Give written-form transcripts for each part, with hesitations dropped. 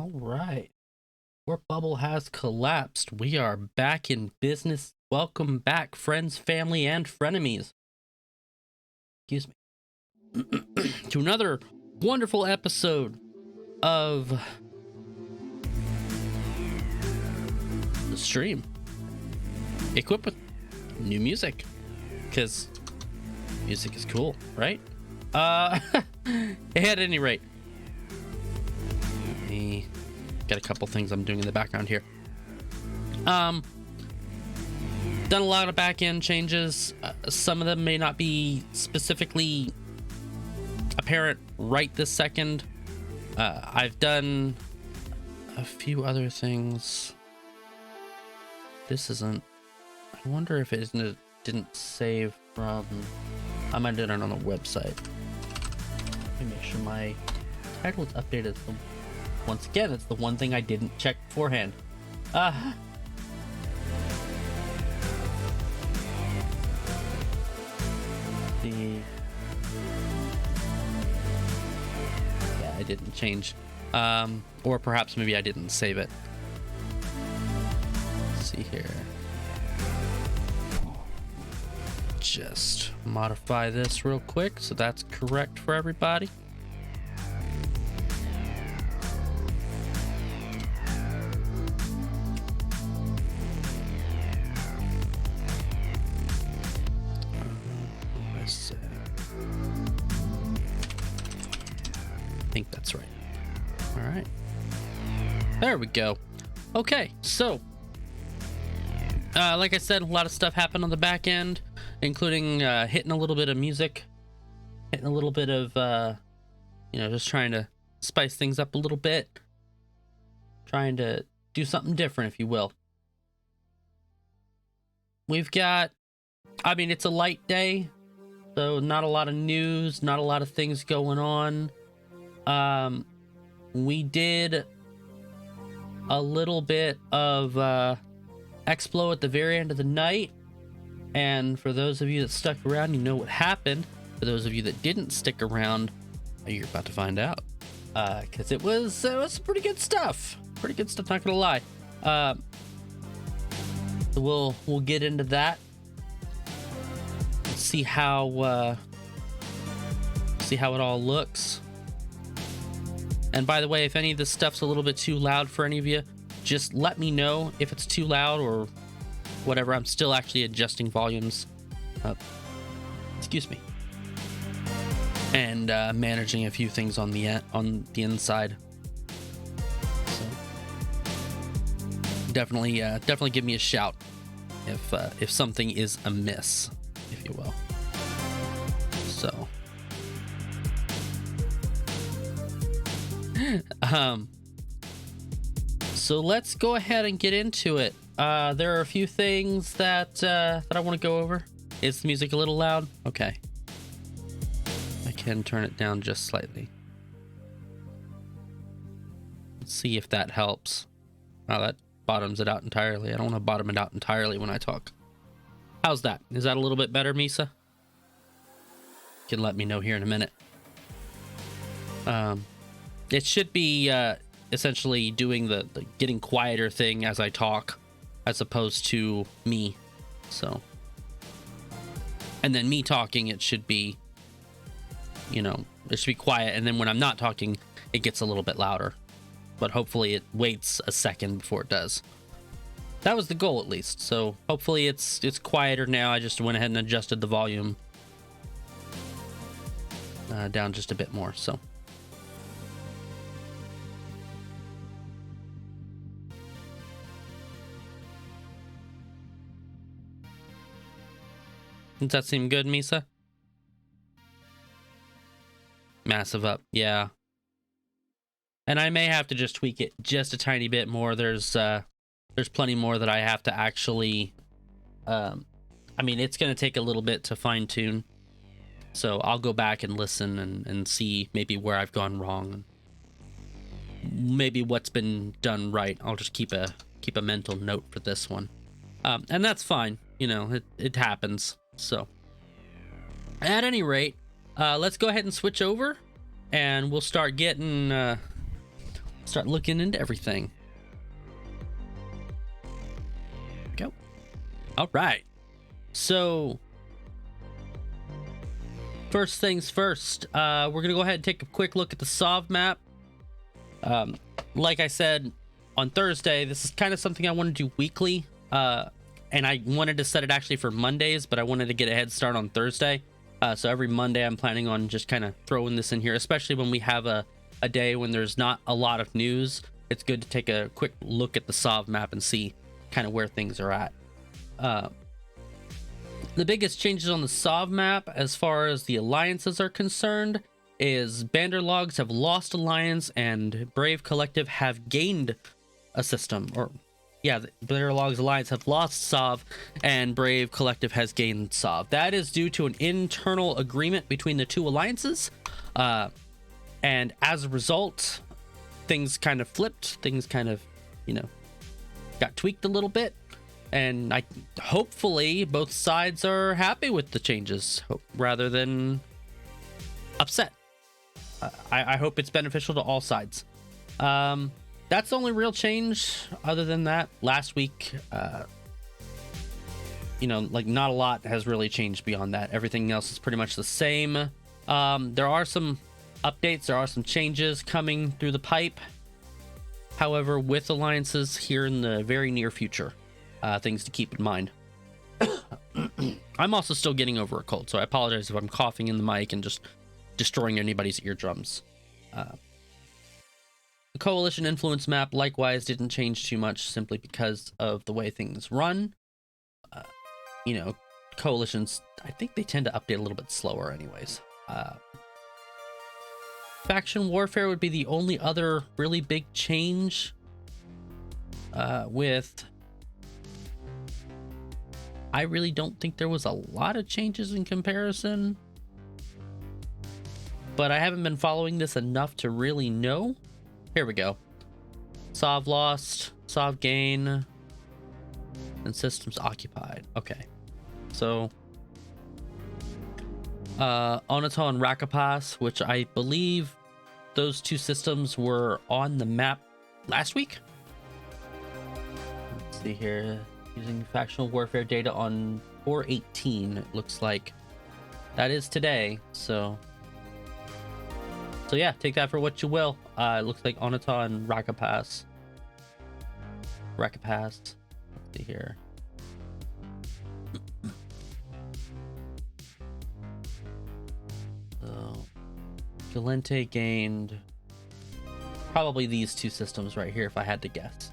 All right. Our bubble has collapsed. We are back in business. Welcome back, friends, family, and frenemies. Excuse me. To another wonderful episode of the stream. Equipped with new music. Because music is cool, right? At any rate. Got a couple things I'm doing in the background here. Done a lot of back-end changes. Some of them may not be specifically apparent right this second. I've done a few other things. This isn't. I wonder if it didn't save from. I might have done it on the website. Let me make sure my title is updated. Once again, it's the one thing I didn't check beforehand. Yeah, I didn't change. Or perhaps maybe I didn't save it. Let's see here. Just modify this real quick so that's correct for everybody. I think that's right. All right. There we go. Okay, so like I said, a lot of stuff happened on the back end, including hitting a little bit of music, hitting a little bit of just trying to spice things up a little bit, trying to do something different, if you will. We've got, it's a light day, so not a lot of news, not a lot of things going on. We did a little bit of Explo at the very end of the night, and for those of you that stuck around, you know what happened. For those of you that didn't stick around, you're about to find out, because it was pretty good stuff. Pretty good stuff, not gonna lie. So we'll get into that. See how it all looks. And by the way, if any of this stuff's a little bit too loud for any of you, just let me know if it's too loud or whatever. I'm still actually adjusting volumes up. Excuse me. And managing a few things on the inside. So definitely give me a shout if something is amiss, if you will. So let's go ahead and get into it. There are a few things that I want to go over. Is the music a little loud? Okay. I can turn it down just slightly. Let's see if that helps. Oh, that bottoms it out entirely. I don't want to bottom it out entirely when I talk. How's that? Is that a little bit better, Misa? You can let me know here in a minute. It should be essentially doing the getting quieter thing as I talk, as opposed to me. So, and then me talking, it should be, it should be quiet. And then when I'm not talking, it gets a little bit louder. But hopefully it waits a second before it does. That was the goal, at least. So hopefully it's quieter now. I just went ahead and adjusted the volume down just a bit more. So. Does that seem good, Misa? Massive up, yeah. And I may have to just tweak it just a tiny bit more. There's plenty more that I have to actually. It's gonna take a little bit to fine tune. So I'll go back and listen and see maybe where I've gone wrong. Maybe what's been done right. I'll just keep a mental note for this one. And that's fine. It happens. So, at any rate, let's go ahead and switch over, and we'll start getting start looking into everything. Go. All right. So first things first, we're gonna go ahead and take a quick look at the SOV map. Like I said on Thursday, this is kind of something I want to do weekly, and I wanted to set it actually for Mondays, but I wanted to get a head start on Thursday. So every Monday I'm planning on just kind of throwing this in here, especially when we have a day when there's not a lot of news. It's good to take a quick look at the SOV map and see kind of where things are at. The biggest changes on the SOV map as far as the alliances are concerned is Banderlogs have lost alliance and Brave Collective have gained a system. Or yeah, the Banderlogs alliance have lost SOV and Brave Collective has gained SOV. That is due to an internal agreement between the two alliances, and as a result, things kind of flipped. Things kind of, you know, got tweaked a little bit. And hopefully both sides are happy with the changes rather than upset. I hope it's beneficial to all sides. That's the only real change. Other than that, last week, you know, like not a lot has really changed beyond that. Everything else is pretty much the same. There are some updates. There are some changes coming through the pipe. However, with alliances here in the very near future. Things to keep in mind. I'm also still getting over a cold, so I apologize if I'm coughing in the mic and just destroying anybody's eardrums. The coalition influence map likewise didn't change too much simply because of the way things run. You know, coalitions, I think they tend to update a little bit slower anyways. Faction warfare would be the only other really big change, with... I really don't think there was a lot of changes in comparison, but I haven't been following this enough to really know. Here we go. SOV lost, SOV gain, and systems occupied. Okay, so Onato and Rakapas, which I believe those two systems were on the map last week. Let's see here. Using factional warfare data on 4/18, it looks like that is today. So yeah, take that for what you will. It looks like Onata and Rakapas. Let's see here. So Galente gained probably these two systems right here, if I had to guess.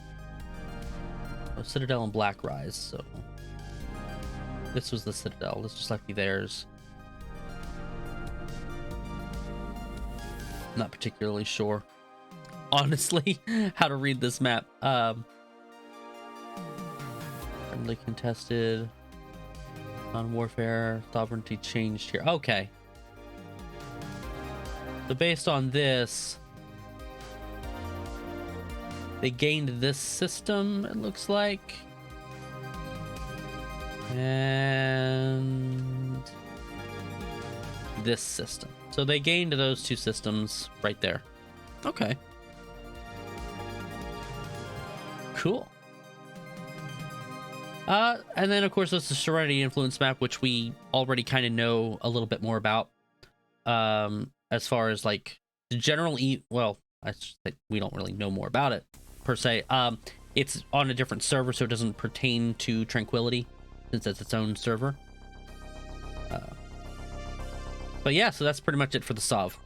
Citadel and Black Rise, so this was the Citadel. This just like be theirs. Not particularly sure, honestly, how to read this map. Friendly contested, non-warfare, sovereignty changed here. Okay, so based on this, they gained this system, it looks like. And this system. So they gained those two systems right there. Okay. Cool. And then of course there's the Serenity influence map, which we already kind of know a little bit more about. As far as like the general well, I should say we don't really know more about it per se. It's on a different server, so it doesn't pertain to Tranquility since it's its own server. But yeah, so that's pretty much it for the SOV.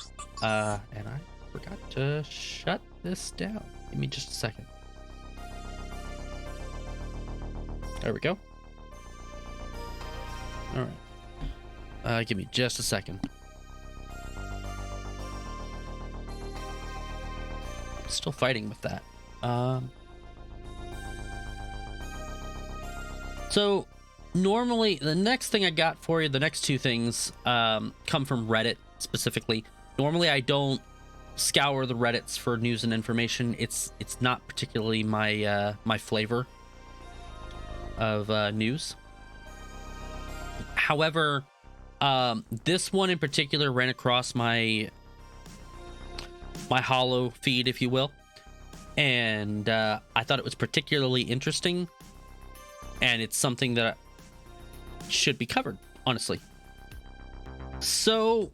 And I forgot to shut this down. Give me just a second. There we go. All right. Give me just a second. Still fighting with that. So normally the next thing I got for you, the next two things, come from Reddit specifically. Normally I don't scour the Reddits for news and information. It's not particularly my my flavor of news. However, this one in particular ran across my Hollow feed, if you will. and I thought it was particularly interesting, and it's something that should be covered, honestly. So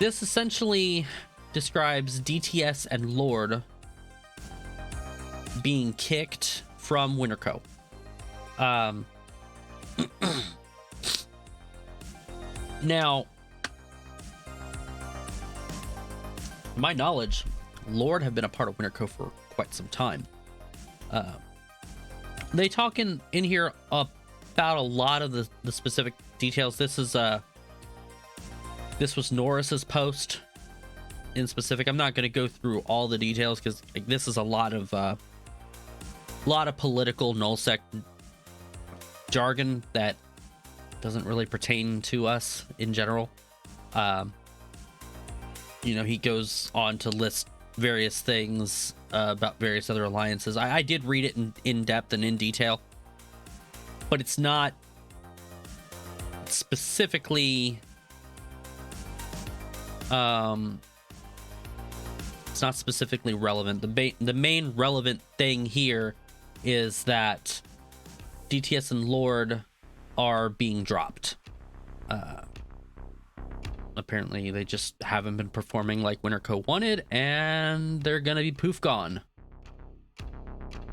this essentially describes DTS and Lord being kicked from Winterco. Now, to my knowledge, Lord have been a part of Winterco for quite some time. They talk in here about a lot of the specific details. This was Norris's post in specific. I'm not going to go through all the details because this is a lot of political nullsec jargon that doesn't really pertain to us in general. He goes on to list various things about various other alliances. I did read it in depth and in detail, but it's not specifically relevant. The main relevant thing here is that DTS and Lord are being dropped. Apparently they just haven't been performing like Winterco wanted, and they're gonna be poof gone.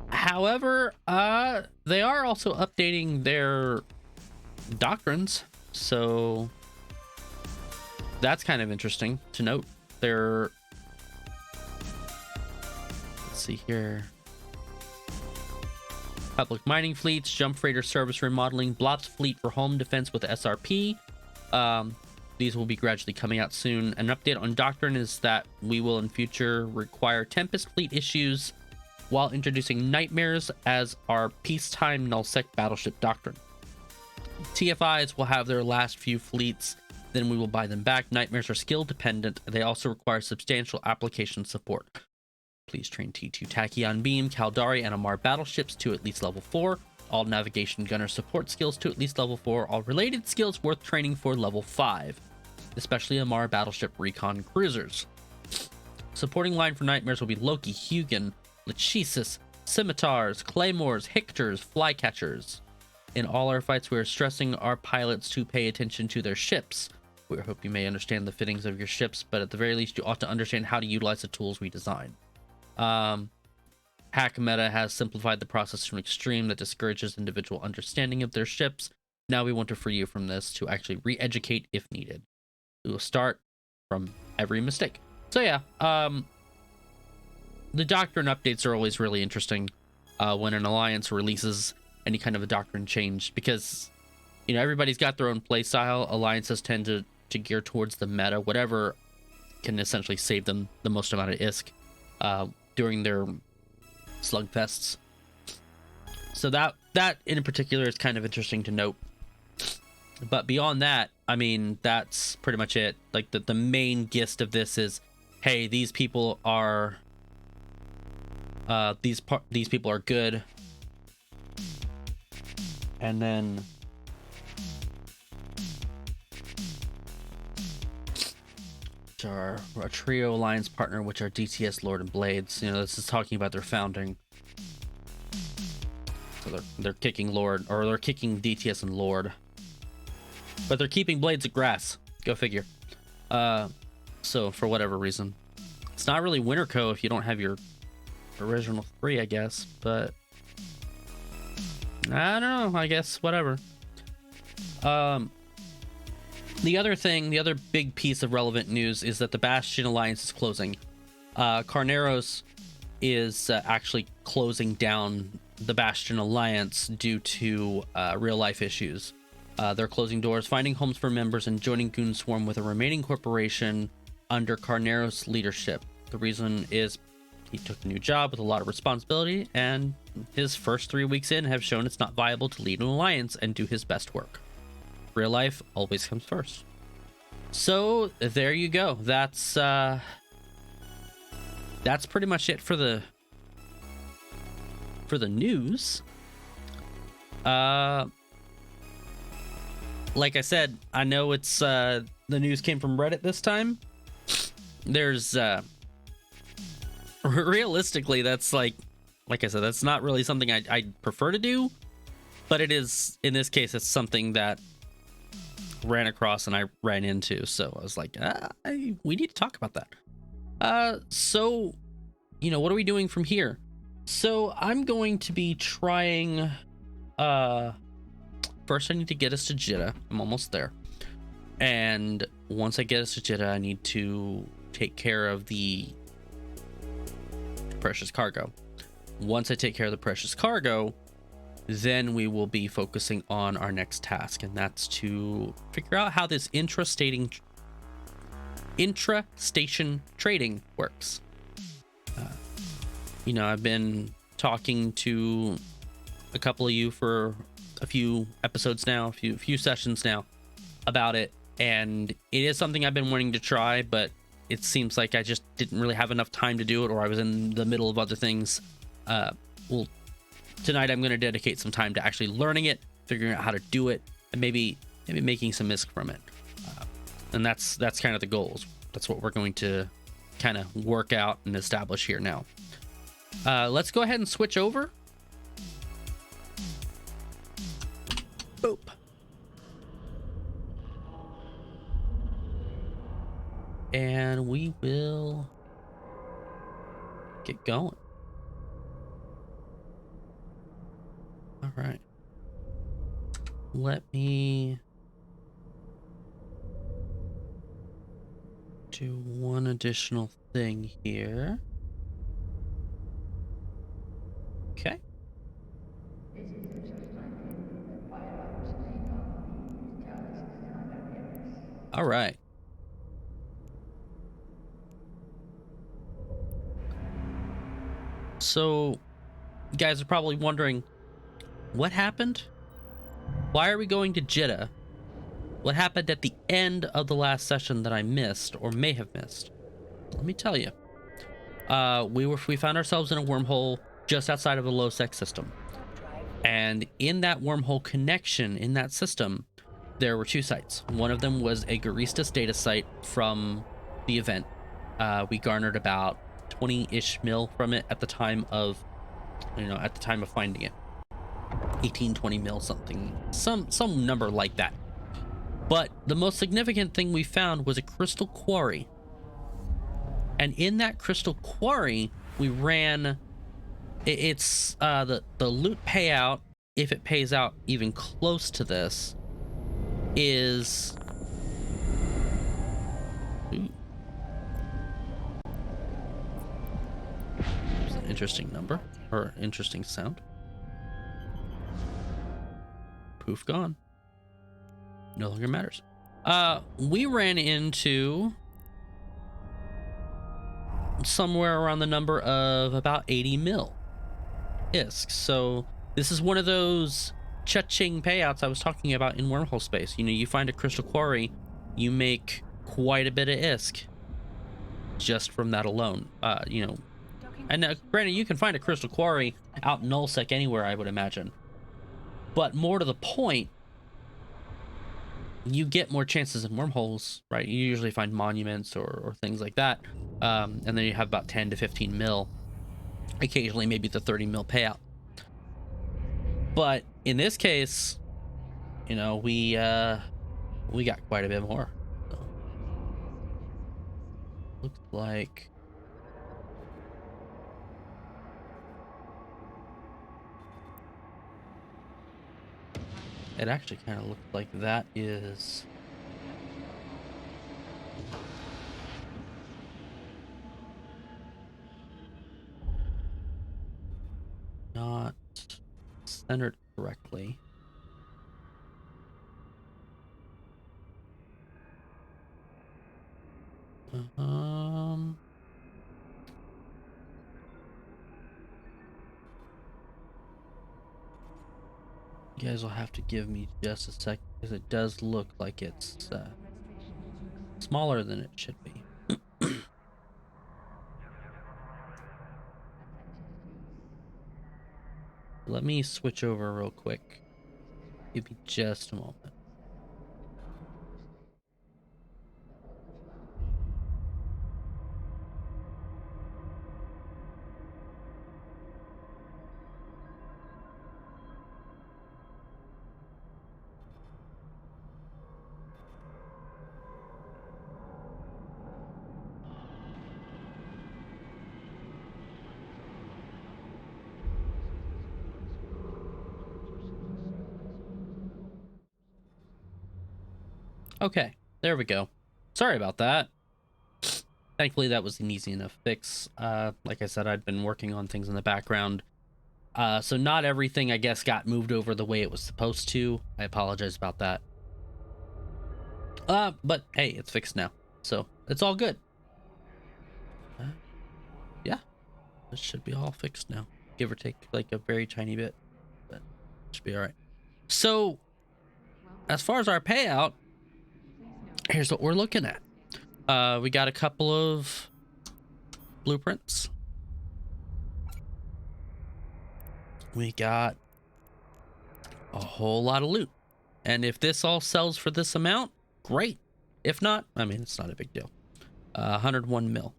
However, they are also updating their doctrines, so that's kind of interesting to note. Let's see here. Public mining fleets, jump freighter service remodeling, Blop's fleet for home defense with SRP. These will be gradually coming out soon. An update on doctrine is that we will in future require Tempest fleet issues while introducing Nightmares as our peacetime nullsec battleship doctrine. TFIs will have their last few fleets, then we will buy them back. Nightmares are skill dependent. They also require substantial application support. Please train T2 Tachyon Beam, Caldari, and Amar battleships to at least level 4. All navigation gunner support skills to at least level 4. All related skills worth training for level 5, especially Amar battleship recon cruisers. Supporting line for Nightmares will be Loki, Hugin, Lachesis, Scimitars, Claymores, Hictors, Flycatchers. In all our fights, we are stressing our pilots to pay attention to their ships. We hope you may understand the fittings of your ships, but at the very least, you ought to understand how to utilize the tools we design. Hack Meta has simplified the process to an extreme that discourages individual understanding of their ships. Now we want to free you from this to actually re-educate if needed. We will start from every mistake. So yeah, the doctrine updates are always really interesting when an alliance releases any kind of a doctrine change, because everybody's got their own play style. Alliances tend to gear towards the meta, whatever can essentially save them the most amount of ISK during their slugfests. So that in particular is kind of interesting to note. But beyond that, I mean, that's pretty much it. Like the main gist of this is, hey, these people are these people are good. And then our trio alliance partner, which are DTS, Lord, and Blades. This is talking about their founding. So they're kicking Lord, or they're kicking DTS and Lord, but they're keeping Blades at grass. Go figure. So for whatever reason, it's not really Winterco if you don't have your original 3, I guess. But I don't know. I guess whatever. The other big piece of relevant news is that the Bastion Alliance is closing. Carneros is actually closing down the Bastion Alliance due to real life issues. They're closing doors, finding homes for members, and joining Goon Swarm with a remaining corporation under Carneros' leadership. The reason is he took a new job with a lot of responsibility, and his first 3 weeks in have shown it's not viable to lead an alliance and do his best work. Real life always comes first. So there you go. That's pretty much it for the news. Like I said, I know it's the news came from Reddit this time. There's realistically, that's like I said, that's not really something I'd prefer to do, but it is, in this case, it's something that ran across and I ran into. So I was like, we need to talk about that. So, you know, what are we doing from here? So I'm going to be trying, first I need to get us to Jeddah. I'm almost there. And once I get us to Jeddah, I need to take care of the precious cargo. Once I take care of the precious cargo, then we will be focusing on our next task, and that's to figure out how this intra-station trading works. You know, I've been talking to a couple of you for a few episodes now, a few sessions now about it, and it is something I've been wanting to try, but it seems like I just didn't really have enough time to do it, or I was in the middle of other things. Well, tonight I'm going to dedicate some time to actually learning it, figuring out how to do it, and maybe making some misc from it. And that's kind of the goals. That's what we're going to kind of work out and establish here now. Let's go ahead and switch over. Boop. And we will get going. All right. Let me do one additional thing here. Okay. All right. So, you guys are probably wondering, what happened? Why are we going to Jeddah? What happened at the end of the last session that I missed, or may have missed? Let me tell you. We found ourselves in a wormhole just outside of the low-sec system. And in that wormhole connection, in that system, there were two sites. One of them was a Garistas data site from the event. We garnered about 20-ish mil from it at the time of, finding it. 18, 20 mil, something, some number like that. But the most significant thing we found was a crystal quarry. And in that crystal quarry, we ran, it's the loot payout, if it pays out even close to this, is... Ooh. There's an interesting number, or interesting sound. Poof, gone. No longer matters. We ran into somewhere around the number of about 80 mil ISK. So this is one of those cha-ching payouts I was talking about in wormhole space. You know, you find a crystal quarry, you make quite a bit of ISK just from that alone. You know, and granted, you can find a crystal quarry out in nullsec anywhere, I would imagine. But more to the point, you get more chances in wormholes, right? You usually find monuments or things like that. And then you have about 10 to 15 mil, occasionally maybe the 30 mil payout. But in this case, you know, we got quite a bit more. So, looks like it actually kind of looks like that is not centered correctly. You guys will have to give me just a sec, because it does look like it's smaller than it should be. Let me switch over real quick. Give me just a moment. Okay, there we go. Sorry about that. Thankfully, that was an easy enough fix. Like I said, I'd been working on things in the background. So not everything, I guess, got moved over the way it was supposed to. I apologize about that. But hey, it's fixed now. So it's all good. Yeah, it should be all fixed now. Give or take like a very tiny bit, but it should be all right. So as far as our payout, here's what we're looking at. We got a couple of blueprints. We got a whole lot of loot. And if this all sells for this amount, great. If not, I mean, it's not a big deal. 101 mil.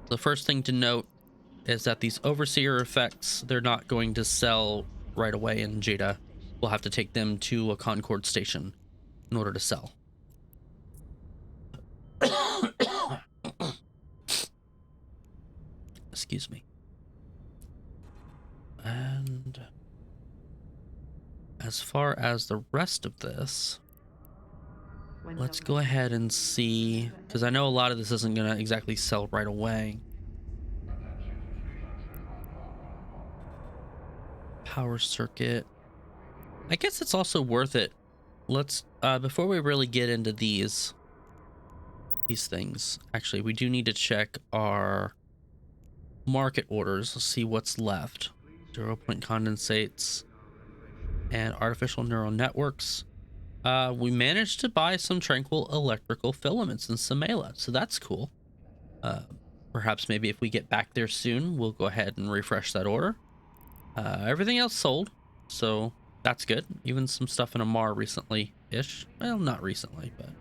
The first thing to note is that these overseer effects, they're not going to sell right away in Jada. We'll have to take them to a Concord station in order to sell. Excuse me. And as far as the rest of this, let's go ahead and see, because I know a lot of this isn't going to exactly sell right away. Power circuit. I guess it's also worth it. Let's, before we really get into these things, actually, we do need to check our market orders, see what's left. 0-point condensates and artificial neural networks. We managed to buy some tranquil electrical filaments in Samela, so that's cool. Perhaps maybe if we get back there soon, we'll go ahead and refresh that order. Everything else sold, so that's good. Even some stuff in Amar recently-ish. Well, not recently, but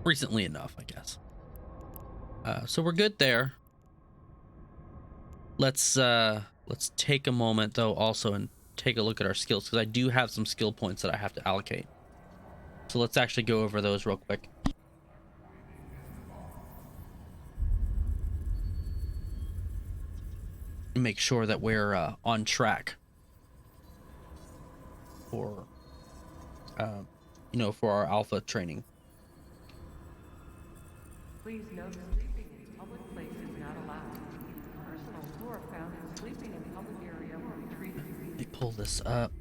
recently enough, I guess. So we're good there. Let's take a moment though also and take a look at our skills, because I do have some skill points that I have to allocate. So let's actually go over those real quick. Make sure that we're on track for you know, for our alpha training. Please note sleeping in public place is not allowed. Personal floor found in sleeping in public area will be treated. Let me pull this up.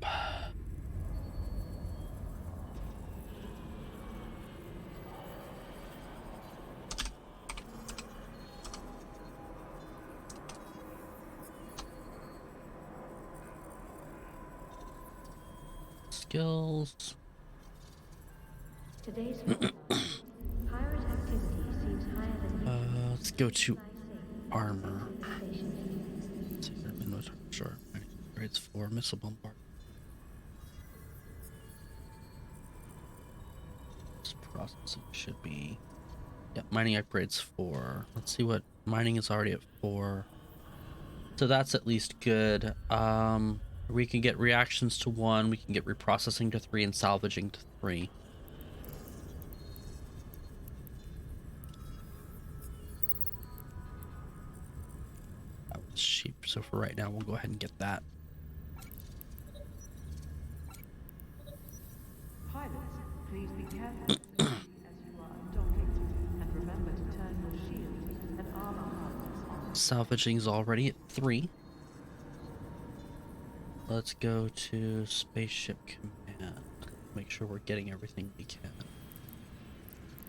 Skills. Today's pirate activity seems higher than Let's go to armor. Sure. Grades 4 missile bombard. This processing should be. Yep, mining upgrades 4. Let's see what mining is already at 4. So that's at least good. We can get reactions to 1. We can get reprocessing to 3 and salvaging to 3. That was cheap. So for right now, we'll go ahead and get that. Pilots, please be careful as you are docking, and remember to turn your shield and armor harness on. Salvaging is already at 3. Let's go to spaceship command. Make sure we're getting everything we can.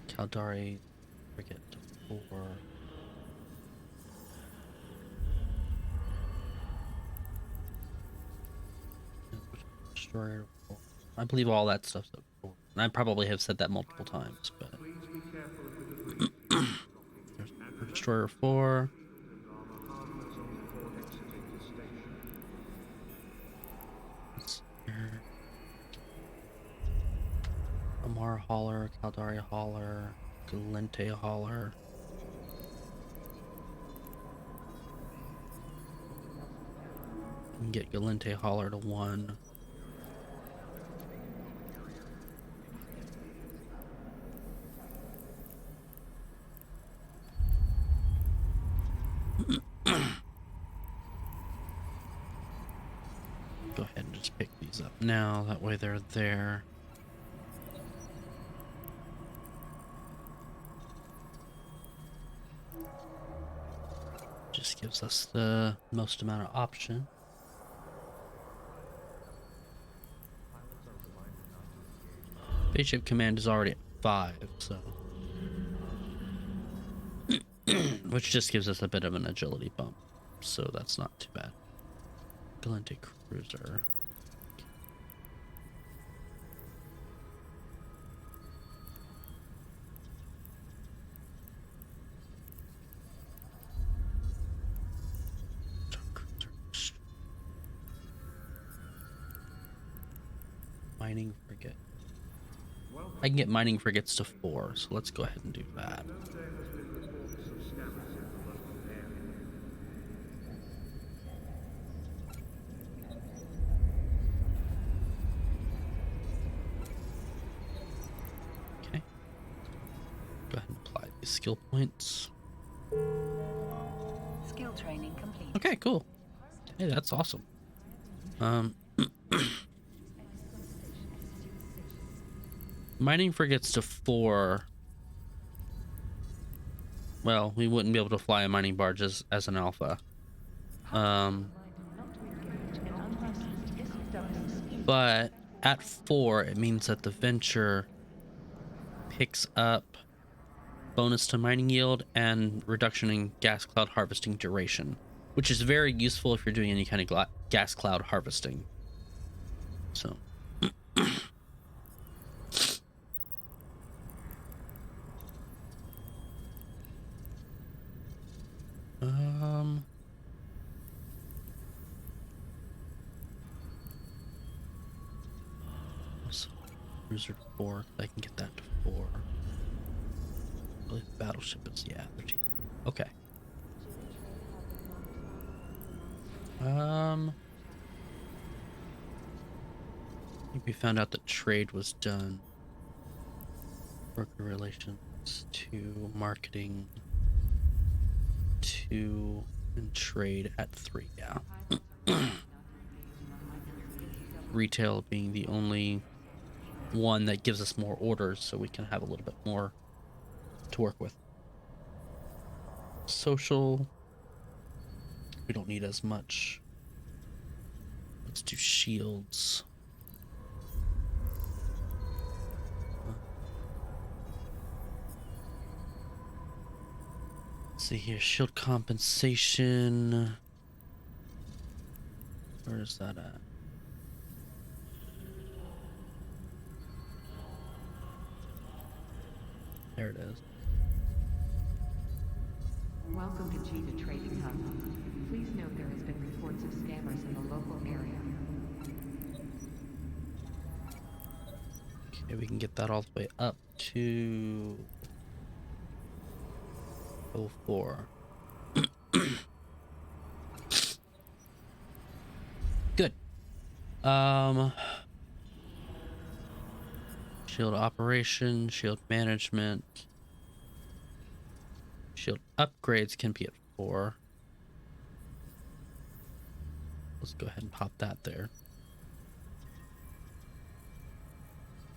Caldari, frigate 4. Destroyer 4. I believe all that stuff's at 4. And I probably have said that multiple times, but there's Destroyer 4. Amar hauler, Caldari hauler, Galente hauler. We can get Galente hauler to 1. Go ahead and just now. That way they're there. Just gives us the most amount of option. Spaceship command is already at 5, so which just gives us a bit of an agility bump, so that's not too bad. Galactic cruiser. Mining frigate. I can get mining frigates to 4, so let's go ahead and do that. Okay. Go ahead and apply these skill points. Skill training complete. Okay, cool. Hey, that's awesome. Mining frigates to 4. Well, we wouldn't be able to fly a mining barge as an alpha. But at 4, it means that the Venture picks up bonus to mining yield and reduction in gas cloud harvesting duration, which is very useful if you're doing any kind of gas cloud harvesting. So. So cruiser 4, I can get that to 4. I believe the battleship is 13. Okay. I think we found out that trade was done. Worker relations, 2 marketing, 2 and trade at 3. Yeah. Retail being the only one that gives us more orders, so we can have a little bit more to work with. Social, we don't need as much. Let's do shields. Let's see here, shield compensation. Where is that at? There it is. Welcome to Cheetah Trading Hub. Please note there has been reports of scammers in the local area. Okay, we can get that all the way up to 04. Good. Shield operation, shield management, shield upgrades can be at 4. Let's go ahead and pop that there.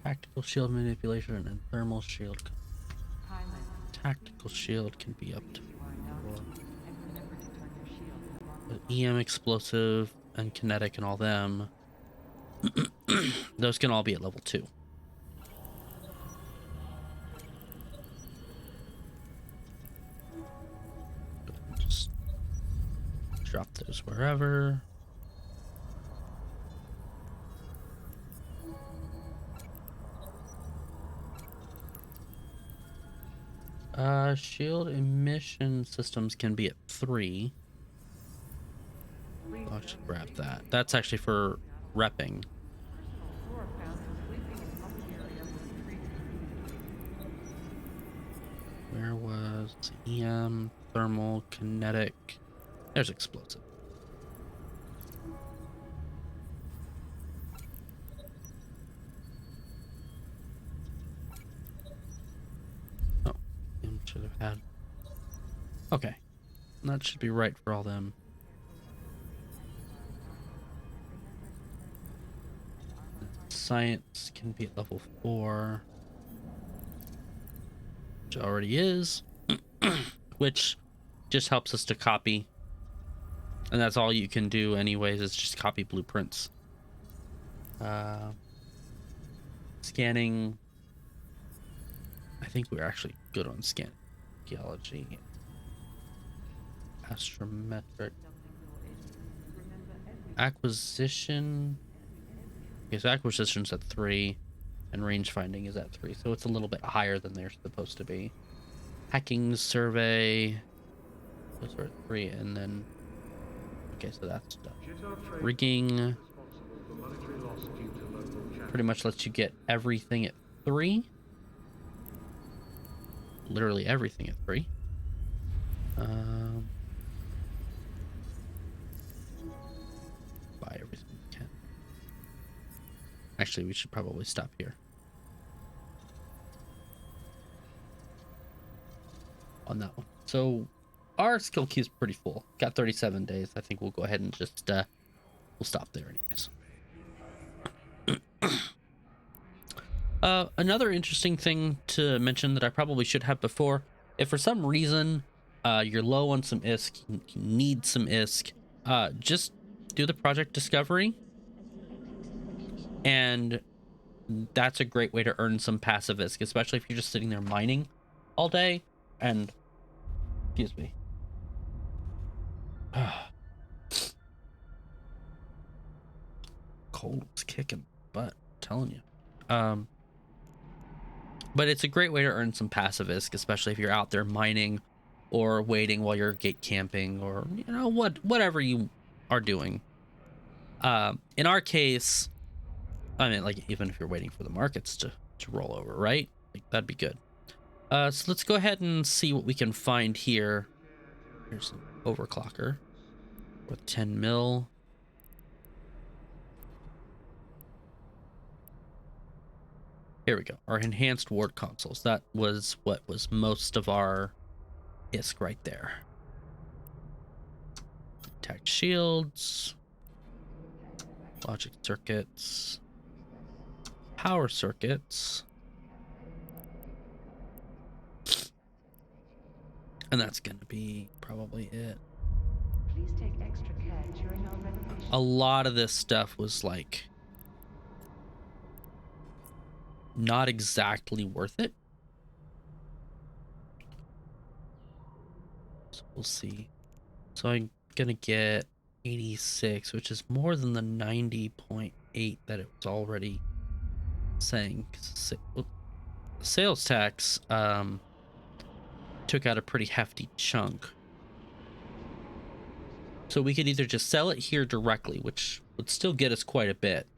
Tactical shield manipulation and thermal shield. Tactical shield can be up to 4. EM explosive and kinetic and all them. Those can all be at level 2. Just drop those wherever. Shield emission systems can be at 3. I should grab that. That's actually for repping. Where was EM, thermal, kinetic? There's explosive. Oh, should have had. Okay, that should be right for all them. science can be at level 4, which already is, which just helps us to copy. And that's all you can do anyways, is just copy blueprints. Scanning. I think we're actually good on scanning. Geology. Astrometric. Acquisition. Okay, so acquisition's at 3, and range finding is at 3, so it's a little bit higher than they're supposed to be. Hacking, survey. Those are at 3, and then. Okay, so that's done. Rigging. Pretty much lets you get everything at 3. Literally everything at 3. Buy everything we can. Actually, we should probably stop here. On that one. So our skill queue is pretty full. Got 37 days. I think we'll go ahead and just we'll stop there anyways. Another interesting thing to mention that I probably should have before, if for some reason you're low on some ISK, you need some ISK, just do the project discovery, and that's a great way to earn some passive ISK, especially if you're just sitting there mining all day. And excuse me, cold was kicking butt, I'm telling you. But it's a great way to earn some passive ISK, especially if you're out there mining or waiting while you're gate camping, or you know, whatever you are doing. In our case, I mean, like, even if you're waiting for the markets to roll over, right? Like, that'd be good. So let's go ahead and see what we can find here. Here's an overclocker with 10 mil. Here we go. Our enhanced ward consoles. That was what was most of our ISK right there. Attack shields. Logic circuits. Power circuits. And that's going to be probably it. Please take extra care during our renovation. A lot of this stuff was like not exactly worth it. So we'll see. So I'm gonna get 86, which is more than the 90.8 that it was already saying. Sales tax took out a pretty hefty chunk. So we could either just sell it here directly, which would still get us quite a bit.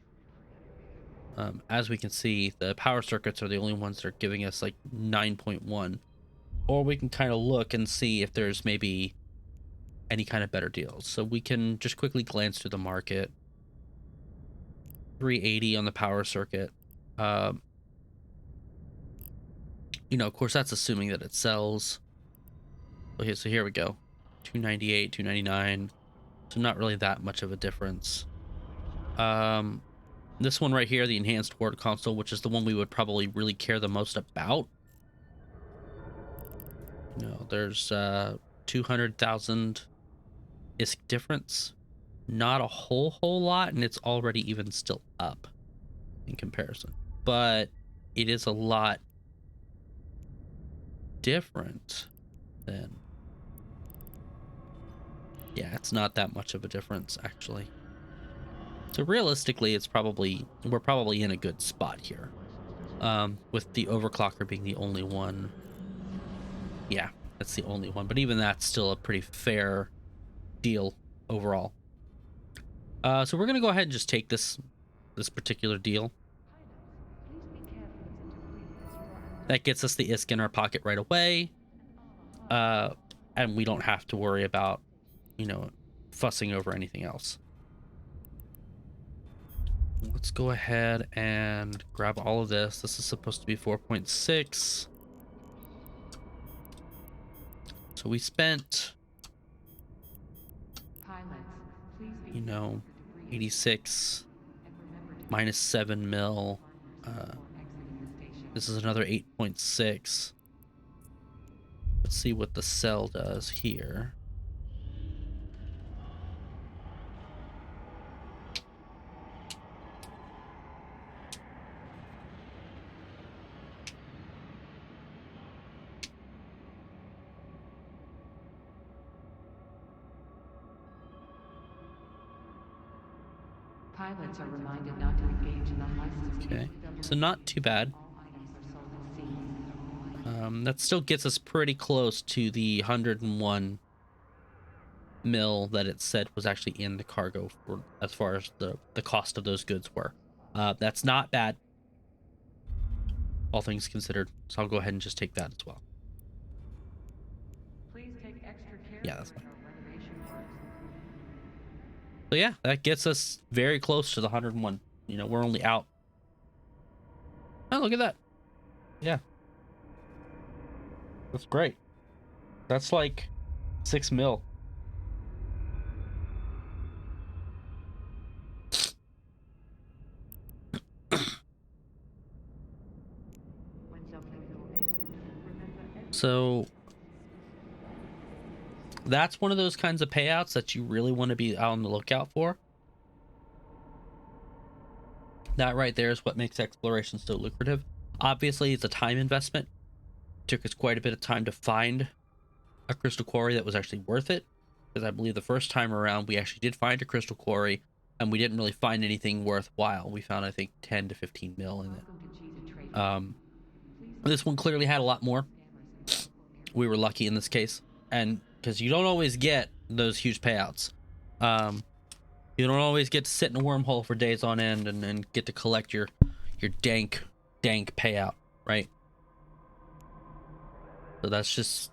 As we can see, the power circuits are the only ones that are giving us like 9.1. Or we can kind of look and see if there's maybe any kind of better deals. So we can just quickly glance through the market. 380 on the power circuit. You know, of course, that's assuming that it sells. Okay, so here we go. 298, 299. So not really that much of a difference. This one right here, the enhanced ward console, which is the one we would probably really care the most about. You know, there's 200,000 ISK difference. Not a whole lot, and it's already even still up in comparison. But it is a lot different than... Yeah, it's not that much of a difference, actually. So realistically, we're probably in a good spot here. With the overclocker being the only one. Yeah, that's the only one. But even that's still a pretty fair deal overall. So we're going to go ahead and just take this particular deal. That gets us the ISK in our pocket right away. And we don't have to worry about, you know, fussing over anything else. Let's go ahead and grab all of this. This is supposed to be 4.6. So we spent, you know, 86. minus 7 mil. This is another 8.6. Let's see what the cell does here. Pilots are reminded not to engage in the licensed Okay, so not too bad. All items are sold at sea. That still gets us pretty close to the 101 mil that it said was actually in the cargo for as far as the cost of those goods were. That's not bad, all things considered. So I'll go ahead and just take that as well. Please take extra care Yeah, that's fine. during our renovation works. So yeah, that gets us very close to the 101. You know, we're only out. Oh, look at that. Yeah. That's great. That's like 6 mil. When something goes missing, remember every So that's one of those kinds of payouts that you really want to be out on the lookout for. That right there is what makes exploration so lucrative. Obviously, it's a time investment. It took us quite a bit of time to find a crystal quarry that was actually worth it, because I believe the first time around we actually did find a crystal quarry and we didn't really find anything worthwhile. We found, I think, 10 to 15 mil in it. Welcome to Cheetah Trading. This one clearly had a lot more. We were lucky in this case, and because you don't always get those huge payouts. You don't always get to sit in a wormhole for days on end and get to collect your dank payout, right? So that's just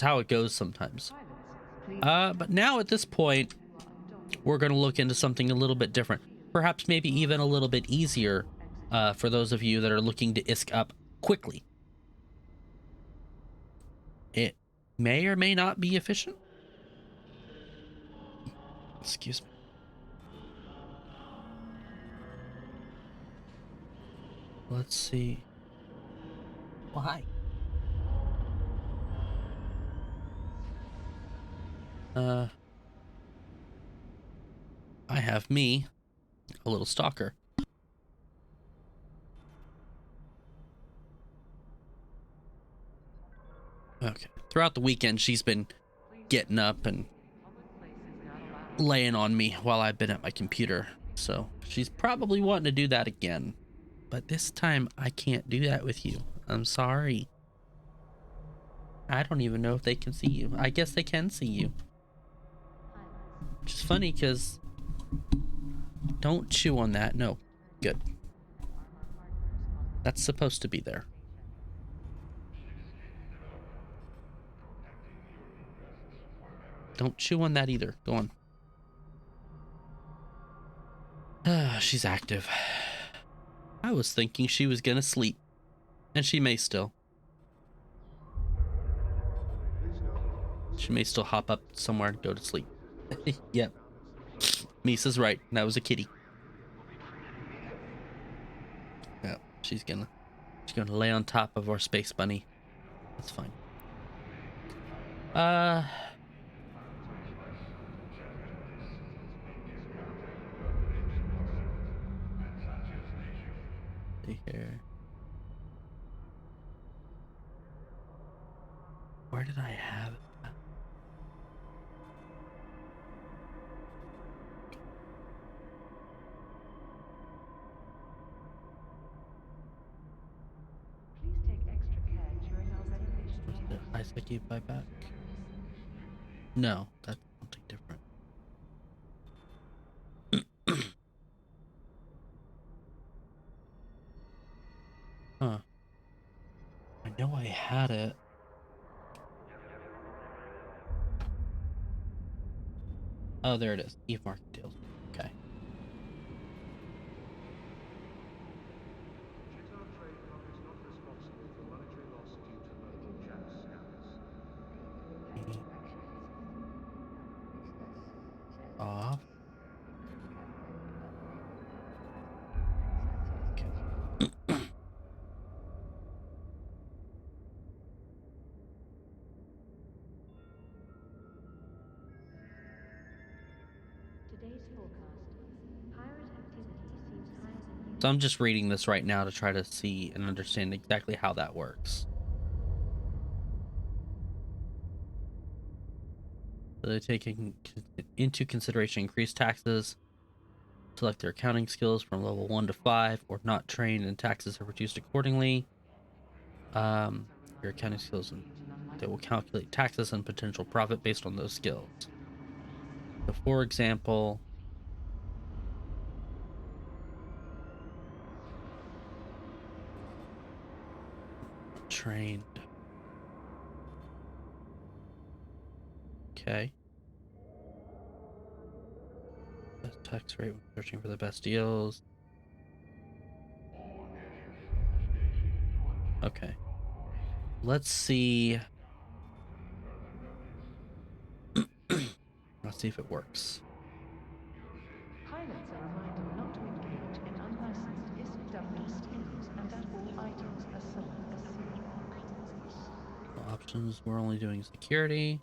how it goes sometimes. But now at this point, we're going to look into something a little bit different, perhaps maybe even a little bit easier for those of you that are looking to ISK up quickly. It may or may not be efficient. Excuse me. Let's see. Well, hi. I have me, a little stalker. Okay. Throughout the weekend, she's been getting up and laying on me while I've been at my computer. So she's probably wanting to do that again. But this time, I can't do that with you. I'm sorry. I don't even know if they can see you. I guess they can see you. Which is funny because... Don't chew on that. No. Good. That's supposed to be there. Don't chew on that either. Go on. She's active. I was thinking she was gonna sleep. And she may still. She may still hop up somewhere and go to sleep. Yep. Misa's right. That was a kitty. Yeah, she's gonna lay on top of our space bunny. That's fine. See here. Where did I have it? Please take extra care during our renovation Was works. it Isaac you buy back? No, that's something different. Huh. I know I had it. Oh, there it is. Eve Market Deals. Okay. Cheetah Trademark is not responsible for monetary loss due to local chat scams. Off. forecast. Pirate activity seems higher than usual. So I'm just reading this right now to try to see and understand exactly how that works. So they're taking into consideration increased taxes, select their accounting skills from level 1 to 5, or not trained, and taxes are reduced accordingly. Your accounting skills, and they will calculate taxes and potential profit based on those skills. So, for example, trained. Okay. Best tax rate when searching for the best deals. Okay. Let's see. Let's see if it works. Pilots are reminded not to engage in unlicensed SW schemes and that all items are sold as sealed. Options. We're only doing security.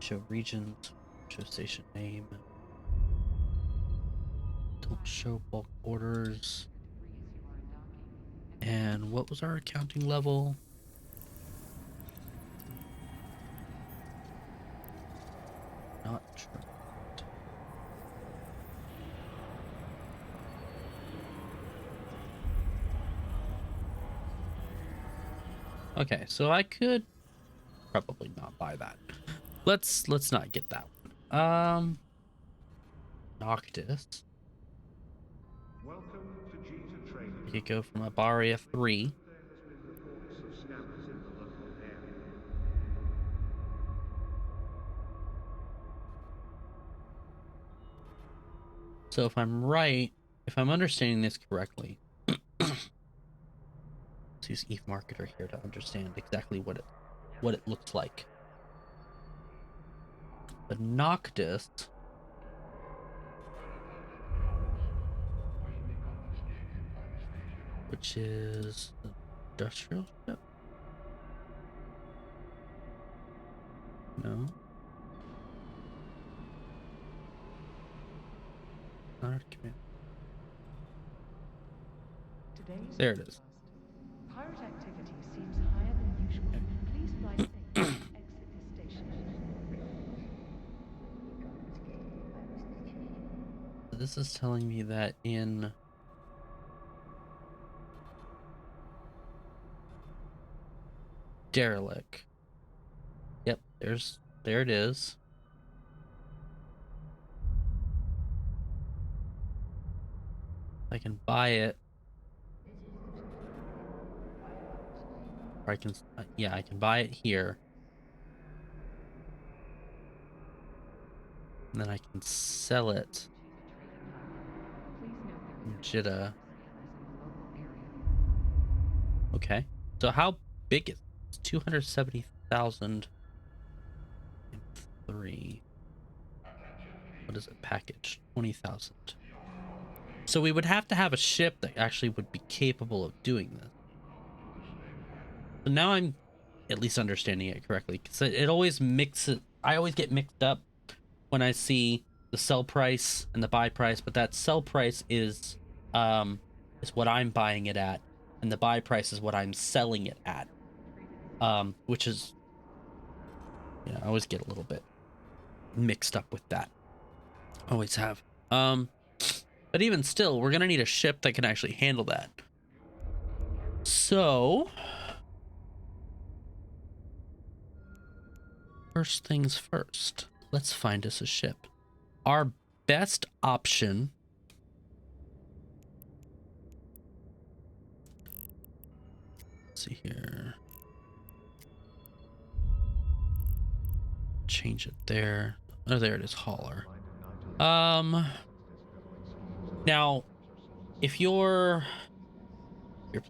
Show regions. Show station name. Don't show bulk orders. And what was our accounting level? Not sure. Okay, so I could probably not buy that. Let's not get that one. Noctis. Welcome to Jita Trading. We could go from a Baria 3. There has been reports of scammers in the local area. So if I'm right, if I'm understanding this correctly, let's use Eve Marketer here to understand exactly what it looks like. The Noctis which is the industrial ship? No. Not our command. Today's There it is. forecast. Pirate activity seems higher than usual. Please fly safe and exit this station. So this is telling me that in Derelict. Yep, there it is. I can buy it. Or I can, yeah, I can buy it here. And then I can sell it in Jitta. Okay. So how big is it? It's 270,003. What is it? Package 20,000. So we would have to have a ship that actually would be capable of doing this. So now I'm at least understanding it correctly, because it always mixes. I always get mixed up when I see the sell price and the buy price, but that sell price is what I'm buying it at, and the buy price is what I'm selling it at. Which is, I always get a little bit mixed up with that. Always have. But even still, we're gonna need a ship that can actually handle that. So, first things first, let's find us a ship. Our best option let's see here. Change it there. Oh, there it is, hauler. Now, if you're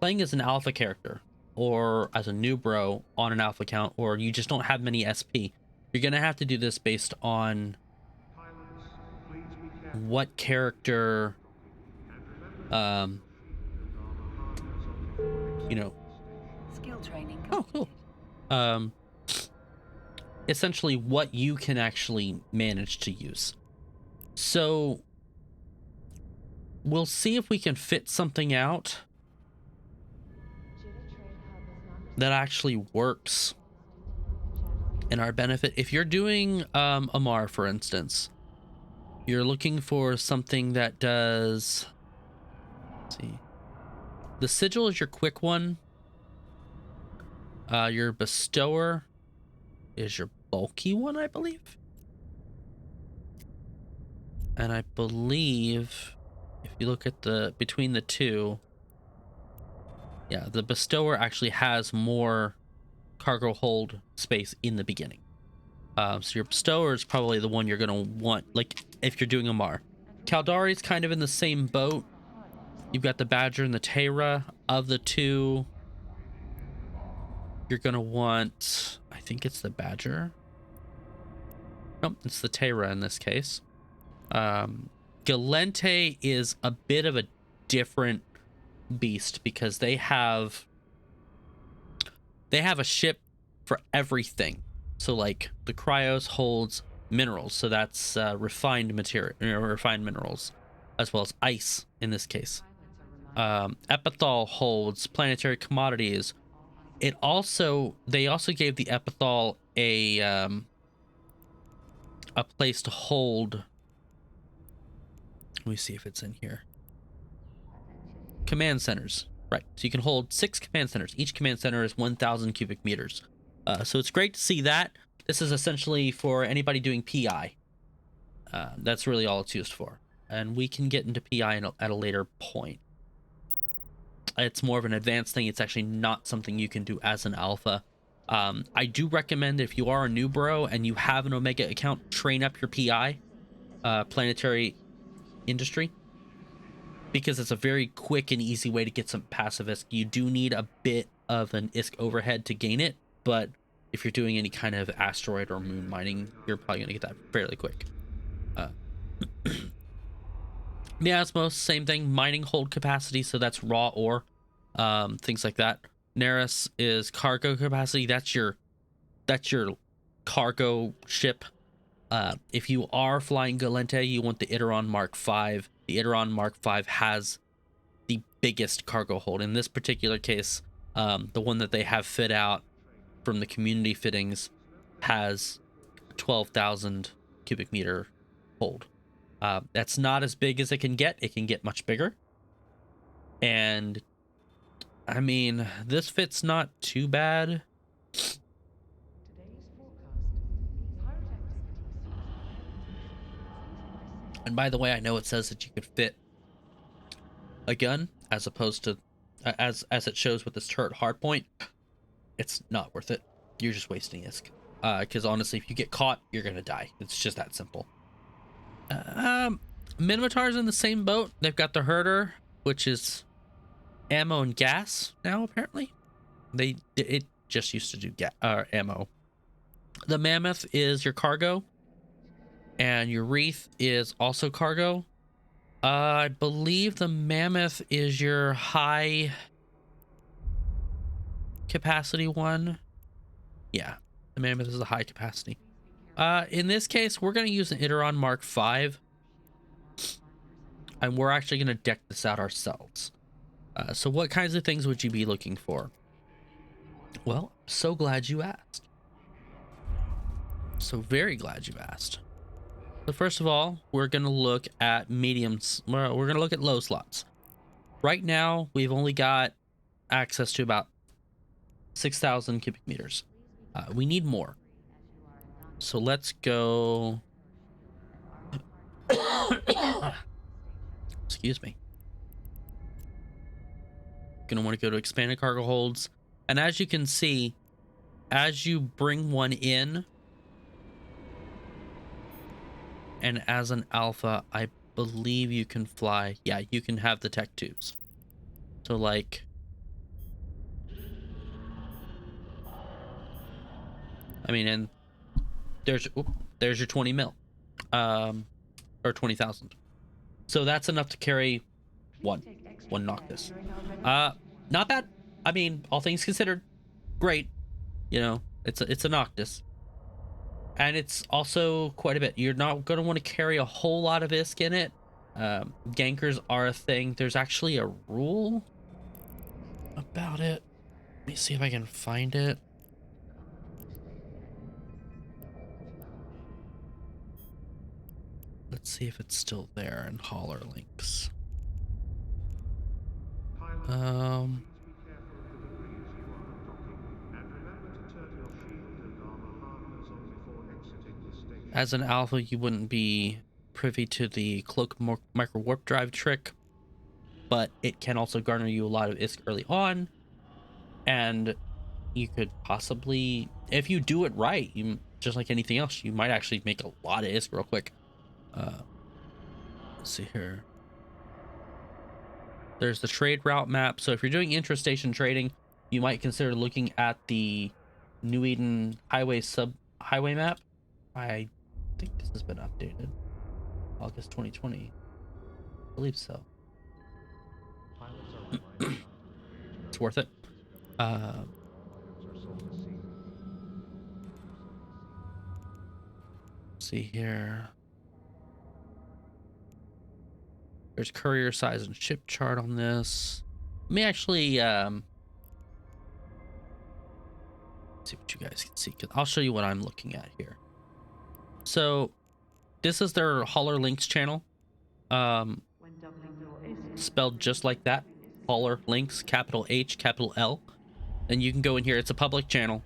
playing as an alpha character or as a new bro on an alpha account, or you just don't have many SP, you're gonna have to do this based on what character Skill training. oh cool, essentially what you can actually manage to use. So we'll see if we can fit something out that actually works in our benefit. If you're doing Amar, for instance, you're looking for something that does, let's see, the sigil is your quick one. Your bestower is your bulky one, I believe. And I believe if you look at the between the two, yeah, the bestower actually has more cargo hold space in the beginning. So your bestower is probably the one you're gonna want, like if you're doing Amar. Caldari's kind of in the same boat. You've got the Badger and the Terra. Of the two, you're gonna want, I think it's the Badger. Nope, it's the Terra in this case. Galente is a bit of a different beast because they have a ship for everything. So like the Cryos holds minerals, so that's refined material, refined minerals, as well as ice in this case. Epithal holds planetary commodities. They also gave the Epithal a place to hold. Let me see if it's in here. Command centers. Right, so you can hold 6 command centers. Each command center is 1,000 cubic meters. So it's great to see that. This is essentially for anybody doing PI. That's really all it's used for. And we can get into PI at a later point. It's more of an advanced thing. It's actually not something you can do as an alpha. I do recommend if you are a new bro and you have an Omega account, train up your PI, planetary industry, because it's a very quick and easy way to get some passive ISK. You do need a bit of an ISK overhead to gain it, but if you're doing any kind of asteroid or moon mining, you're probably going to get that fairly quick. Miasmos, same thing, mining hold capacity, so that's raw ore, things like that. Neris is cargo capacity. That's your cargo ship. If you are flying Galente, you want the Iteron Mark V. The Iteron Mark V has the biggest cargo hold. In this particular case, the one that they have fit out from the community fittings has 12,000 cubic meter hold. That's not as big as it can get. It can get much bigger. And I mean, this fit's not too bad. And by the way, I know it says that you could fit a gun as opposed to as it shows with this turret hardpoint. It's not worth it. You're just wasting ISK. Because honestly, if you get caught, you're gonna die. It's just that simple. Minotaur's in the same boat. They've got the Herder, which is ammo and gas now. Apparently, it just used to do ammo. The Mammoth is your cargo, and your Wreath is also cargo. I believe the Mammoth is your high capacity one. Yeah, the Mammoth is the high capacity. In this case, we're going to use an Iteron Mark V, and we're actually going to deck this out ourselves. So what kinds of things would you be looking for? Well, so glad you asked. So very glad you asked. So first of all, we're going to look at mediums. We're going to look at low slots. Right now, we've only got access to about 6,000 cubic meters. We need more. So let's go. Excuse me. Gonna want to go to expanded cargo holds. And as you can see, as you bring one in, and as an alpha, I believe you can fly. Yeah, you can have the tech tubes. So like, I mean, and there's your 20 mil, or 20,000. So that's enough to carry one Noctis. Not bad. I mean, all things considered, great. You know, it's a Noctis. And it's also quite a bit. You're not going to want to carry a whole lot of ISK in it. Gankers are a thing. There's actually a rule about it. Let me see if I can find it. Let's see if it's still there in hauler links. Pilot, please be careful of the debris as you are docking, and remember to turn your shield and armor hardeners on before exiting the station. As an alpha, you wouldn't be privy to the cloak micro warp drive trick, but it can also garner you a lot of ISK early on, and you could possibly, if you do it right, you just like anything else, you might actually make a lot of ISK real quick. Let's see here. There's the trade route map. So if you're doing intra-station trading, you might consider looking at the New Eden highway highway map. I think this has been updated. August 2020. I believe so. It's worth it. See here. There's courier size and ship chart on this. Let me actually see what you guys can see, because I'll show you what I'm looking at here. So this is their hauler links channel. Spelled just like that. Hauler links, capital H, capital L. And you can go in here. It's a public channel.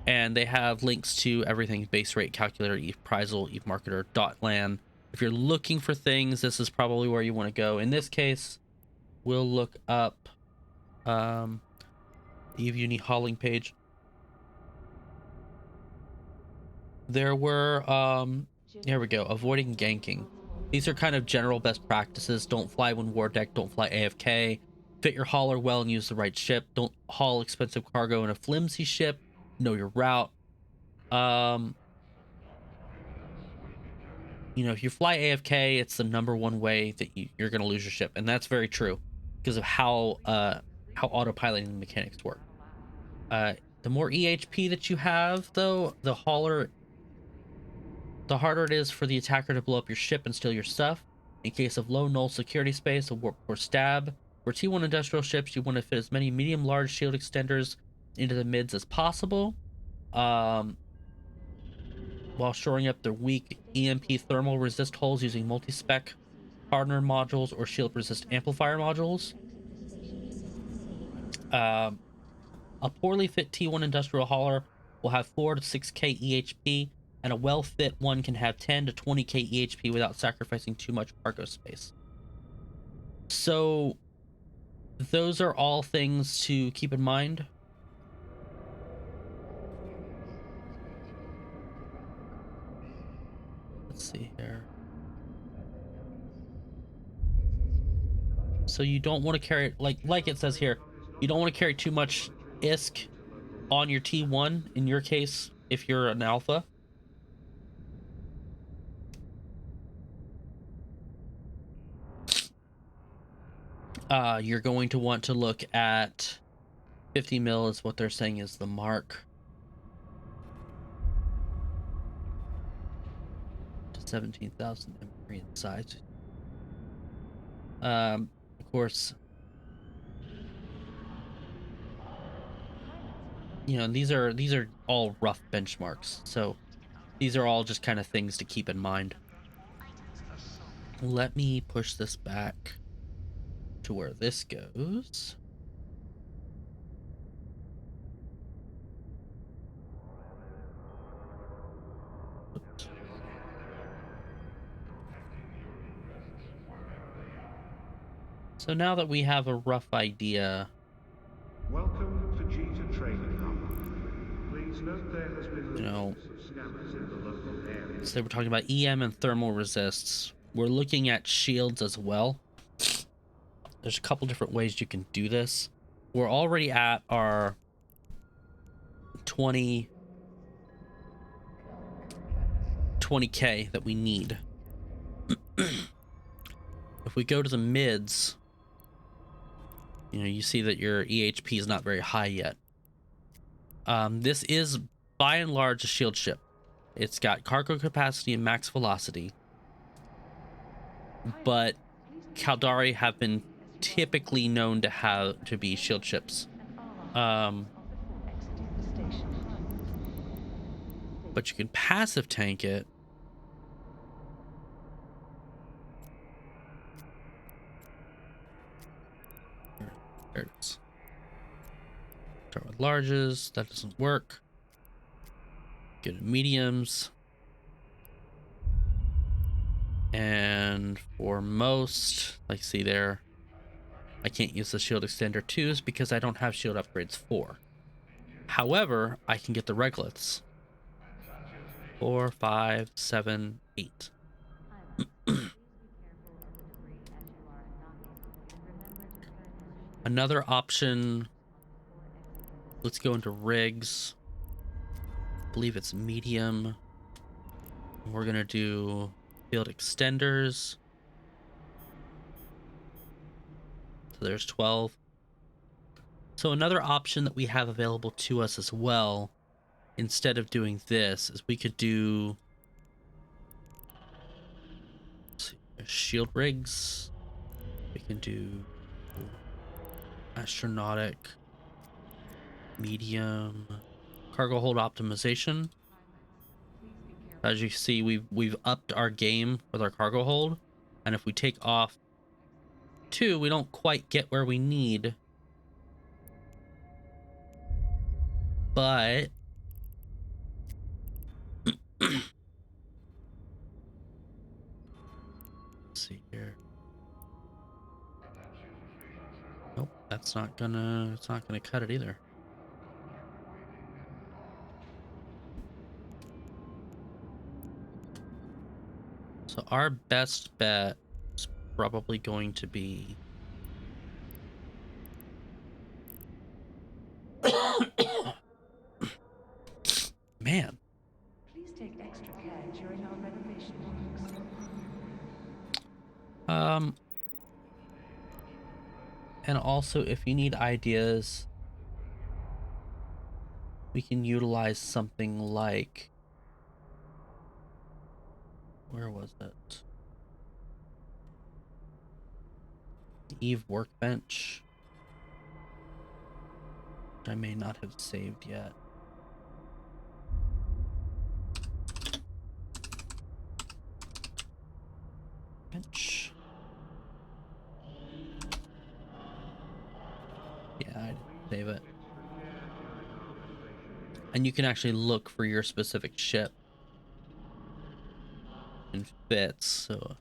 And they have links to everything: base rate calculator, ETH Prizal, ETH Marketer, .lan. If you're looking for things, this is probably where you want to go. In this case, we'll look up the ETH Uni hauling page. There were here we go, avoiding ganking. These are kind of general best practices. Don't fly when war deck, don't fly AFK, fit your hauler well and use the right ship, don't haul expensive cargo in a flimsy ship, know your route. You know, if you fly AFK, it's the #1 way that you're going to lose your ship, and that's very true because of how autopiloting mechanics work. The more EHP that you have, though, the harder it is for the attacker to blow up your ship and steal your stuff. In case of low null security space, a warp core stab. For T1 industrial ships, you want to fit as many medium-large shield extenders into the mids as possible, while shoring up their weak EMP thermal resist holes using multi-spec hardener modules or shield resist amplifier modules. A poorly fit T1 industrial hauler will have 4 to 6k EHP, and a well-fit one can have 10 to 20k EHP without sacrificing too much cargo space. So those are all things to keep in mind. Let's see here. So you don't want to carry, like it says here, you don't want to carry too much ISK on your T1, in your case, if you're an alpha. You're going to want to look at 50 mil is what they're saying is the mark. To 17,000 M3 in size. Of course, you know, these are all rough benchmarks, so these are all just kind of things to keep in mind. Let me push this back to where this goes. Oops. So now that we have a rough idea. Welcome to Vegeta Training Hub. Please note there has been reports of scammers in the local area. So we're talking about EM and thermal resists. We're looking at shields as well. There's a couple different ways you can do this. We're already at our 20k that we need. If we go to the mids, you know, you see that your EHP is not very high yet. This is by and large a shield ship. It's got cargo capacity and max velocity, but Caldari have been typically known to be shield ships. Exiting the station. But you can passive tank it. There it is. Start with larges. That doesn't work. Get it mediums. And for most, like see there, I can't use the shield extender 2s because I don't have shield upgrades 4. However, I can get the regliths. 4, 5, 7, 8. Another option. Let's go into rigs. I believe it's medium. We're gonna do field extenders. So there's 12. So another option that we have available to us as well, instead of doing this, is we could do, let's see, shield rigs. We can do astronautic, medium, cargo hold optimization. As you see, we've upped our game with our cargo hold, and if we take off 2, we don't quite get where we need. But let's see here. Nope, it's not gonna cut it either. So our best bet is probably going to be man. Please take extra care during our renovation works. And also if you need ideas, we can utilize something like, where was it? The Eve workbench, which I may not have saved yet. Bench. Yeah, I didn't save it. And you can actually look for your specific ship and fits. So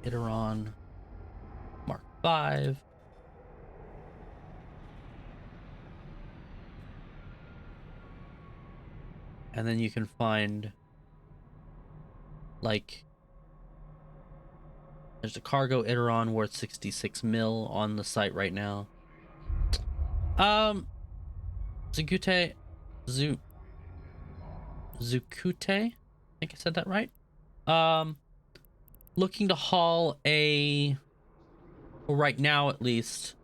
Iteron Mark 5. And then you can find, like, there's a cargo Iteron worth 66 mil on the site right now. Zukute, I think I said that right. Looking to haul a, well, right now at least,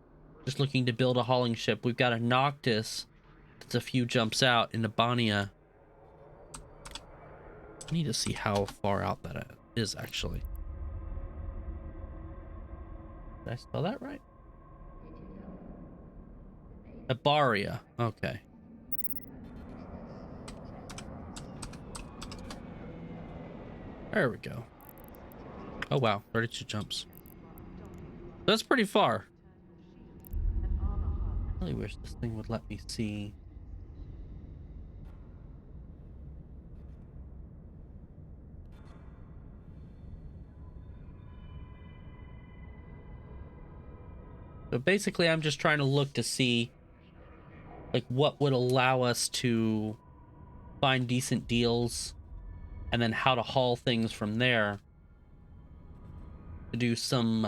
just looking to build a hauling ship. We've got a Noctis that's a few jumps out in Abania. I need to see how far out that is actually. Did I spell that right? Abaria. Okay. There we go. Oh wow, 32 jumps. That's pretty far. I really wish this thing would let me see. So basically I'm just trying to look to see like what would allow us to find decent deals and then how to haul things from there to do some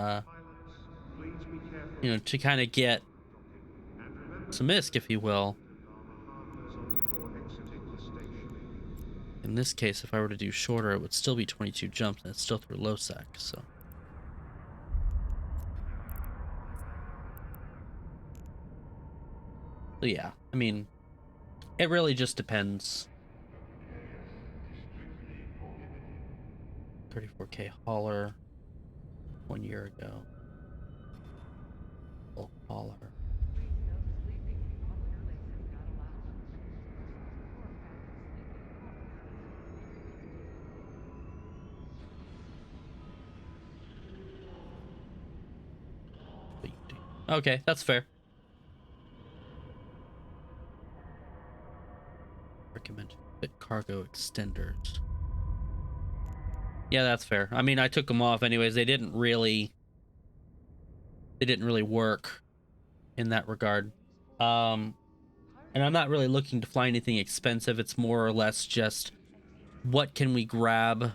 you know, to kind of get some ISK, if you will. In this case, if I were to do shorter, it would still be 22 jumps and it's still through low sec, so yeah, I mean, it really just depends. 34K hauler 1 year ago. Full hauler. Okay, that's fair. Recommend fit cargo extenders. Yeah, that's fair. I mean, I took them off anyways. They didn't really work in that regard. And I'm not really looking to fly anything expensive. It's more or less just what can we grab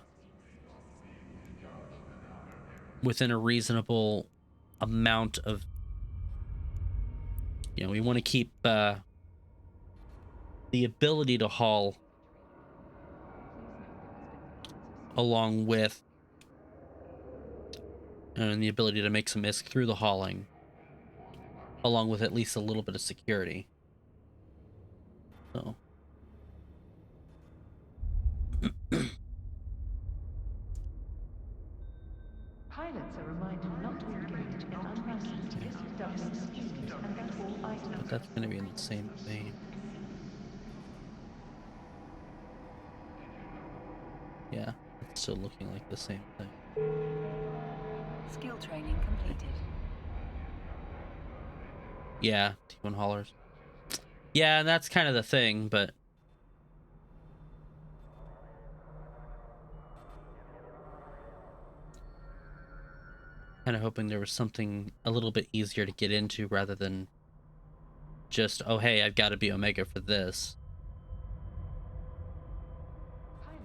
within a reasonable amount of, we want to keep the ability to haul along with and the ability to make some ISK through the hauling, along with at least a little bit of security. So Pilots are reminded not to engage in unlicensed disruptive schemes and that all items. but that's going to be in the same vein. Yeah, it's still looking like the same thing. Skill training completed. Yeah, T1 haulers. Yeah, and that's kind of the thing, but kind of hoping there was something a little bit easier to get into rather than just, oh, hey, I've got to be Omega for this. Pilots,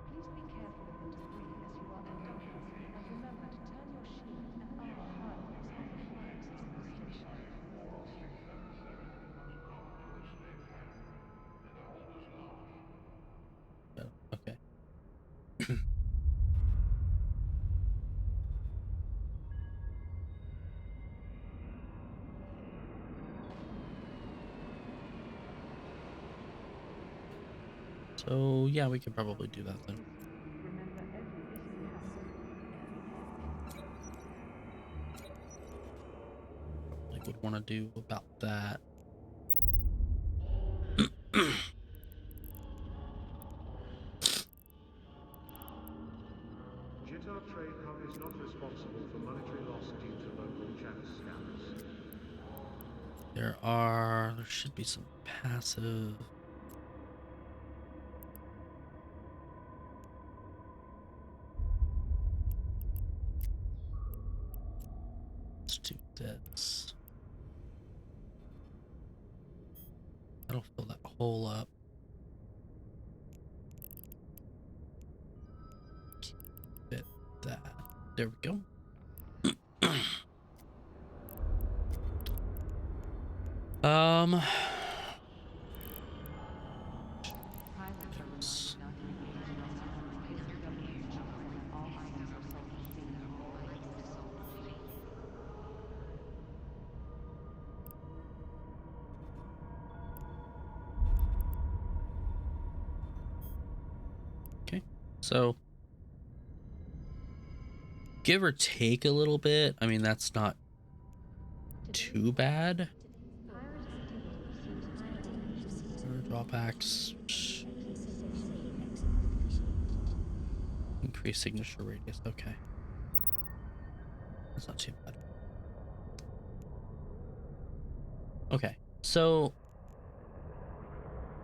please be careful of the debris as you are undocking, and remember to turn your shield and armor hardeners on before exiting the station. Oh, okay. So, yeah, we could probably do that then. Remember, every issue has Probably would want to do about that. Jitar Trade Hub is not responsible for monetary loss due to local chat scams. There should be some passive. Let's do this. That'll fill that hole up. Fit that. There we go. pilots are reminded not to engage in unlicensed disruptive schemes and all items are sold at sea. Okay. So, give or take a little bit. I mean, that's not too bad. Drawbacks. Increase signature radius. Okay. That's not too bad. Okay. So,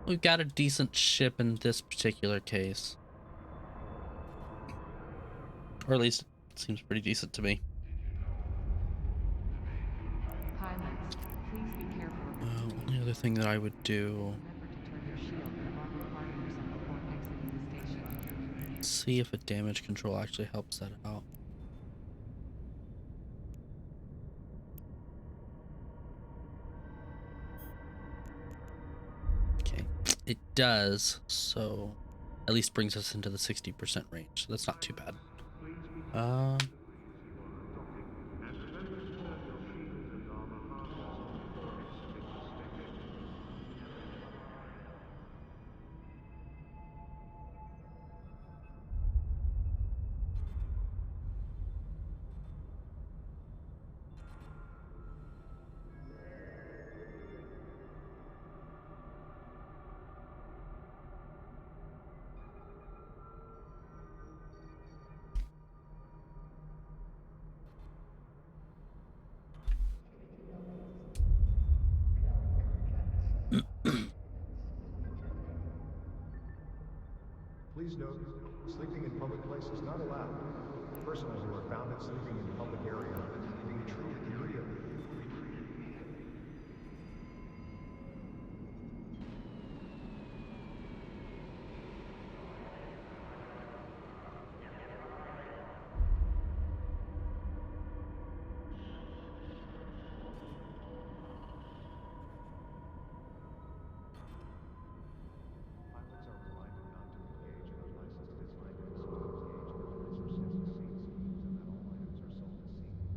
we've got a decent ship in this particular case. Or at least it seems pretty decent to me. Pilots, please be careful of the debris. Only other thing that I would do, Remember to turn your shield and armor hardeners on before exiting the station. see if a damage control actually helps that out. Okay, it does, so at least brings us into the 60% range, so that's not too bad. Please note, sleeping in public places not allowed. Persons who are found sleeping in public area will be treated immediately. Pilots are reminded not to engage in unlicensed flight and engage in unlicensed seats, and that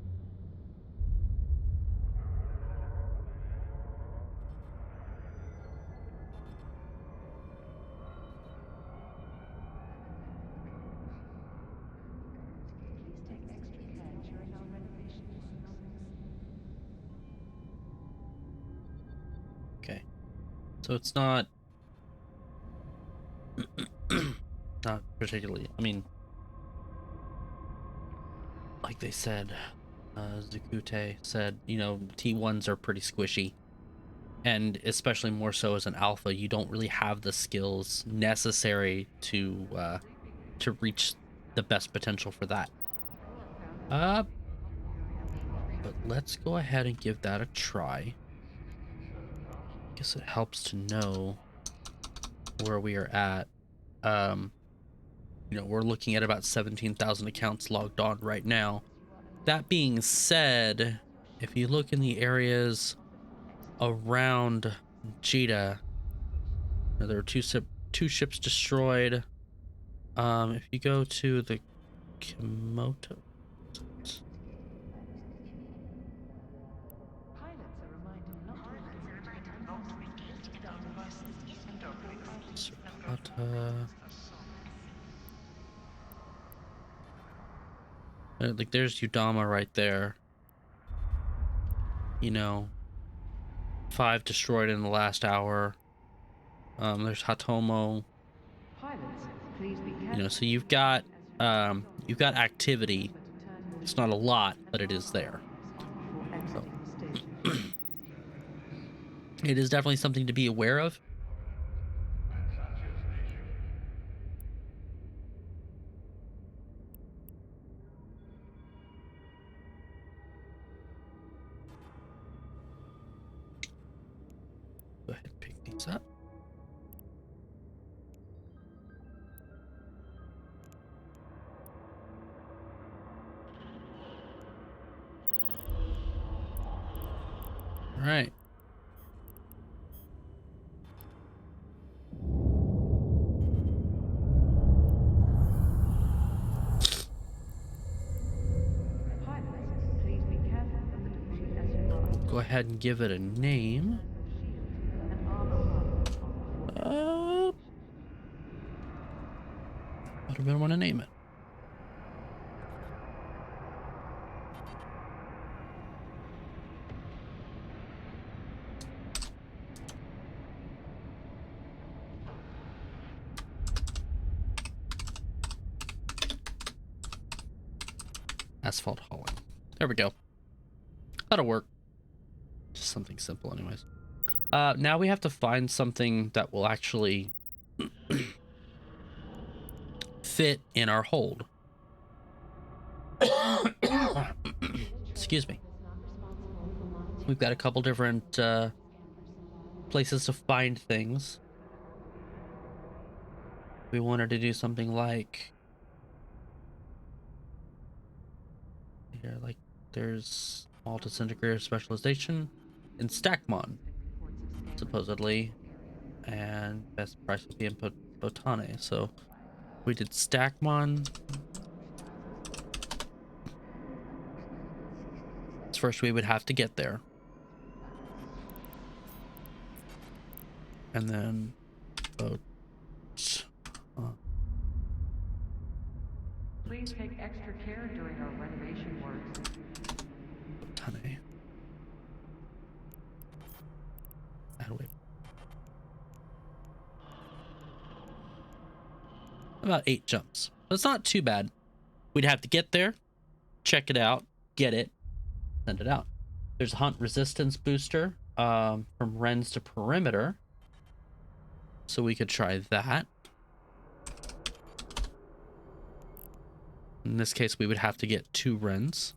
all items are sold at sea. Please take extra care during our renovation process. Okay. So it's not not particularly, I mean, like they said, Zakute said, you know, T1s are pretty squishy. And especially more so as an alpha, you don't really have the skills necessary to reach the best potential for that. But let's go ahead and give that a try. Guess it helps to know where we are at. You know, we're looking at about 17,000 accounts logged on right now. That being said, if you look in the areas around Jita, there are two ships destroyed. If you go to the Komodo, Pilots are reminded not to engage in unlicensed Surata. Like there's Udama right there. You know, 5 destroyed in the last hour. There's Hatomo. Pilots, please be careful. You know, so you've got activity. It's not a lot, but it is there. So it is definitely something to be aware of. Go ahead and pick these up. All right. Pilots, please be careful of the debris as you are We'll go ahead and give it a name. and armor hub. What do I want to name it? Asphalt hauling. There we go. That'll work. Just something simple anyways. Now we have to find something that will actually fit in our hold. Excuse me. We've got a couple different places to find things. We wanted to do something like here, like there's small disintegrator specialization in Stackmon, supposedly, and best price would be in Botane. So we did Stackmon. First, we would have to get there, and then Please take extra care during our renovation works. Botane. Wait. About 8 jumps. But it's not too bad. We'd have to get there, check it out, get it, send it out. There's a hunt resistance booster. from Wrens to perimeter. So we could try that. In this case, we would have to get 2 Wrens.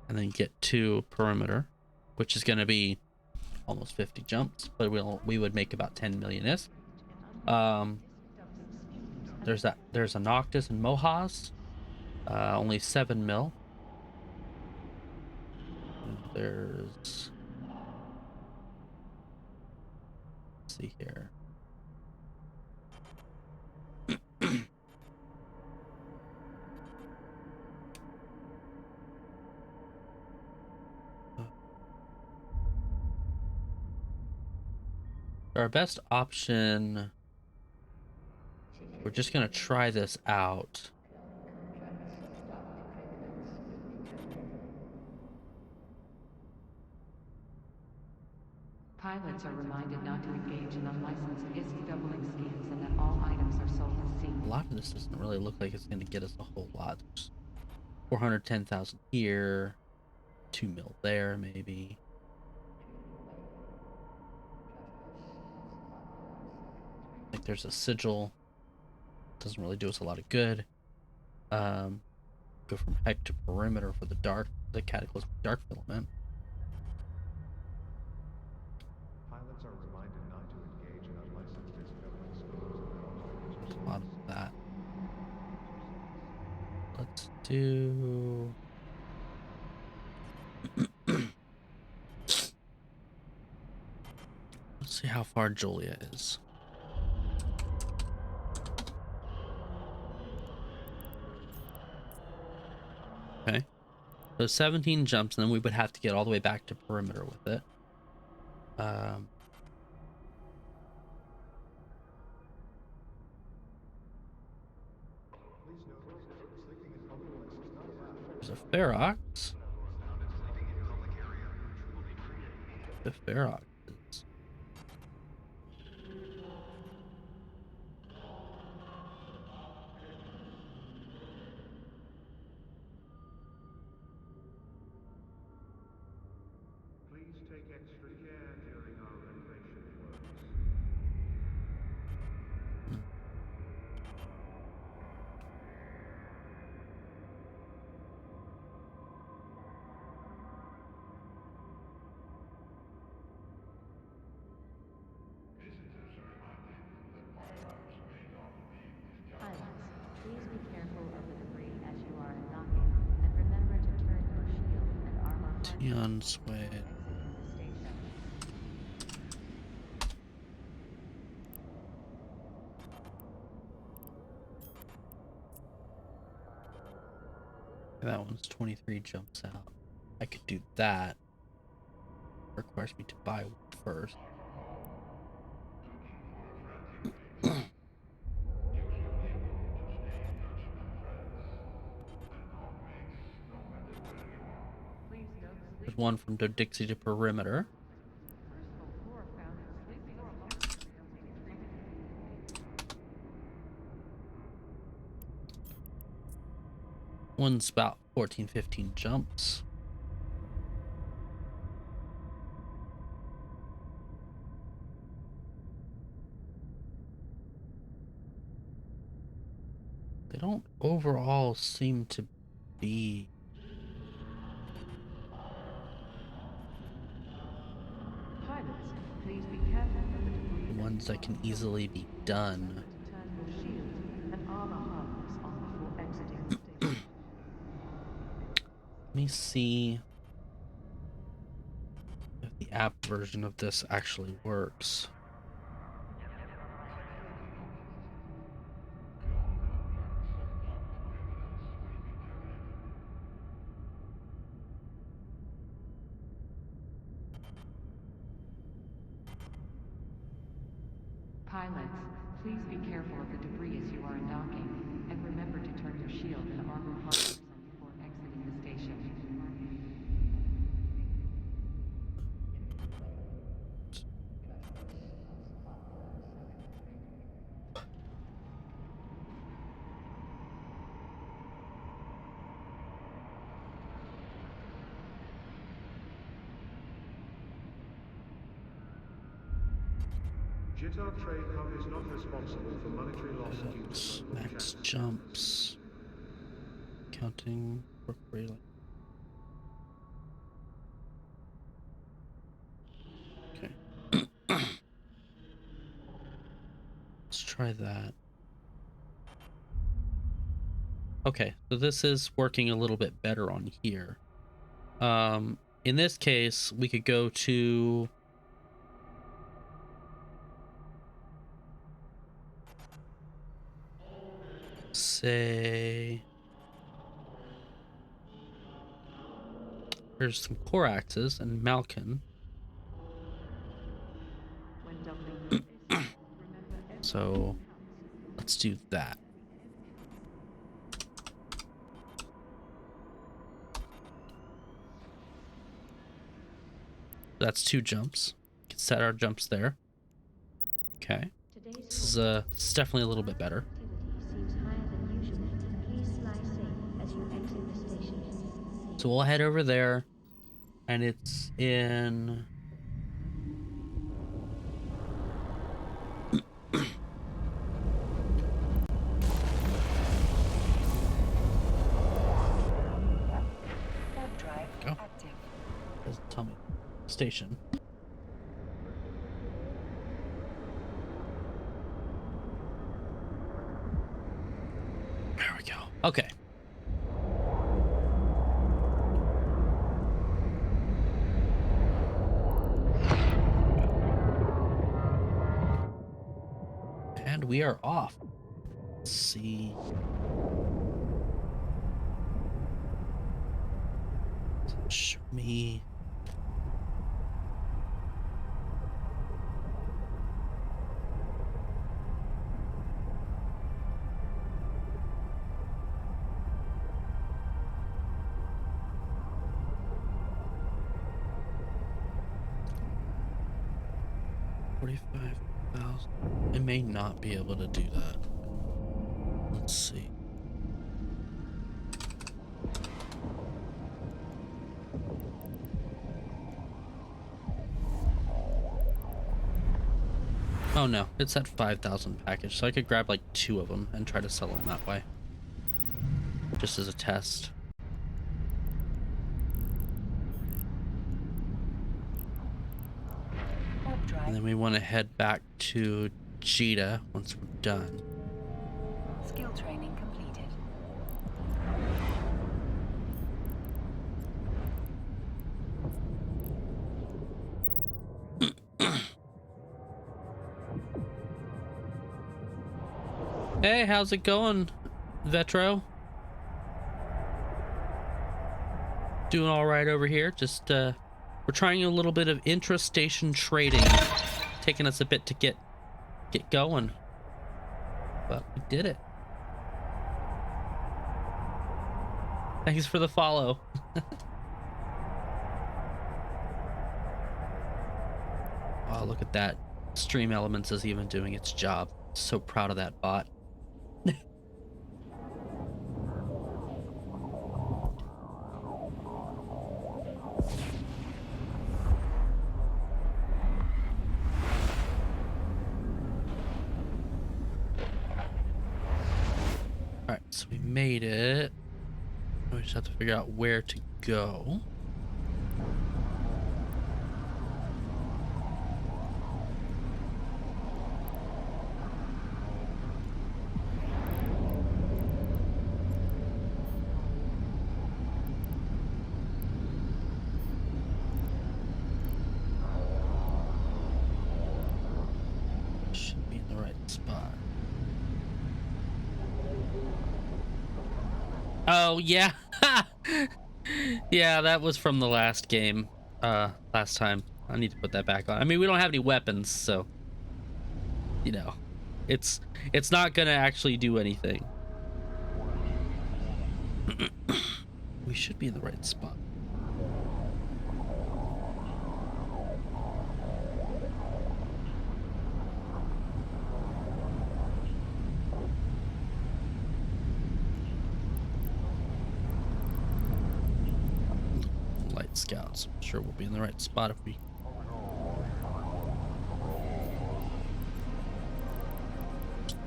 And then get 2 perimeter, which is going to be almost 50 jumps, but we would make about 10 million is. There's a Noctis and Mohas, only 7 mil. There's, let's see here. Our best option, we're just gonna try this out. Pilots are reminded not to engage in unlicensed ISK doubling schemes and that all items are sold as seen. A lot of this doesn't really look like it's gonna get us a whole lot. There's 410,000 here, 2 mil there, maybe. I think there's a sigil. Doesn't really do us a lot of good. Go from heck to perimeter for the cataclysmic dark filament. Pilots are reminded not to engage in unlicensed doubling schemes. A lot of that. Let's do. Let's see how far Julia is. Okay. So 17 jumps, and then we would have to get all the way back to perimeter with it. There's a Ferox. The Ferox is. Please take extra care during our renovation works. Pilots, please be careful of the debris as you are docking, and remember to turn your shield and armor Tion Sway. exiting the station. That one's 23 jumps out. I could do that. Requires me to buy one first. There's one from Dixie to perimeter. One's about 14, 15 jumps. They don't overall seem to be Pilots, please be careful of the debris. ones that can easily be done. To turn your shield and armor harness on before exiting the station. Let me see if the app version of this actually works. Pilots, please be careful of the debris as you are docking, and remember to turn your shield and armor harness on before exiting the station. Jitar Trade Hub is not responsible for monetary loss due to local Max chapter jumps. Counting for free. Okay. Let's try that. Okay, so this is working a little bit better on here. In this case, we could go to say there's some core axes and Malkin. When doubling your base, remember every So counts. let's do that. That's 2 jumps. We can set our jumps there. Okay. Today's This is definitely a little bit better. activity seems higher than usual. Please fly safe as you exit the station. So we'll head over there, and it's in Warp drive Go. active. doesn't tell me station. There we go. Okay. And we are off. Let's see. Show me. $45,000. It may not be able to do that. Let's see. Oh no, it's at 5,000 package, so I could grab like 2 of them and try to sell them that way. Just as a test. Warp drive. And then we want to head back to Jita once we're done. Skill training completed. Hey, how's it going, Vetro? Doing all right over here. Just we're trying a little bit of intra-station trading, taking us a bit to get going, but we did it. Thanks for the follow. Oh, look at that. Stream Elements is even doing its job. So proud of that bot. Alright, so we made it. We just have to figure out where to go. Should be in the right spot. Oh, yeah. Yeah, that was from the last game. Last time. I need to put that back on. I mean, we don't have any weapons, so you know, it's not gonna actually do anything. We should be in the right spot. Light scouts. I'm sure we'll be in the right spot if we.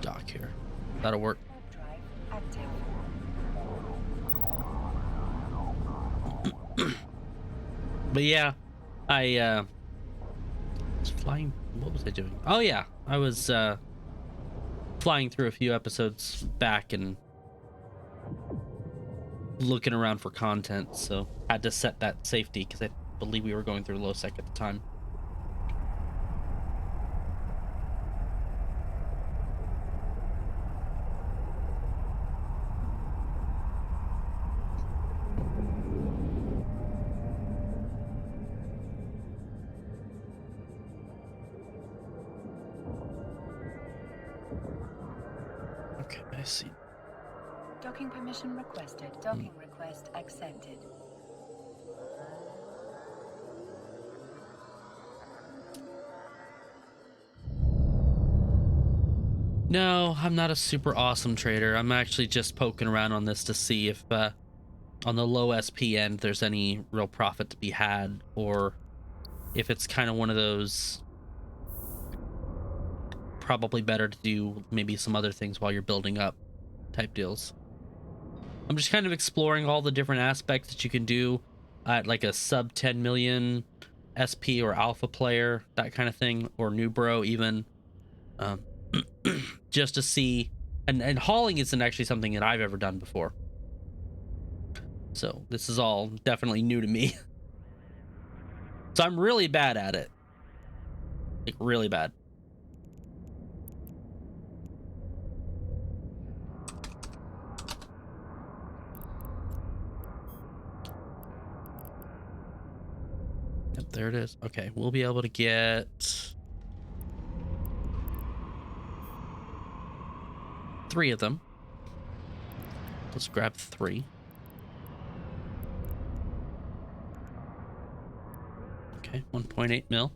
dock here. That'll work. Warp drive active. But yeah, I was flying. What was I doing? Oh yeah, I was flying through a few episodes back and looking around for content, so had to set that safety because I believe we were going through low sec at the time. Okay, I see. Docking permission requested. Docking request accepted. No, I'm not a super awesome trader. I'm actually just poking around on this to see if on the low SP end there's any real profit to be had, or if it's kind of one of those probably better to do maybe some other things while you're building up type deals. I'm just kind of exploring all the different aspects that you can do at like a sub 10 million SP or alpha player, that kind of thing, or new bro even. Just to see, and hauling isn't actually something that I've ever done before, so this is all definitely new to me. So I'm really bad at it, like really bad. Yep, there it is. Okay, we'll be able to get 3 of them. Let's grab 3. Okay, 1.8 mil.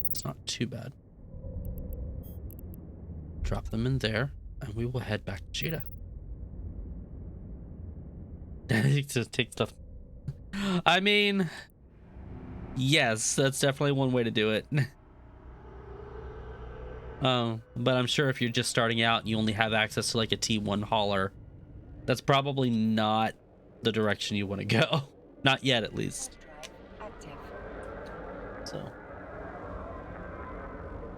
It's not too bad. Drop them in there, and we will head back to Cheetah. Just take stuff. I mean, yes, that's definitely one way to do it. But I'm sure if you're just starting out and you only have access to like a T1 hauler, that's probably not the direction you want to go. Not yet, at least. Active. So,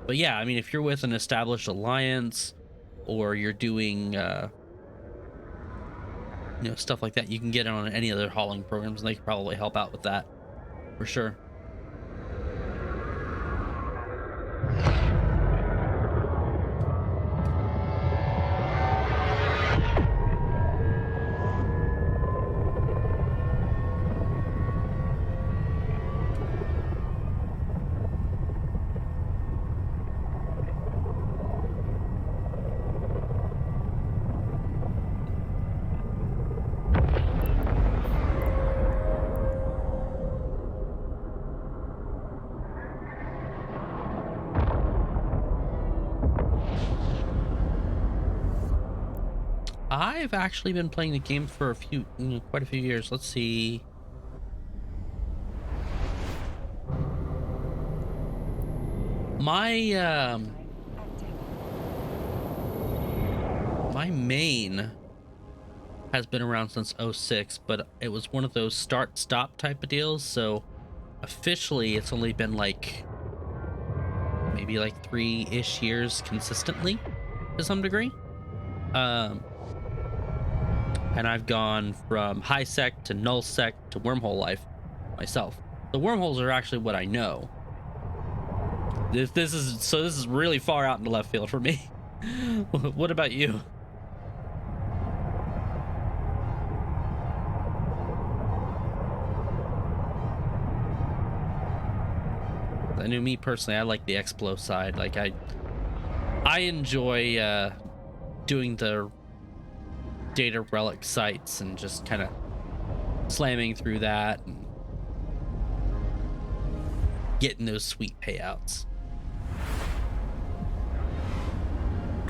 but yeah, I mean, if you're with an established alliance or you're doing, stuff like that, you can get on any other hauling programs and they can probably help out with that for sure. I've actually been playing the game for quite a few years. Let's see. My my main has been around since 06, but it was one of those start-stop type of deals. So officially, it's only been like maybe like 3-ish years consistently to some degree. And I've gone from high sec to null sec to wormhole life myself. The wormholes are actually what I know. This is really far out into left field for me. What about you? I knew me personally, I like the Explo side. Like I enjoy doing the data relic sites and just kind of slamming through that and getting those sweet payouts.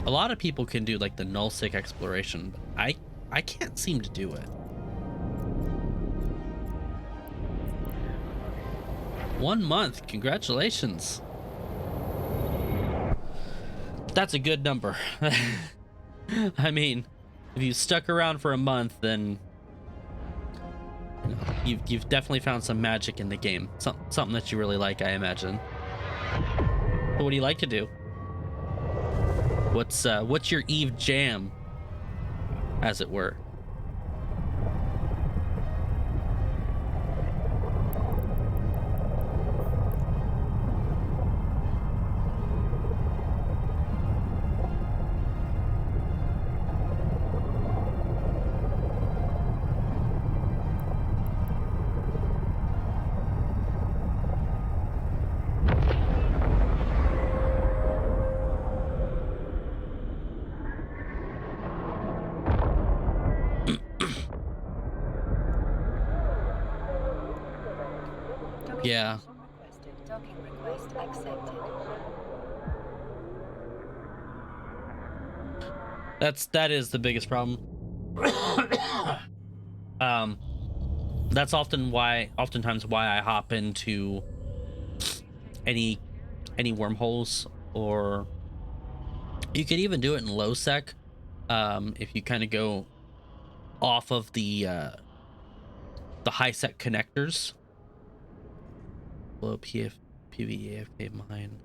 A lot of people can do like the nullsec exploration, but I can't seem to do it. 1 month, congratulations. That's a good number. I mean, if you stuck around for a month, then you know, you've definitely found some magic in the game. Something that you really like, I imagine. But what do you like to do? What's your Eve jam, as it were? Docking Yeah. permission requested. Docking request accepted. That is the biggest problem. um that's oftentimes why I hop into any wormholes, or you could even do it in low sec. If you kind of go off of the high sec connectors. Below PV AFK mine.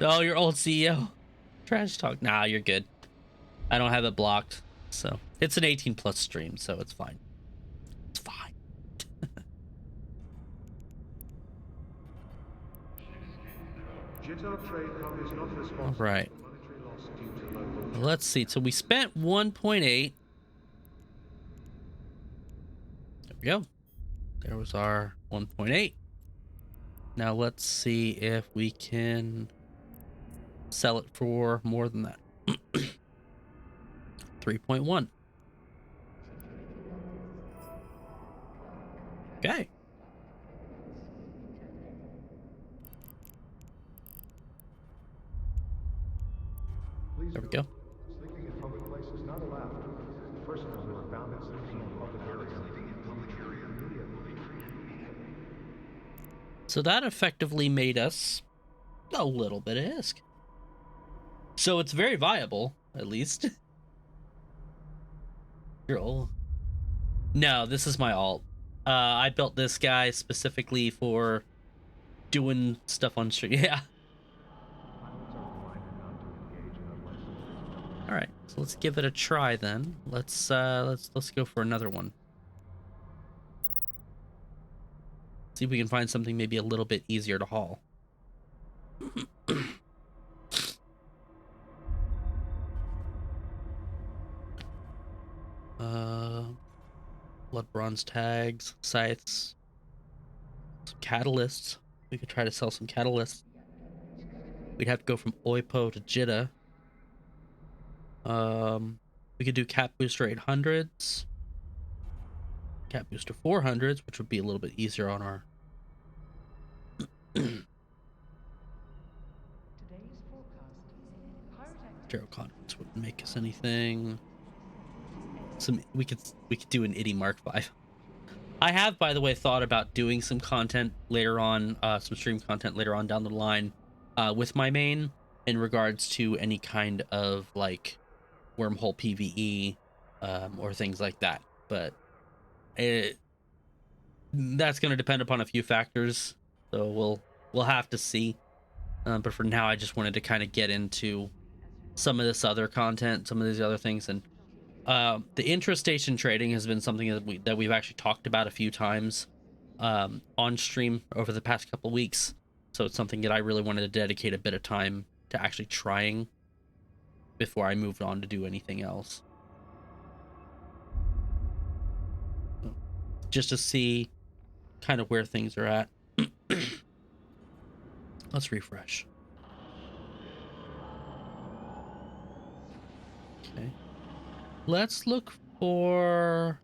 Oh, your old CEO. Trash talk. Nah, you're good. I don't have it blocked, so it's an 18+ stream, so it's fine. It's fine. Jitar Trade Hub is not responsible All right. for monetary loss due to local Let's see. So we spent 1.8. There we go. There was our 1.8. Now let's see if we can sell it for more than that. 3.1. Okay. Please There we note, go. sleeping in public places not allowed. Personnel who are found sleeping in public area immediately. So that effectively made us a little bit of ISK. So it's very viable, at least. Girl. No, this is my alt. I built this guy specifically for doing stuff on stream. Yeah. Pilots are reminded not to engage in unlicensed. All right. So let's give it a try then. Let's go for another one. See if we can find something maybe a little bit easier to haul. Blood bronze tags, scythes, some catalysts. We could try to sell some catalysts. We'd have to go from Oipo to Jitta. We could do cap booster 800s, cap booster 400s, which would be a little bit easier on our Today's forecast. Pirate Zero confidence wouldn't make us anything. We could do an itty Mark 5. I have, by the way, thought about doing some content later on, some stream content later on down the line, with my main in regards to any kind of like wormhole PvE, or things like that. But that's going to depend upon a few factors, so we'll have to see. But for now, I just wanted to kind of get into some of this other content, some of these other things, and the intra-station trading has been something that we've actually talked about a few times on stream over the past couple weeks. So it's something that I really wanted to dedicate a bit of time to actually trying before I moved on to do anything else. Just to see kind of where things are at. Let's refresh. Okay. Let's look for...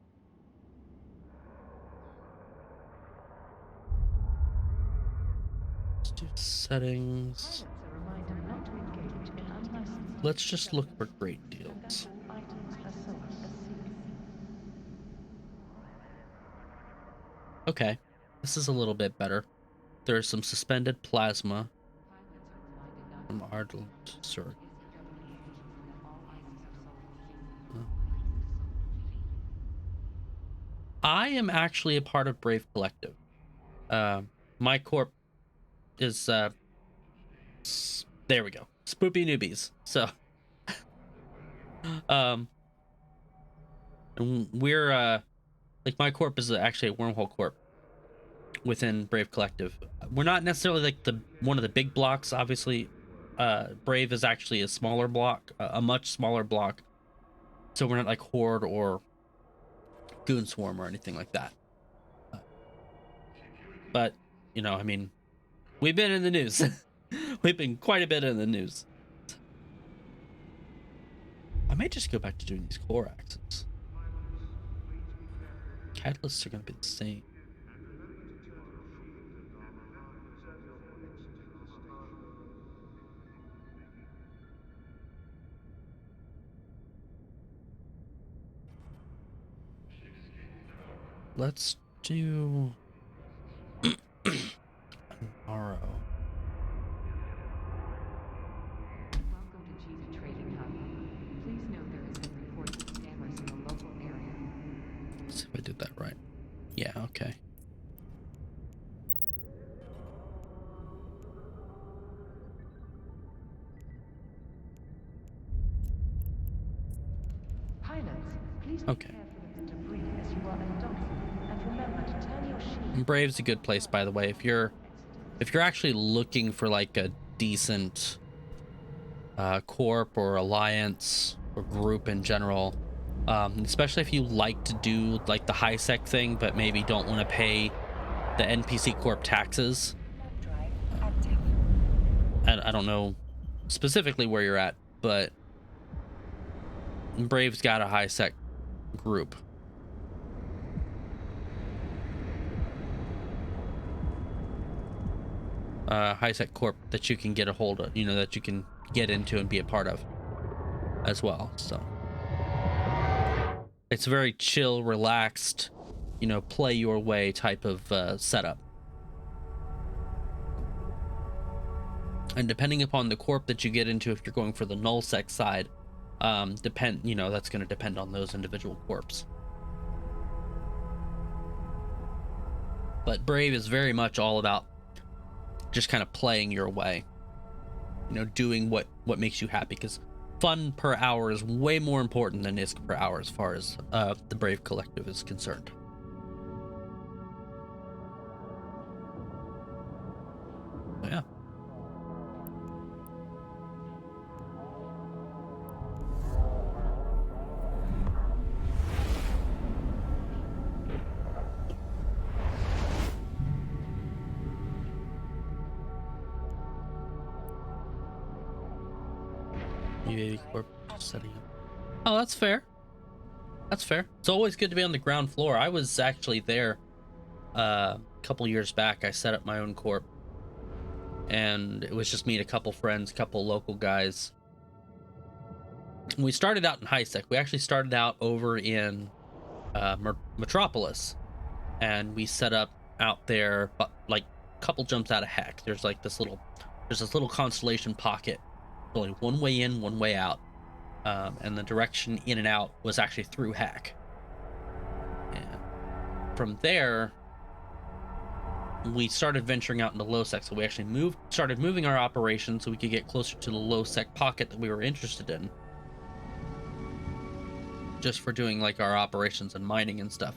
Let's do settings. pilots are reminded not to engage in unlicensed Let's just look for great deals. items are sold as secret. Okay, this is a little bit better. There's some suspended plasma. Pilots are reminded not From Ardent, sir. I am actually a part of Brave Collective. My corp is there we go. Spoopy newbies. So and we're like my corp is actually a wormhole corp within Brave Collective. We're not necessarily like the one of the big blocks, obviously. Brave is actually a smaller block, a much smaller block. So we're not like Horde or Goon Swarm or anything like that. But, you know, I mean, we've been in the news. We've been quite a bit in the news. I may just go back to doing these core axes. Catalysts are going to be the same. Let's do tomorrow. Welcome to Cheesy Trading Hub. Please note there has been reports of scammers in the local area. Let's see if I did that right. Yeah, okay. Pilots, please be Okay. careful of the debris as you are undocking, and remember to turn your shield. And Brave's a good place, by the way. If you're actually looking for like a decent corp or alliance or group in general, especially if you like to do like the high sec thing, but maybe don't want to pay the NPC corp taxes. Drive active. And I don't know specifically where you're at, but Brave's got a high sec group. High sec corp that you can get a hold of, you know, that you can get into and be a part of as well. So it's a very chill, relaxed, you know, play your way type of setup. And depending upon the corp that you get into, if you're going for the null sec side, you know, that's going to depend on those individual corps. But Brave is very much all about just kind of playing your way, you know, doing what makes you happy, because fun per hour is way more important than ISK per hour as far as the Brave Collective is concerned. So, yeah. UAV Corp setting up. Oh, that's fair. That's fair. It's always good to be on the ground floor. I was actually there a couple years back. I set up my own corp, and it was just me and a couple friends, a couple local guys. And we started out in high sec. We actually started out over in Metropolis, and we set up out there, but like a couple jumps out of heck. There's this little constellation pocket. Only one way in, one way out, and the direction in and out was actually through hack. And from there, we started venturing out into low sec. So we actually started moving our operations so we could get closer to the low sec pocket that we were interested in, just for doing like our operations and mining and stuff.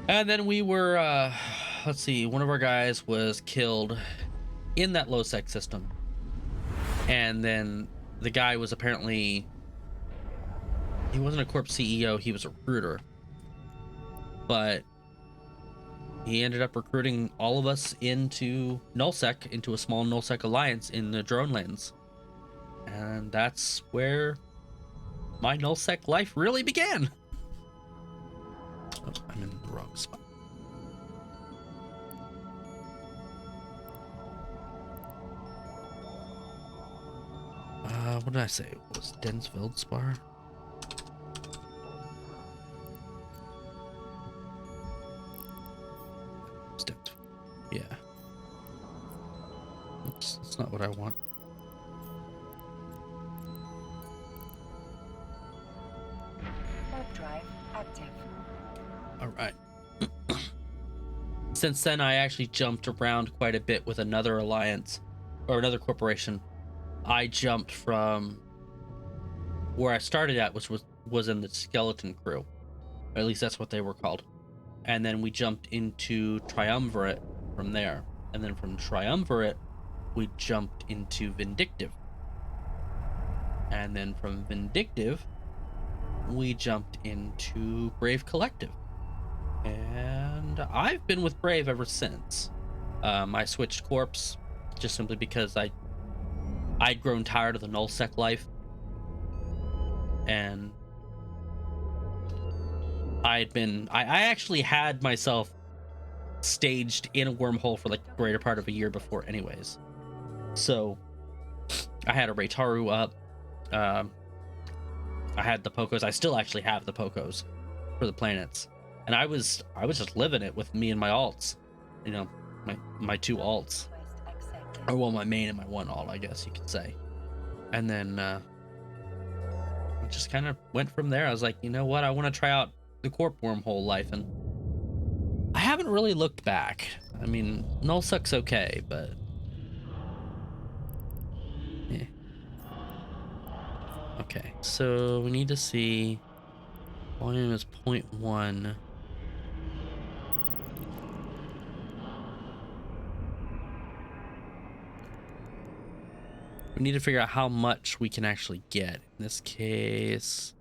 And then we were, let's see, one of our guys was killed in that low sec system. And then the guy was apparently, he wasn't a corp CEO, he was a recruiter. But he ended up recruiting all of us into nullsec, into a small nullsec alliance in the drone lands. And that's where my nullsec life really began. Oh, I'm in the wrong spot. What did I say? It was Densveld Spar? Yeah. Oops, that's not what I want. since then, I actually jumped around quite a bit with another alliance or another corporation. I jumped from where I started at, which was in the Skeleton Crew, or at least that's what they were called. And then we jumped into Triumvirate from there, and then from Triumvirate we jumped into Vindictive, and then from Vindictive we jumped into Brave Collective, and I've been with Brave ever since. I switched corps just simply because I'd grown tired of the nullsec life, and I actually had myself staged in a wormhole for like the greater part of a year before anyways. So I had a Reitaru up. I had the Pocos. I still actually have the Pocos for the planets. And I was just living it with me and my alts. You know, my two alts. Request accepted. Or well, my main and my one alt, I guess you could say. And then I just kind of went from there. I was like, you know what? I want to try out the Corp wormhole life, and I haven't really looked back. I mean, nullsec's okay, but yeah. Okay, so we need to see volume is 0.1. We need to figure out how much we can actually get. In this case,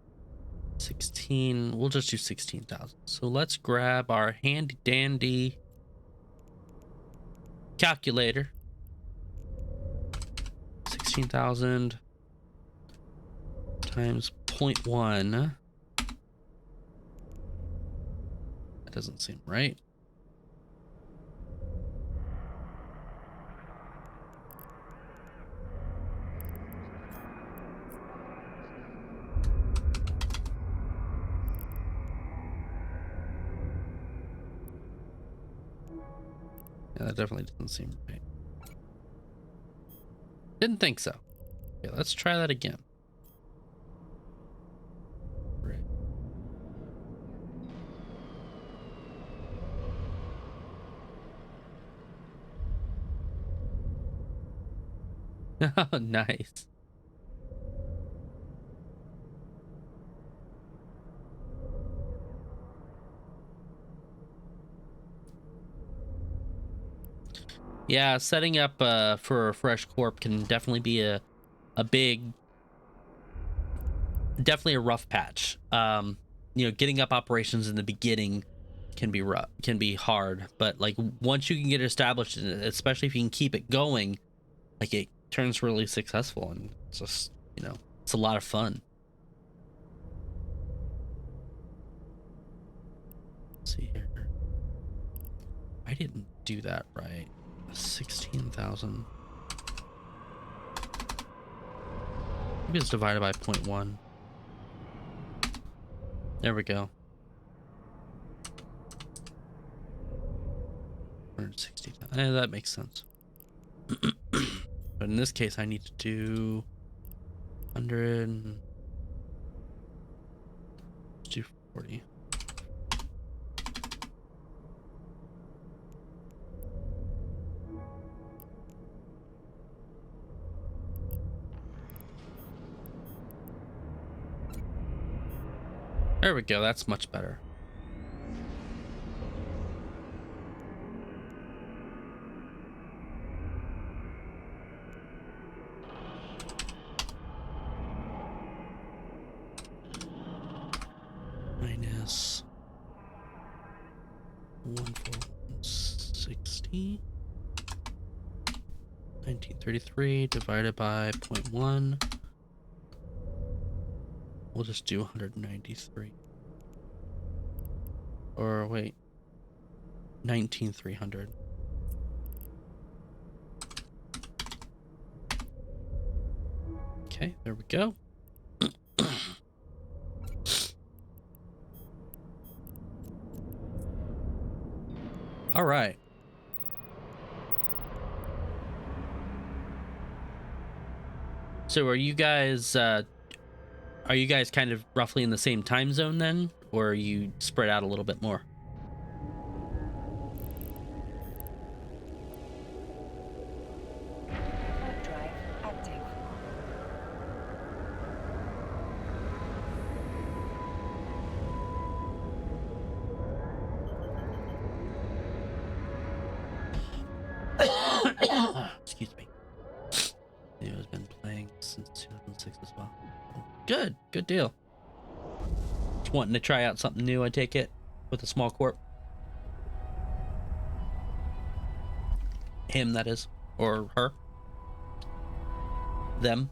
16. We'll just do 16,000. So let's grab our handy dandy calculator. 16,000 times 0.1. That doesn't seem right. Yeah, that definitely doesn't seem right. Didn't think so. Okay, let's try that again. Oh, nice. Yeah, setting up for a fresh corp can definitely be a big, definitely a rough patch. You know, getting up operations in the beginning can be rough, can be hard, but like once you can get established, especially if you can keep it going, like it turns really successful, and it's just, you know, it's a lot of fun. Let's see here. I didn't do that right. 16,000. Maybe it's divided by 0.1. There we go. 160,000. That makes sense. But in this case, I need to do 100. Let's do 40. There we go, that's much better. Minus 1,460. 1933 divided by 0.1. We'll just do 193. Or wait, 19,300. Okay, there we go. All right. So are you guys kind of roughly in the same time zone then, or are you spread out a little bit more? Excuse me. Neo's been playing since 2006 as well. Good deal. Just wanting to try out something new, I take it, with a small corp. Him, that is. Or her. Them.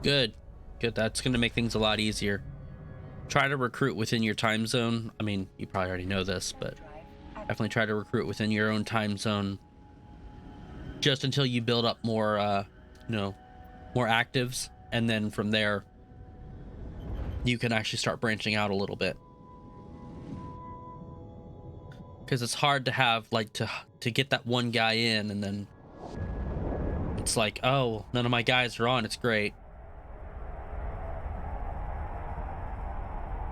Good. That's going to make things a lot easier. Try to recruit within your time zone. I mean, you probably already know this, but definitely try to recruit within your own time zone just until you build up more, more actives. And then from there, you can actually start branching out a little bit. Because it's hard to have, like, to get that one guy in, and then it's like, oh, none of my guys are on. It's great.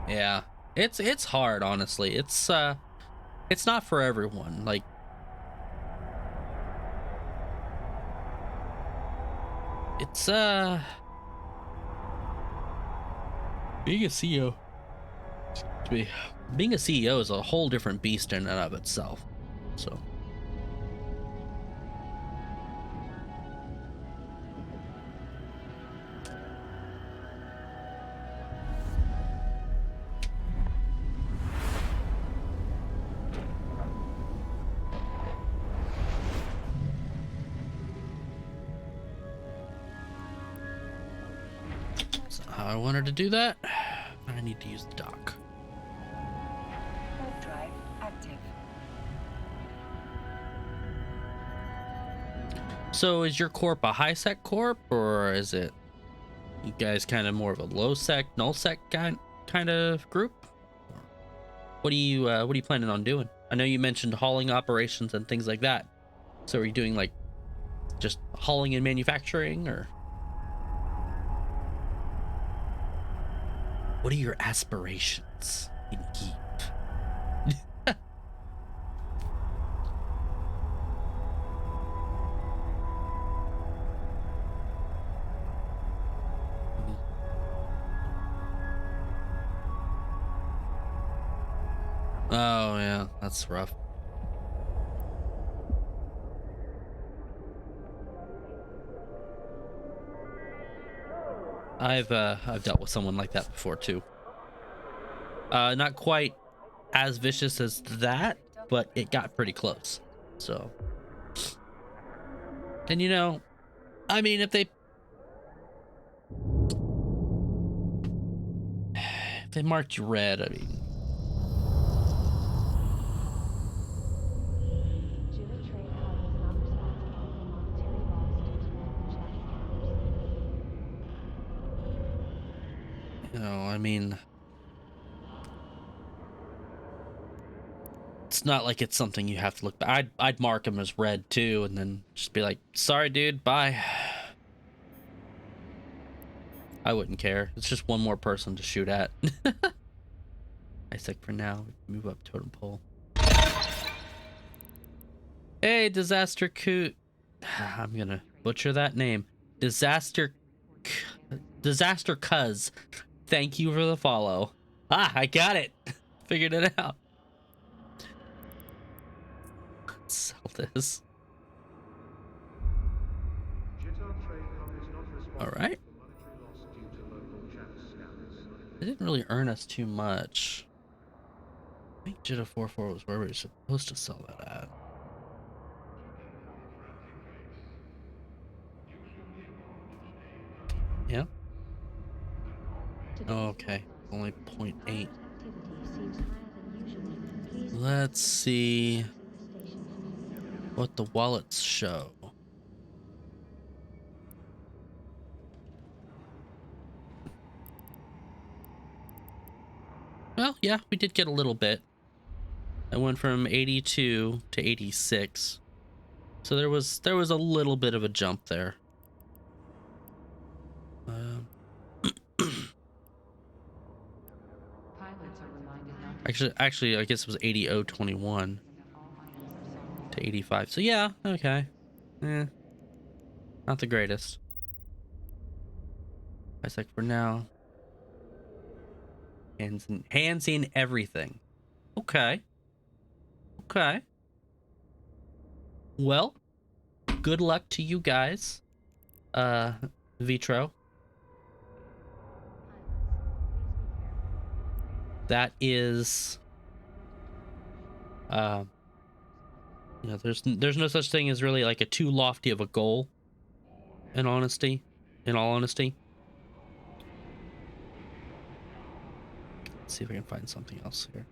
Yeah, it's hard, honestly. It's not for everyone. Like, it's being a CEO. Being a CEO is a whole different beast in and of itself. So. I wanted to do that. I need to use the dock. Drive active. So is your corp a high sec corp, or is it you guys kind of more of a low sec, null sec kind of group? What are you planning on doing? I know you mentioned hauling operations and things like that. So are you doing like just hauling and manufacturing, or what are your aspirations in Geek? Oh yeah, that's rough. I've dealt with someone like that before too. Not quite as vicious as that, but it got pretty close. So, and you know, I mean, if they marked you red, I mean. Judith Trade Hub is not responsible for monetary loss due to local chapter members. You know, I mean, it's not like it's something you have to look back. I'd mark him as red too, and then just be like, sorry, dude, bye. I wouldn't care. It's just one more person to shoot at. I think for now, move up totem pole. Hey, Disaster Coot. I'm gonna butcher that name. Disaster Cuz. Thank you for the follow. I got it. Figured it out. Let's sell this. All right. It didn't really earn us too much. I think Jita 44 was where we were supposed to sell that at. Yeah. Okay. Only 0.8. Let's see what the wallets show. Well, yeah, we did get a little bit. I went from 82 to 86. So there was a little bit of a jump there. Actually, I guess it was 80,021 to 85. So yeah, okay. Not the greatest. I was like, for now, hands in everything. Okay. Okay. Well, good luck to you guys. Vitro. That is, you know, there's no such thing as really like a too lofty of a goal. In all honesty. Let's see if I can find something else here.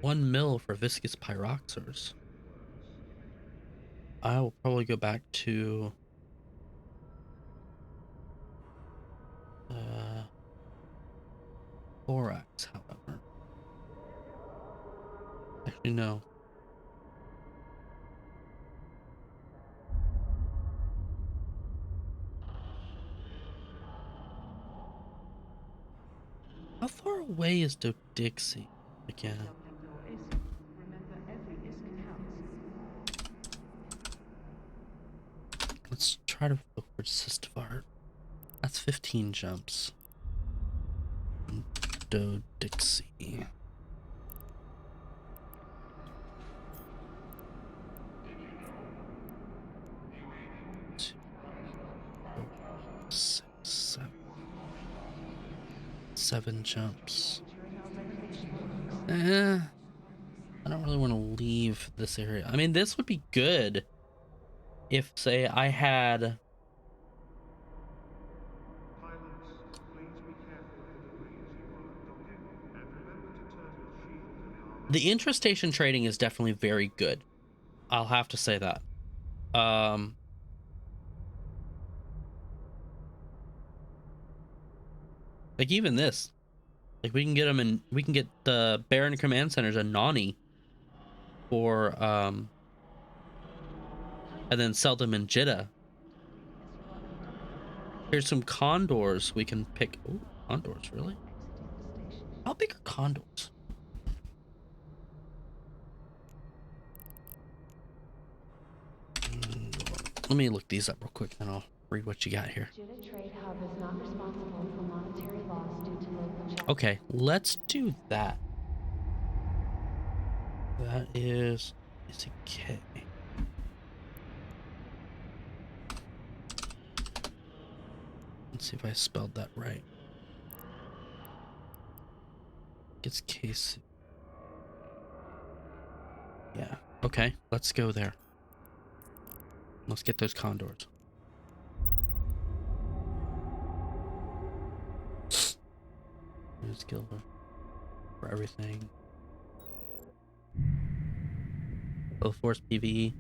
1 mil for viscous pyroxers. I will probably go back to borax, however. Actually, no. How far away is Dixie again? Let's try to look for Sistvar. That's 15 jumps. Dixie. Seven jumps. I don't really want to leave this area. I mean, this would be good if, say, I had... Pilots, please be careful of the debris as you are docking, and remember to turn your shield and armor. The intra-station trading is definitely very good. I'll have to say that. Like even this, like we can get them and we can get the Baron Command Centers and Nani for and then sell them in Jeddah. Here's some condors we can pick. Oh, condors, really? How big are condors? Let me look these up real quick, and I'll read what you got here. Jeddah Trade Hub is not responsible for monetary loss due to local chapter. Okay, let's do that. That is a K. Let's see if I spelled that right. It's case. Yeah. Okay, let's go there. Let's get those condors. There's Gilbert for everything. Full force PvE.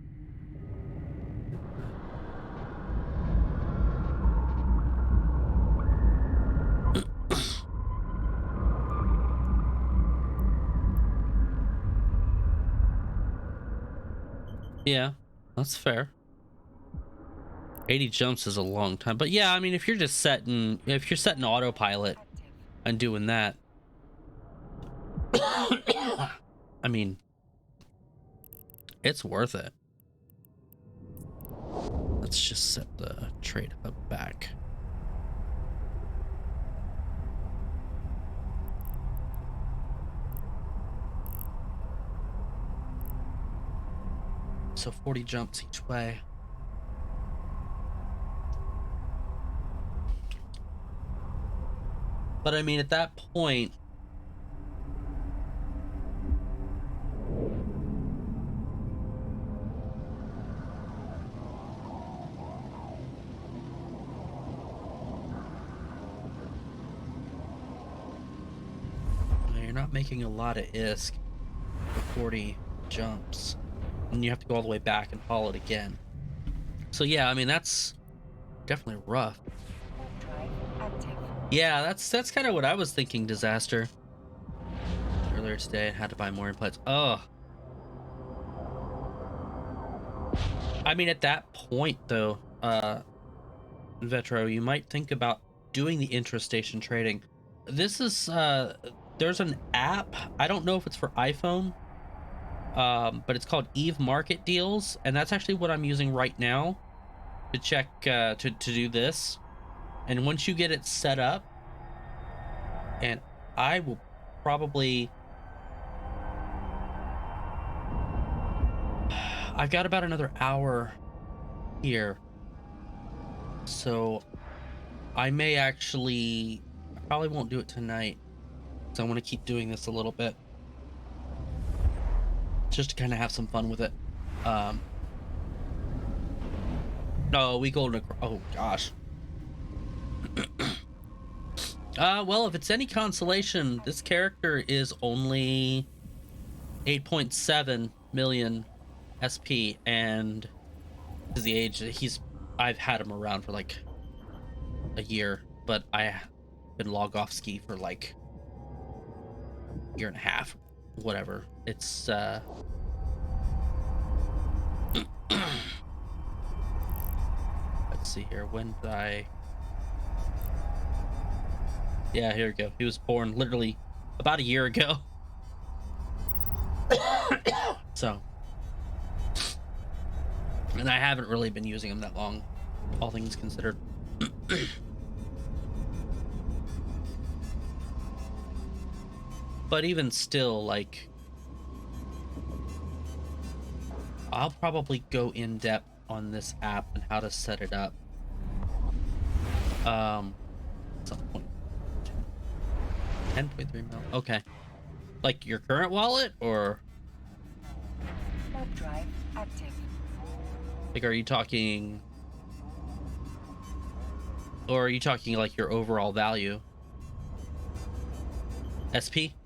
Yeah, that's fair. 80 jumps is a long time, but yeah, I mean, if you're setting autopilot and doing that, I mean, it's worth it. Let's just set the trade hub back. So 40 jumps each way. But I mean, at that point, you're not making a lot of ISK for 40 jumps. And you have to go all the way back and haul it again. So yeah, I mean, that's definitely rough. Drive active. Yeah, that's kind of what I was thinking, Disaster. Earlier today, I had to buy more implants. Oh. I mean, at that point, though, Vetro, you might think about doing the intra-station trading. This is there's an app. I don't know if it's for iPhone, but it's called Eve Market Deals, and that's actually what I'm using right now to check to do this. And once you get it set up, and I will probably, I've got about another hour here, so I may actually, I probably won't do it tonight, so I want to keep doing this a little bit just to kind of have some fun with it. No, we go to, oh gosh. Well, if it's any consolation, this character is only 8.7 million SP, and is the age I've had him around for like a year, but I've been log off ski for like a year and a half, whatever. It's let's see here, when did I, yeah, here we go. He was born literally about a year ago. So, and I haven't really been using him that long, all things considered. But even still, like, I'll probably go in depth on this app and how to set it up. At some point. 10.3 mil. Okay. Like your current wallet, or Warp drive active. like, are you talking, or are you talking like your overall value? SP?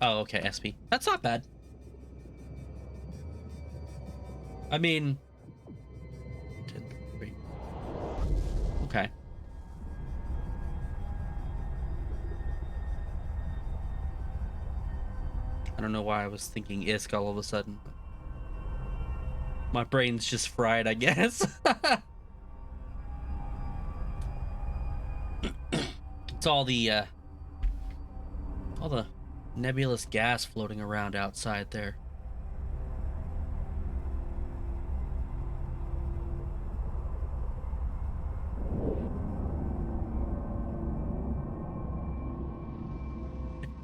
Oh, okay, SP. That's not bad. I mean, 10.3. Okay. I don't know why I was thinking ISK all of a sudden. My brain's just fried, I guess. It's all the nebulous gas floating around outside there.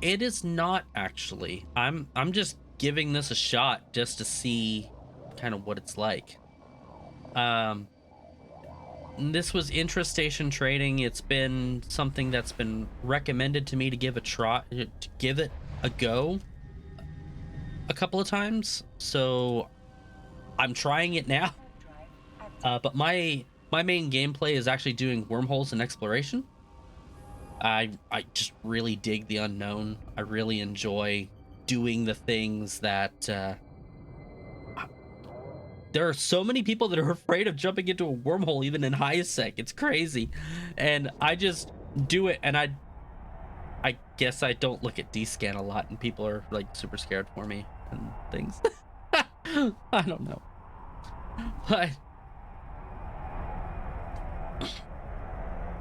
It is not actually. I'm just giving this a shot just to see kind of what it's like. This was intra-station trading. It's been something that's been recommended to me to give a try, to give it a go a couple of times. So I'm trying it now. But my main gameplay is actually doing wormholes and exploration. I just really dig the unknown. I really enjoy doing the things that there are so many people that are afraid of jumping into a wormhole even in high sec. It's crazy. And I just do it, and I guess I don't look at D-scan a lot, and people are like super scared for me and things. I don't know. But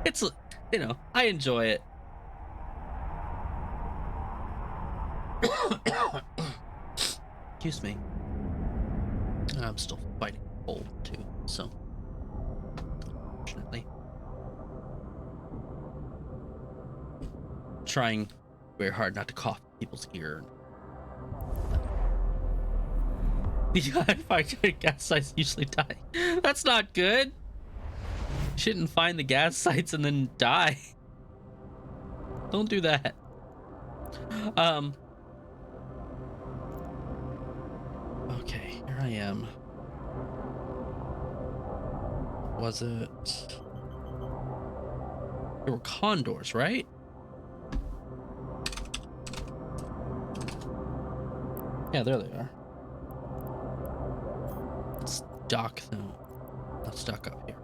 it's, you know, I enjoy it. Excuse me. I'm still fighting cold too, so fortunately. Trying very hard not to cough in people's ear. If I get gas sites usually die. That's not good. You shouldn't find the gas sites and then die. Don't do that. Okay, here I am. Was it? There were condors, right? Yeah, there they are. Let's dock them. Let's dock up here.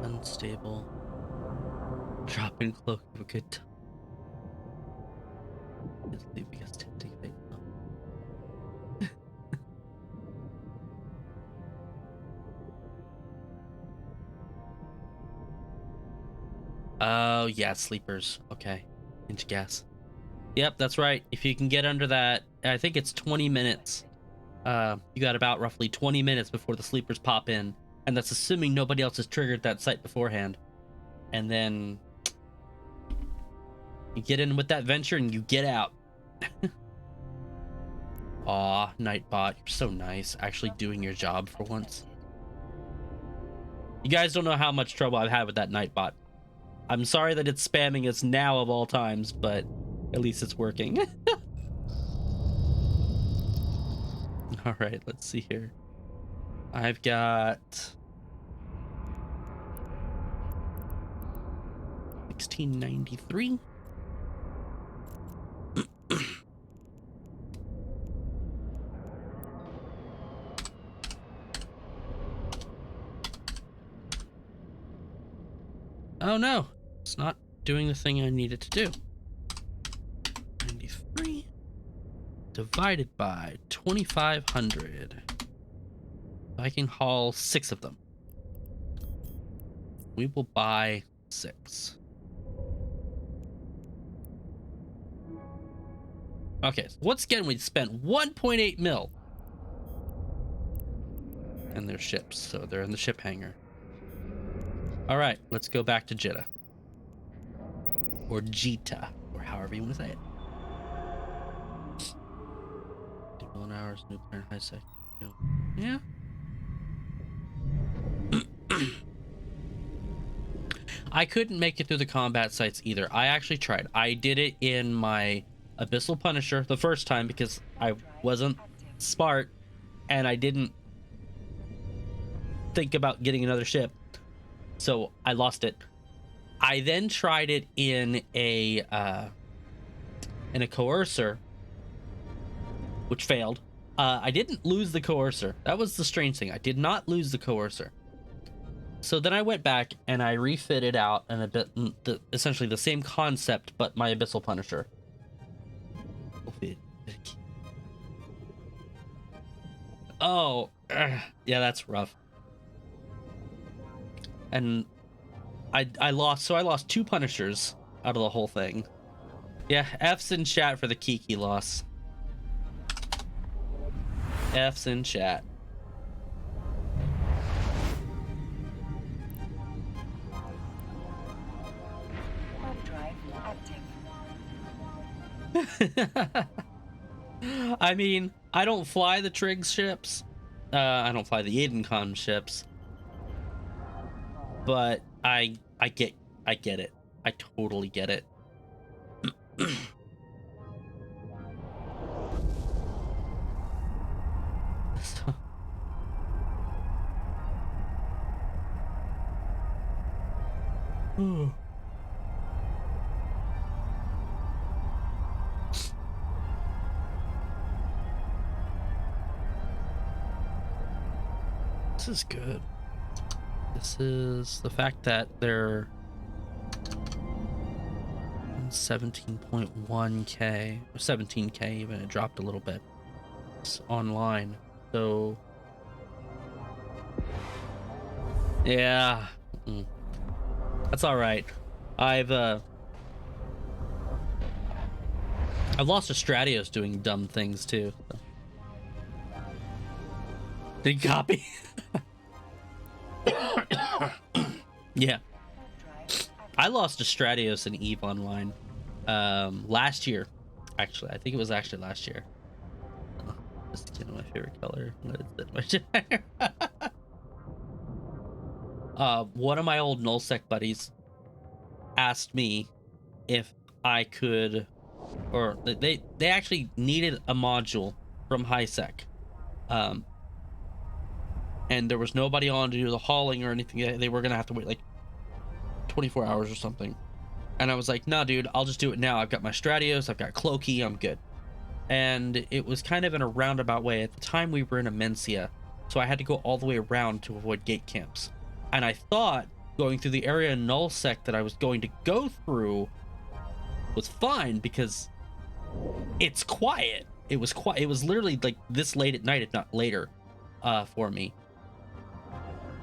Unstable. Dropping cloak of a good time. It's leaving us tempting fate. Oh yeah, sleepers. Okay. Inch gas. Yep, that's right. If you can get under that, I think it's 20 minutes. You got about roughly 20 minutes before the sleepers pop in, and that's assuming nobody else has triggered that site beforehand. And then you get in with that venture and you get out. Aw, Nightbot, you're so nice, actually doing your job for once. You guys don't know how much trouble I've had with that Nightbot. I'm sorry that it's spamming us now of all times, but at least it's working. All right, let's see here. I've got 1693. Oh no, it's not doing the thing I needed to do. 93 divided by 2,500. I can haul 6 of them. We will buy 6. Okay, so once again, we spent 1.8 mil. And they're ships, so they're in the ship hangar. All right, let's go back to Jeddah. Or Jita, or however you want to say it. 51 hours, nuclear and high sec. Yeah. I couldn't make it through the combat sites either. I actually tried. I did it in my Abyssal Punisher the first time because I wasn't smart and I didn't think about getting another ship. So I lost it. I then tried it in a coercer, which failed. I didn't lose the coercer. That was the strange thing. I did not lose the coercer. So then I went back and I refitted out essentially the same concept, but my Abyssal Punisher. Oh, yeah, that's rough. And I lost 2 Punishers out of the whole thing. Yeah, F's in chat for the Kiki loss. F's in chat. Warp drive active. I mean, I don't fly the Triggs ships. I don't fly the Aidencon ships. But I get it. I totally get it. This is good. This is the fact that they're 17.1k or 17k, even it dropped a little bit. It's online, so yeah, that's all right. I've lost a Stratios doing dumb things too. So. Did you copy? Yeah. I lost a Stratios in EVE Online last year. Actually, I think it was actually last year. Oh, this is my favorite color. What is it? One of my old nullsec buddies asked me if I could, or they actually needed a module from HiSec. And there was nobody on to do the hauling or anything. They were gonna have to wait like 24 hours or something. And I was like, nah, dude, I'll just do it now. I've got my Stratios, I've got Cloaky, I'm good. And it was kind of in a roundabout way. At the time, we were in Amencia, so I had to go all the way around to avoid gate camps. And I thought going through the area nullsec that I was going to go through was fine because it's quiet. It was quiet. It was literally like this late at night, if not later, for me.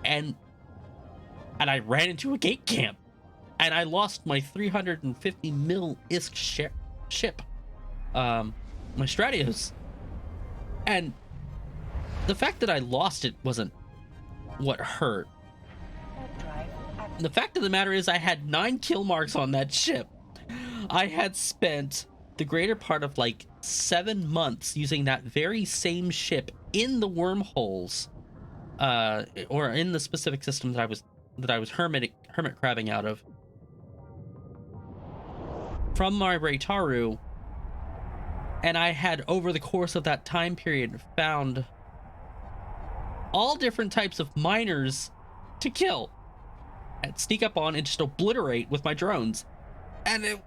And I ran into a gate camp, and I lost my 350 mil ISK ship, my Stratios. And the fact that I lost it wasn't what hurt. The fact of the matter is I had 9 kill marks on that ship. I had spent the greater part of like 7 months using that very same ship in the wormholes, or in the specific system that I was hermit crabbing out of. From my Reitaru, and I had over the course of that time period found all different types of miners to kill and sneak up on and just obliterate with my drones. And it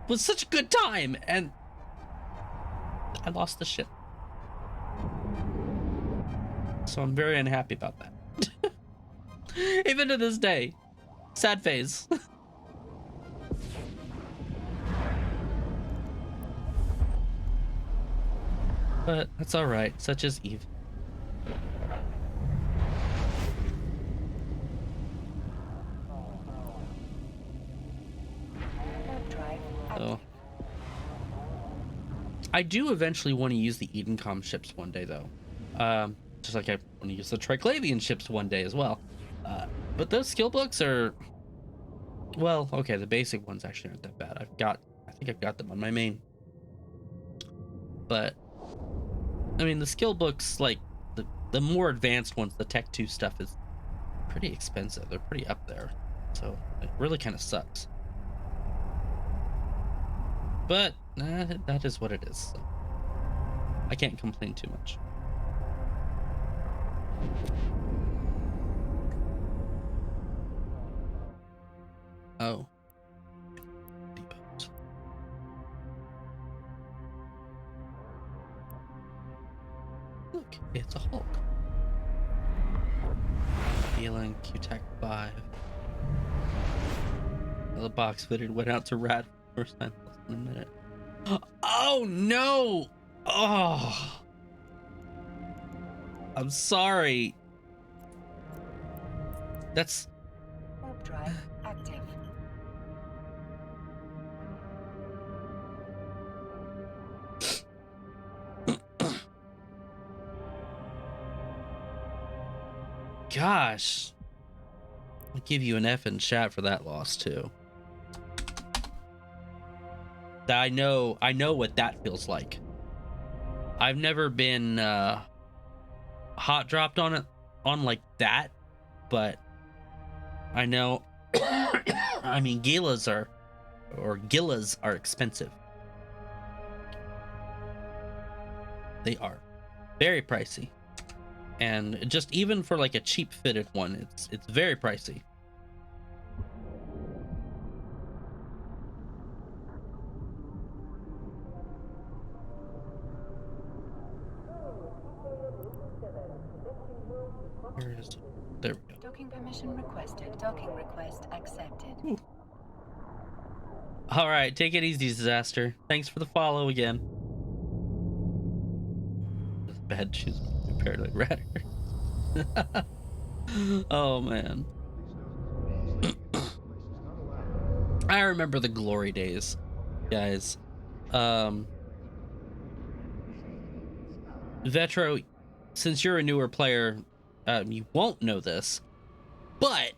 was such a good time, and I lost the ship. So I'm very unhappy about that. Even to this day. Sad phase. But that's alright, such is Eve. So I do eventually want to use the Edencom ships one day, though. Just like I want to use the Triclavian ships one day as well. But those skill books are, well, okay, the basic ones actually aren't that bad. I think I've got them on my main. But I mean, the skill books, like the more advanced ones, the Tech 2 stuff is pretty expensive. They're pretty up there, so it really kind of sucks. But that is what it is. So I can't complain too much. Oh. Depots. Look, it's a Hulk. Healing QTech 5. The box fitted went out to Rat first time less than a minute. Oh no! Oh, I'm sorry. That's Warp drive active. gosh. I'll give you an F in chat for that loss too. I know what that feels like. I've never been hot dropped on it like that, but I know. I mean, Gilas are expensive. They are very pricey, and just even for like a cheap fitted one, it's very pricey. There we go. Docking permission requested. Docking request accepted. Ooh. All right, take it easy, Disaster. Thanks for the follow again. Bad shoes prepared like Radder. Oh man. I remember the glory days, guys. Vetro, since you're a newer player, you won't know this, but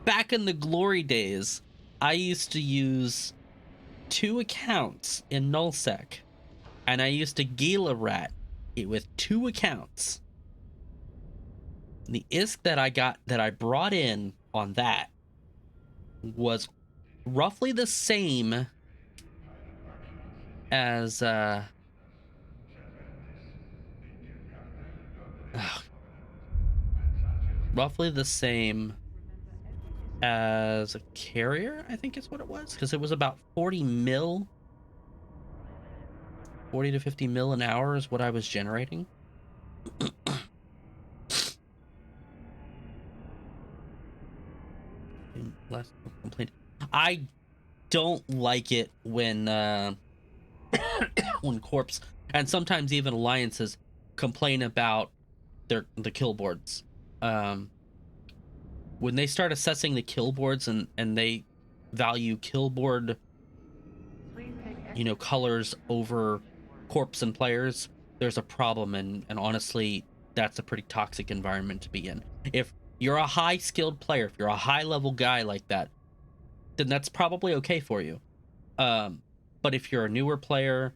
back in the glory days, I used to use 2 accounts in nullsec, and I used to Gila rat it with 2 accounts. The ISK that I brought in on that was roughly the same as roughly the same as a carrier, I think is what it was, because it was about 40 to 50 mil an hour is what I was generating. Less complaint. I don't like it when when corps and sometimes even alliances complain about the kill boards. When they start assessing the kill boards and they value kill board, colors over corpse and players, there's a problem, and honestly, that's a pretty toxic environment to be in. If you're a high skilled player, if you're a high level guy like that, then that's probably okay for you. But if you're a newer player,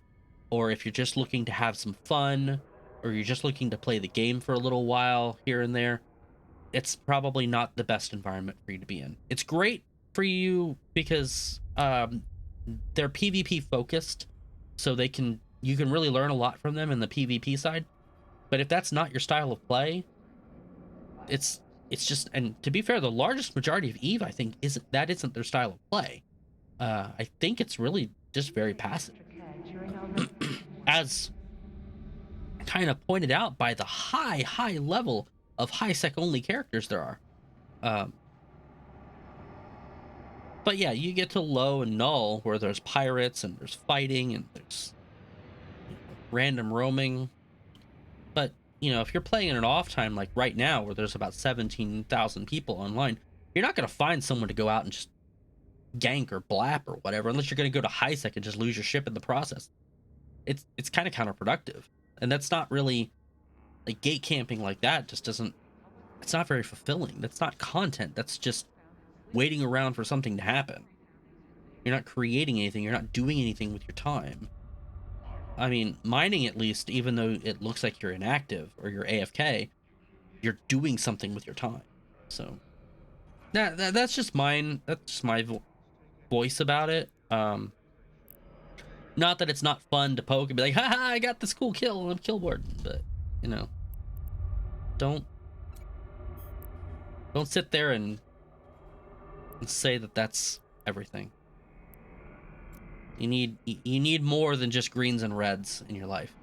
or if you're just looking to have some fun, or you're just looking to play the game for a little while here and there, it's probably not the best environment for you to be in. It's great for you because they're PvP focused, so you can really learn a lot from them in the PvP side. But if that's not your style of play, it's just, and to be fair, the largest majority of EVE, I think, isn't their style of play. I think it's really just very passive, as kind of pointed out by the high level of high sec only characters there are. But yeah, you get to low and null where there's pirates and there's fighting and there's random roaming. But if you're playing in an off time like right now where there's about 17,000 people online, you're not going to find someone to go out and just gank or blap or whatever, unless you're going to go to high sec and just lose your ship in the process. It's kind of counterproductive, and that's not really, like, gate camping like that just doesn't, it's not very fulfilling. That's not content. That's just waiting around for something to happen. You're not creating anything. You're not doing anything with your time. I mean, mining, at least, even though it looks like you're inactive or you're AFK, you're doing something with your time. So that's just mine. That's just my voice about it. Not that it's not fun to poke and be like, haha, I got this cool kill on the kill board, but don't sit there and say that that's everything. You need more than just greens and reds in your life.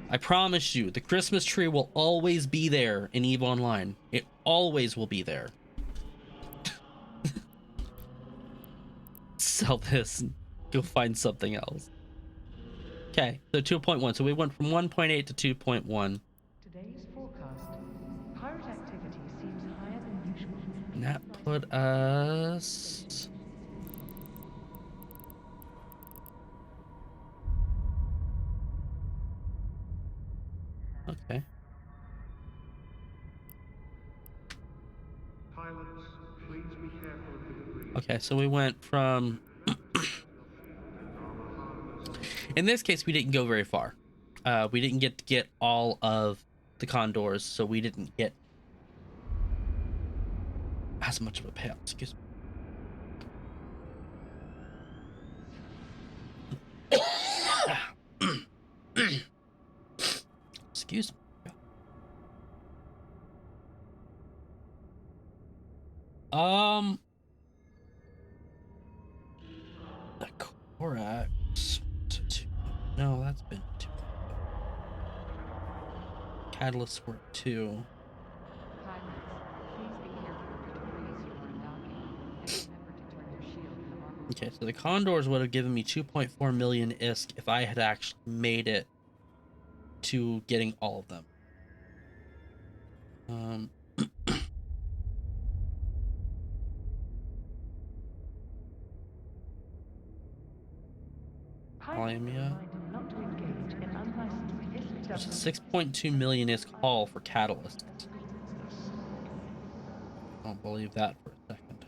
I promise you, the Christmas tree will always be there in EVE Online. It always will be there. Sell this and go find something else. Okay, so 2.1. So we went from 1.8 to 2.1. Today's forecast. Pirate activity seems higher than usual. And that put us... Okay. Pilots, please be careful of the debris. Okay, so we went from... In this case, we didn't go very far. We didn't get all of the condors, so we didn't get as much of a payout. Excuse me. Excuse me. The Corax. No, that's been 2. Catalyst were 2. Pilots, please be careful of the debris as you are docking, and remember to turn your shield and armor. Okay, so the Condors would have given me 2.4 million ISK if I had actually made it to getting all of them. Limia. Not to engage in unlicensed There's a 6.2 million ISK haul for Catalyst. I don't believe that for a second.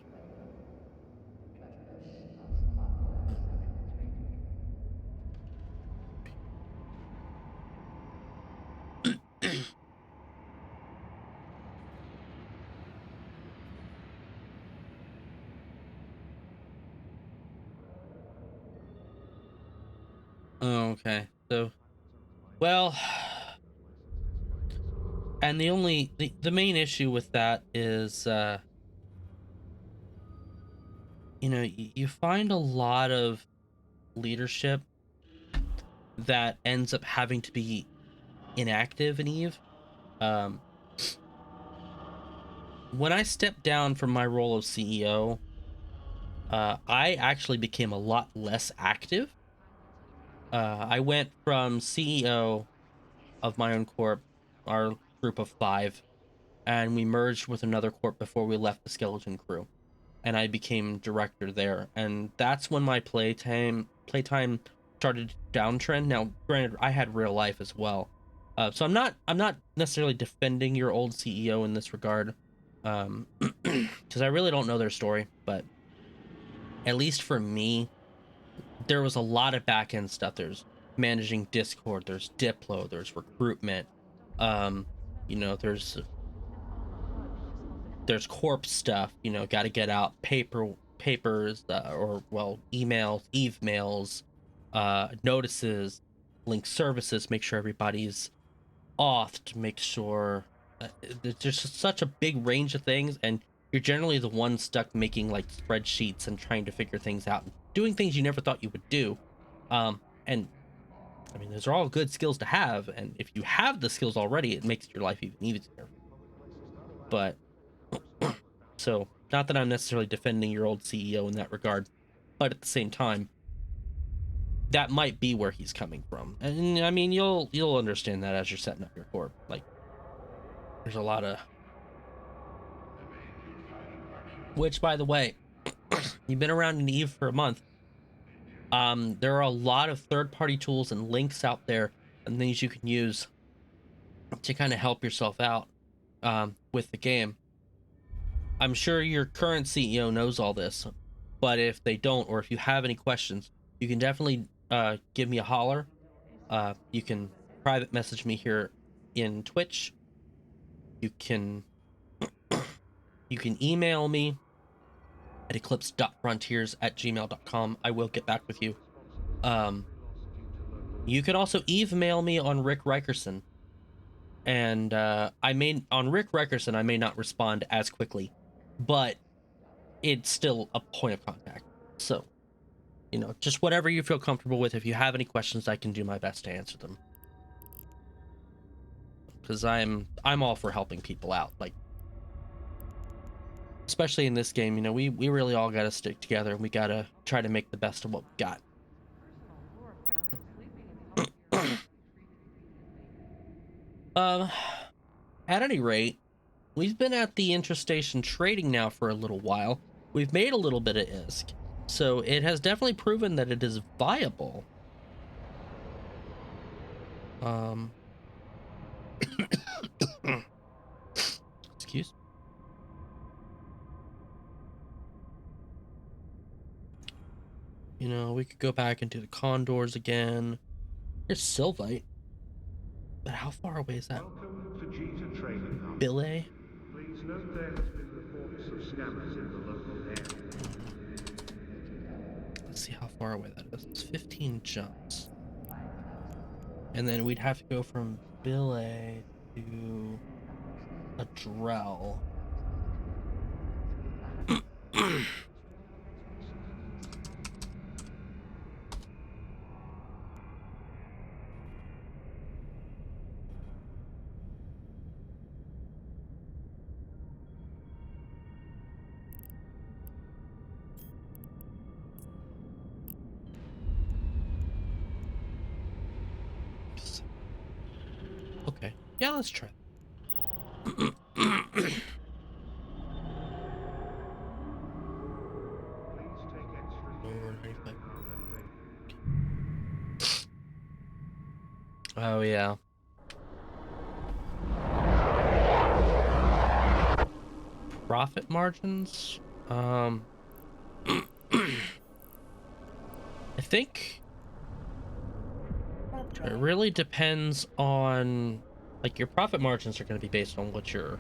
Okay, so, well, and the main issue with that is, you find a lot of leadership that ends up having to be inactive in EVE. When I stepped down from my role of CEO, I actually became a lot less active. I went from CEO of my own corp, our group of 5, and we merged with another corp before we left the skeleton crew, and I became director there. And that's when my playtime started to downtrend. Now, granted, I had real life as well, so I'm not necessarily defending your old CEO in this regard, because I really don't know their story. But at least for me, there was a lot of back end stuff. There's managing Discord, there's Diplo, there's recruitment, you know, there's corp stuff, you know, got to get out papers, or well, emails, eve mails, notices, link services, make sure everybody's auth, make sure there's just such a big range of things, and you're generally the one stuck making like spreadsheets and trying to figure things out and doing things you never thought you would do. And I mean, those are all good skills to have, and if you have the skills already, it makes your life even easier. But so, not that I'm necessarily defending your old CEO in that regard, but at the same time, that might be where he's coming from. And I mean, you'll understand that as you're setting up your corp. Like, there's a lot of, which, by the way, you've been around in Eve for a month. There are a lot of third-party tools and links out there and things you can use to kind of help yourself out with the game. I'm sure your current CEO knows all this, but if they don't, or if you have any questions, you can definitely give me a holler. You can private message me here in Twitch. You can email me at eclipse.frontiers@gmail.com. I will get back with you. You can also email me on Rick Rikerson, and on Rick Rikerson I may not respond as quickly, but it's still a point of contact. So, you know, just whatever you feel comfortable with. If you have any questions, I can do my best to answer them, because I'm all for helping people out. Like, especially in this game, you know, we really all got to stick together, and we got to try to make the best of what we got. At any rate, we've been at the Intra-Station trading now for a little while. We've made a little bit of ISK, so it has definitely proven that it is viable. Excuse me. You know, we could go back into the Condors again. There's Sylvite. But how far away is that? Welcome to Jita Trading Hub. Billet? Please note there has been reports of scammers in the local area. Let's see how far away that is. It's 15 jumps. And then we'd have to go from Billet to a Drell. Okay. Yeah, let's try. Oh yeah. Profit margins? I think it really depends on, like, your profit margins are going to be based on what your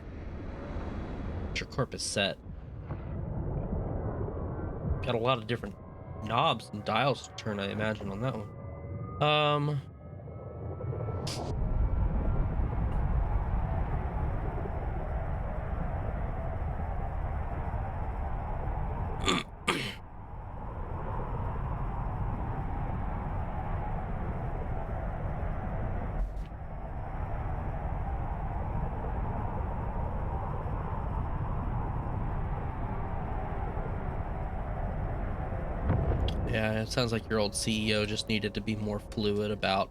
corp is set. Got a lot of different knobs and dials to turn, I imagine, on that one. Yeah, it sounds like your old CEO just needed to be more fluid about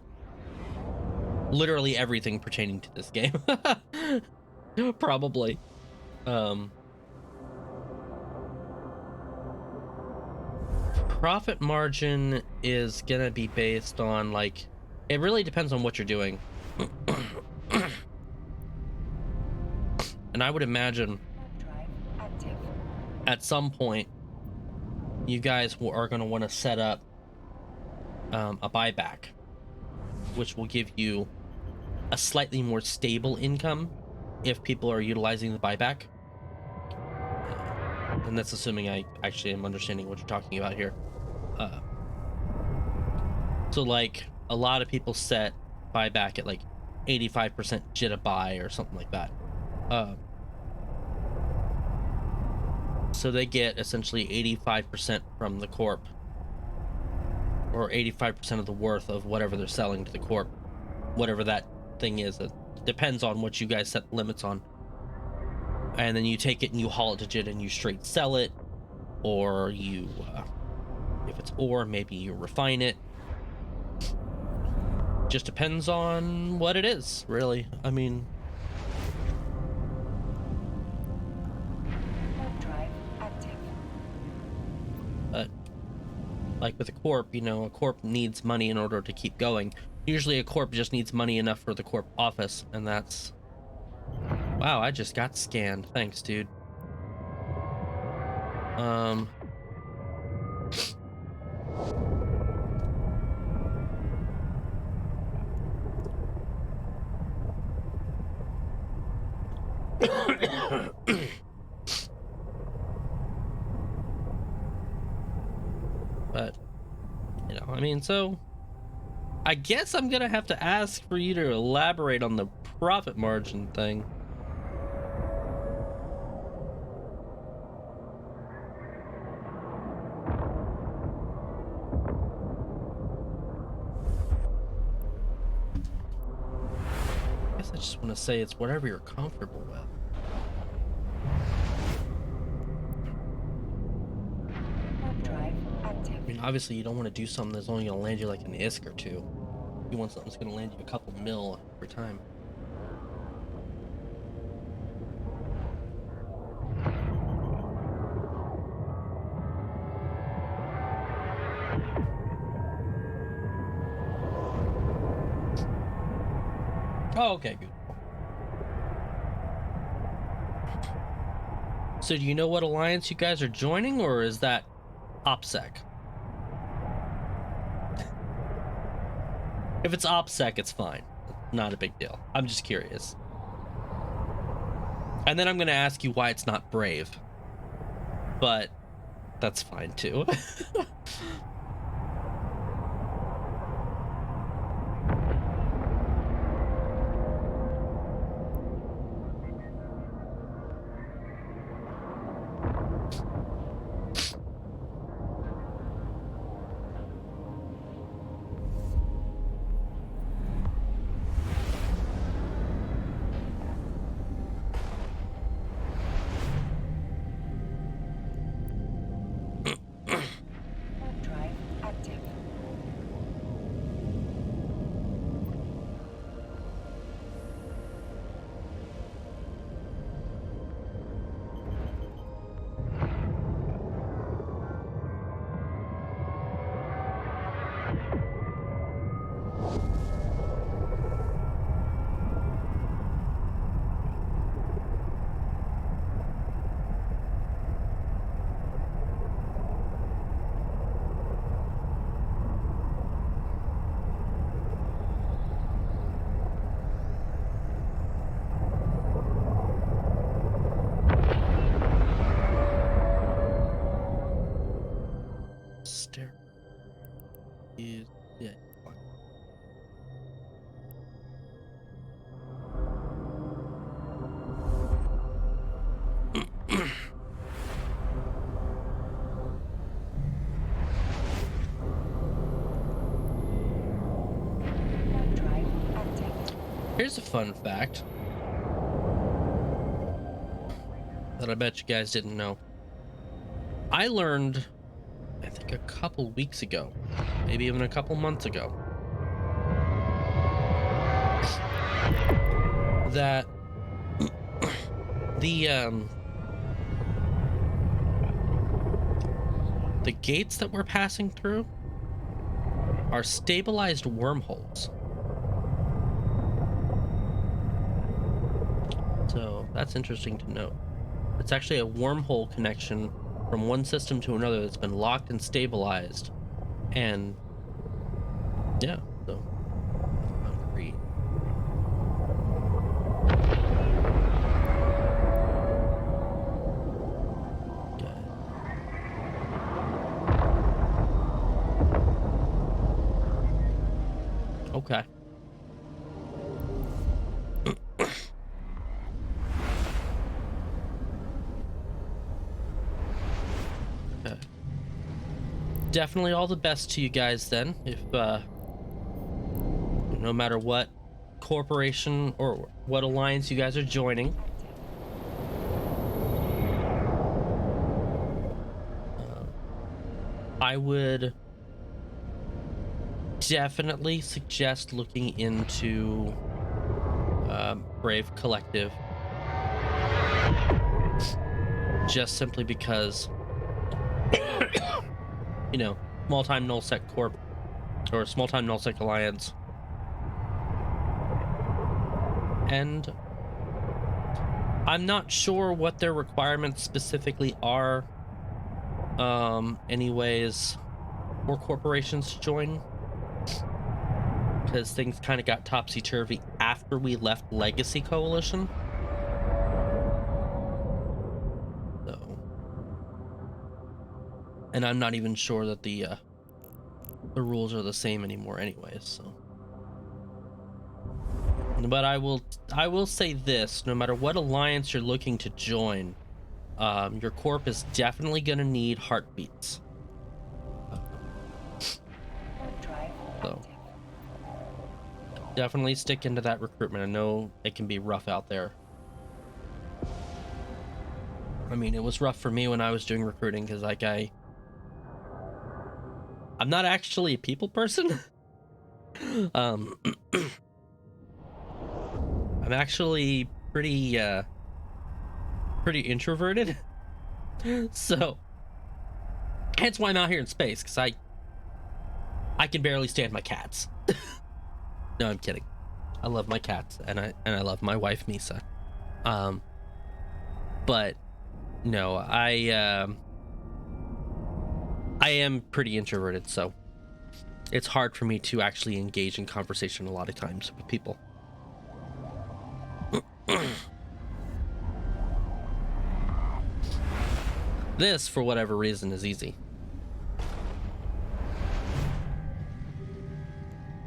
literally everything pertaining to this game. Probably. Profit margin is gonna be based on, like, it really depends on what you're doing. And I would imagine Warp drive active. at some point you guys are going to want to set up a buyback, which will give you a slightly more stable income if people are utilizing the buyback. And that's assuming I actually am understanding what you're talking about here. So like a lot of people set buyback at like 85% jitta buy or something like that. So they get essentially 85% from the corp, or 85% of the worth of whatever they're selling to the corp, whatever that thing is. It depends on what you guys set limits on. And then you take it and you haul it to JIT and you straight sell it, or you, if it's ore, maybe you refine it. Just depends on what it is, really. I mean, Warp drive active. but like with a corp, you know, a corp needs money in order to keep going. Usually a corp just needs money enough for the corp office, and that's... Wow, I just got scanned. Thanks, dude. But, you know, I mean, so I guess I'm gonna have to ask for you to elaborate on the profit margin thing. I guess I just want to say it's whatever you're comfortable with. Warp drive active. I mean, obviously you don't want to do something that's only gonna land you like an ISK or two. You want something that's gonna land you a couple mil every time. Oh, okay, good. So do you know what alliance you guys are joining, or is that OPSEC? If it's OPSEC, it's fine. Not a big deal. I'm just curious. And then I'm going to ask you why it's not Brave. But that's fine too. Warp drive active. Stare. Is yeah. Fine. Warp drive active. Here's a fun fact that I bet you guys didn't know. I learned I think a couple weeks ago, maybe even a couple months ago, that the gates that we're passing through are stabilized wormholes. So that's interesting to note. It's actually a wormhole connection from one system to another that's been locked and stabilized. And yeah, so concrete. Okay. Okay. Definitely all the best to you guys then. If no matter what corporation or what alliance you guys are joining. I would definitely suggest looking into Brave Collective, just simply because you know, small time nullsec corp or small time nullsec alliance, and I'm not sure what their requirements specifically are anyways for corporations to join, because things kind of got topsy-turvy after we left Legacy Coalition. So, and I'm not even sure that the rules are the same anymore anyways, so. But I will say this, no matter what alliance you're looking to join, your corp is definitely going to need heartbeats. So definitely stick into that recruitment. I know it can be rough out there. I mean, it was rough for me when I was doing recruiting, because like I'm not actually a people person. I'm actually pretty introverted. So hence why I'm out here in space, because I can barely stand my cats. No, I'm kidding. I love my cats, and I love my wife Misa. But no, I am pretty introverted, so it's hard for me to actually engage in conversation a lot of times with people. This, for whatever reason, is easy.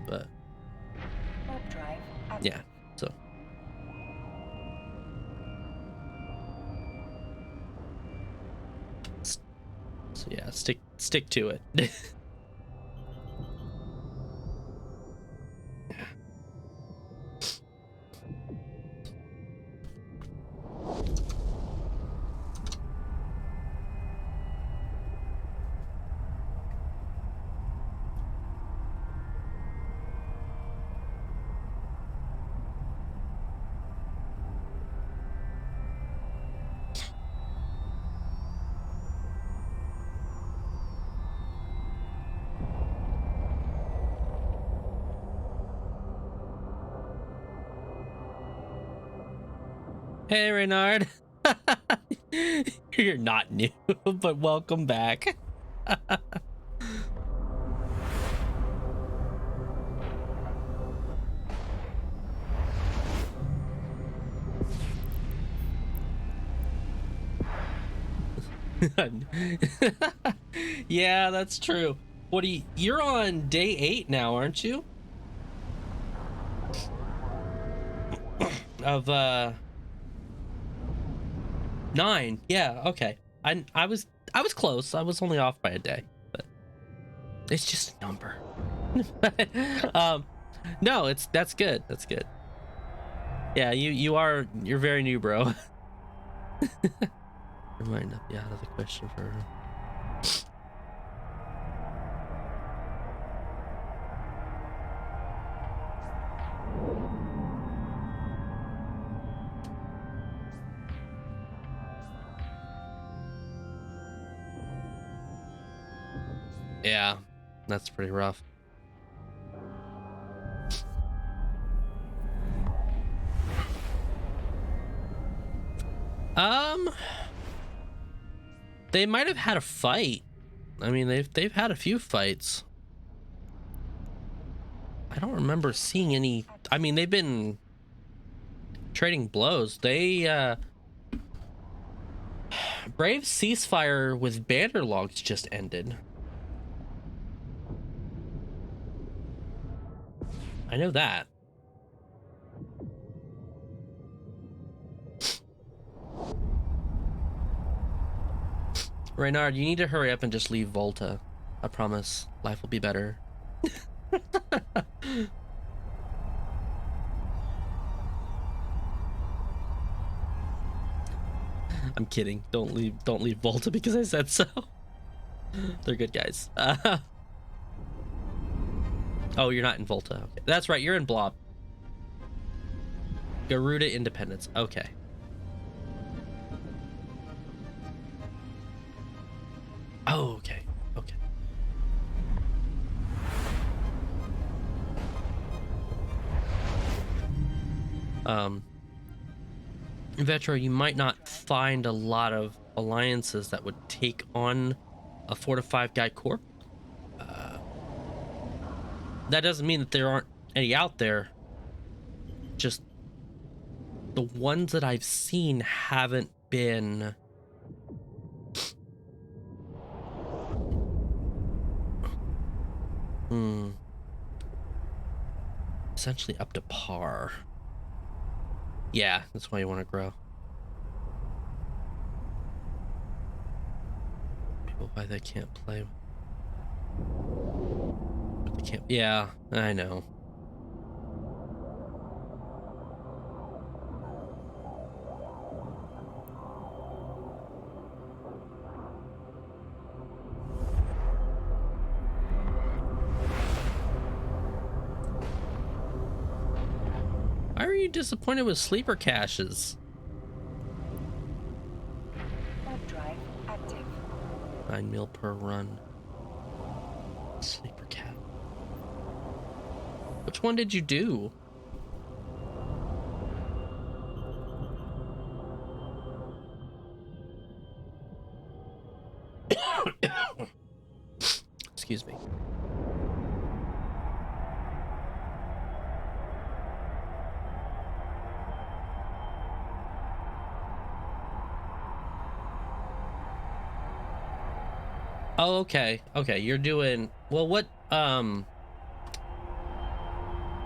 But yeah, so yeah, stick to it. Hey, Reynard. You're not new, but welcome back. Yeah, that's true. What do you're on day 8 now, aren't you? Of 9. Yeah, okay. I was close. I was only off by a day, but it's just a number. No, that's good. That's good. Yeah, you're very new, bro. It might not be out of the question for her. Yeah, that's pretty rough. They might have had a fight. I mean, they've had a few fights. I don't remember seeing any. I mean, they've been trading blows. They Brave ceasefire with Bannerlogs just ended. I know that. Reynard, you need to hurry up and just leave Volta. I promise. Life will be better. I'm kidding. Don't leave Volta because I said so. They're good guys. Oh, you're not in Volta. Okay. That's right, you're in Blob. Garuda Independence. Okay. Oh, okay. Okay. Vetro, you might not find a lot of alliances that would take on a 4 to 5 guy corp. That doesn't mean that there aren't any out there. Just the ones that I've seen haven't been essentially up to par. Yeah, that's why you want to grow. People why they can't play. But they can't. Yeah, I know. Why are you disappointed with sleeper caches? Warp drive active. 9 mil per run. Sleeper cat. Which one did you do? Excuse me. Oh, okay. Okay, you're doing... Well, what,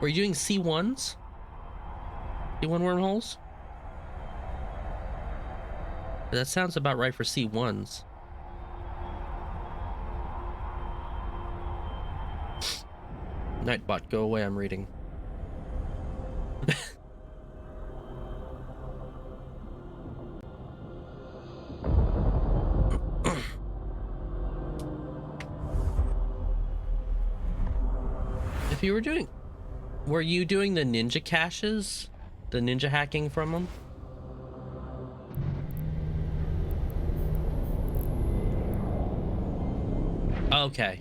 were you doing C1s? C1 wormholes? That sounds about right for C1s. Nightbot, go away, I'm reading. If you were doing... Were you doing the ninja caches? The ninja hacking from them? Okay.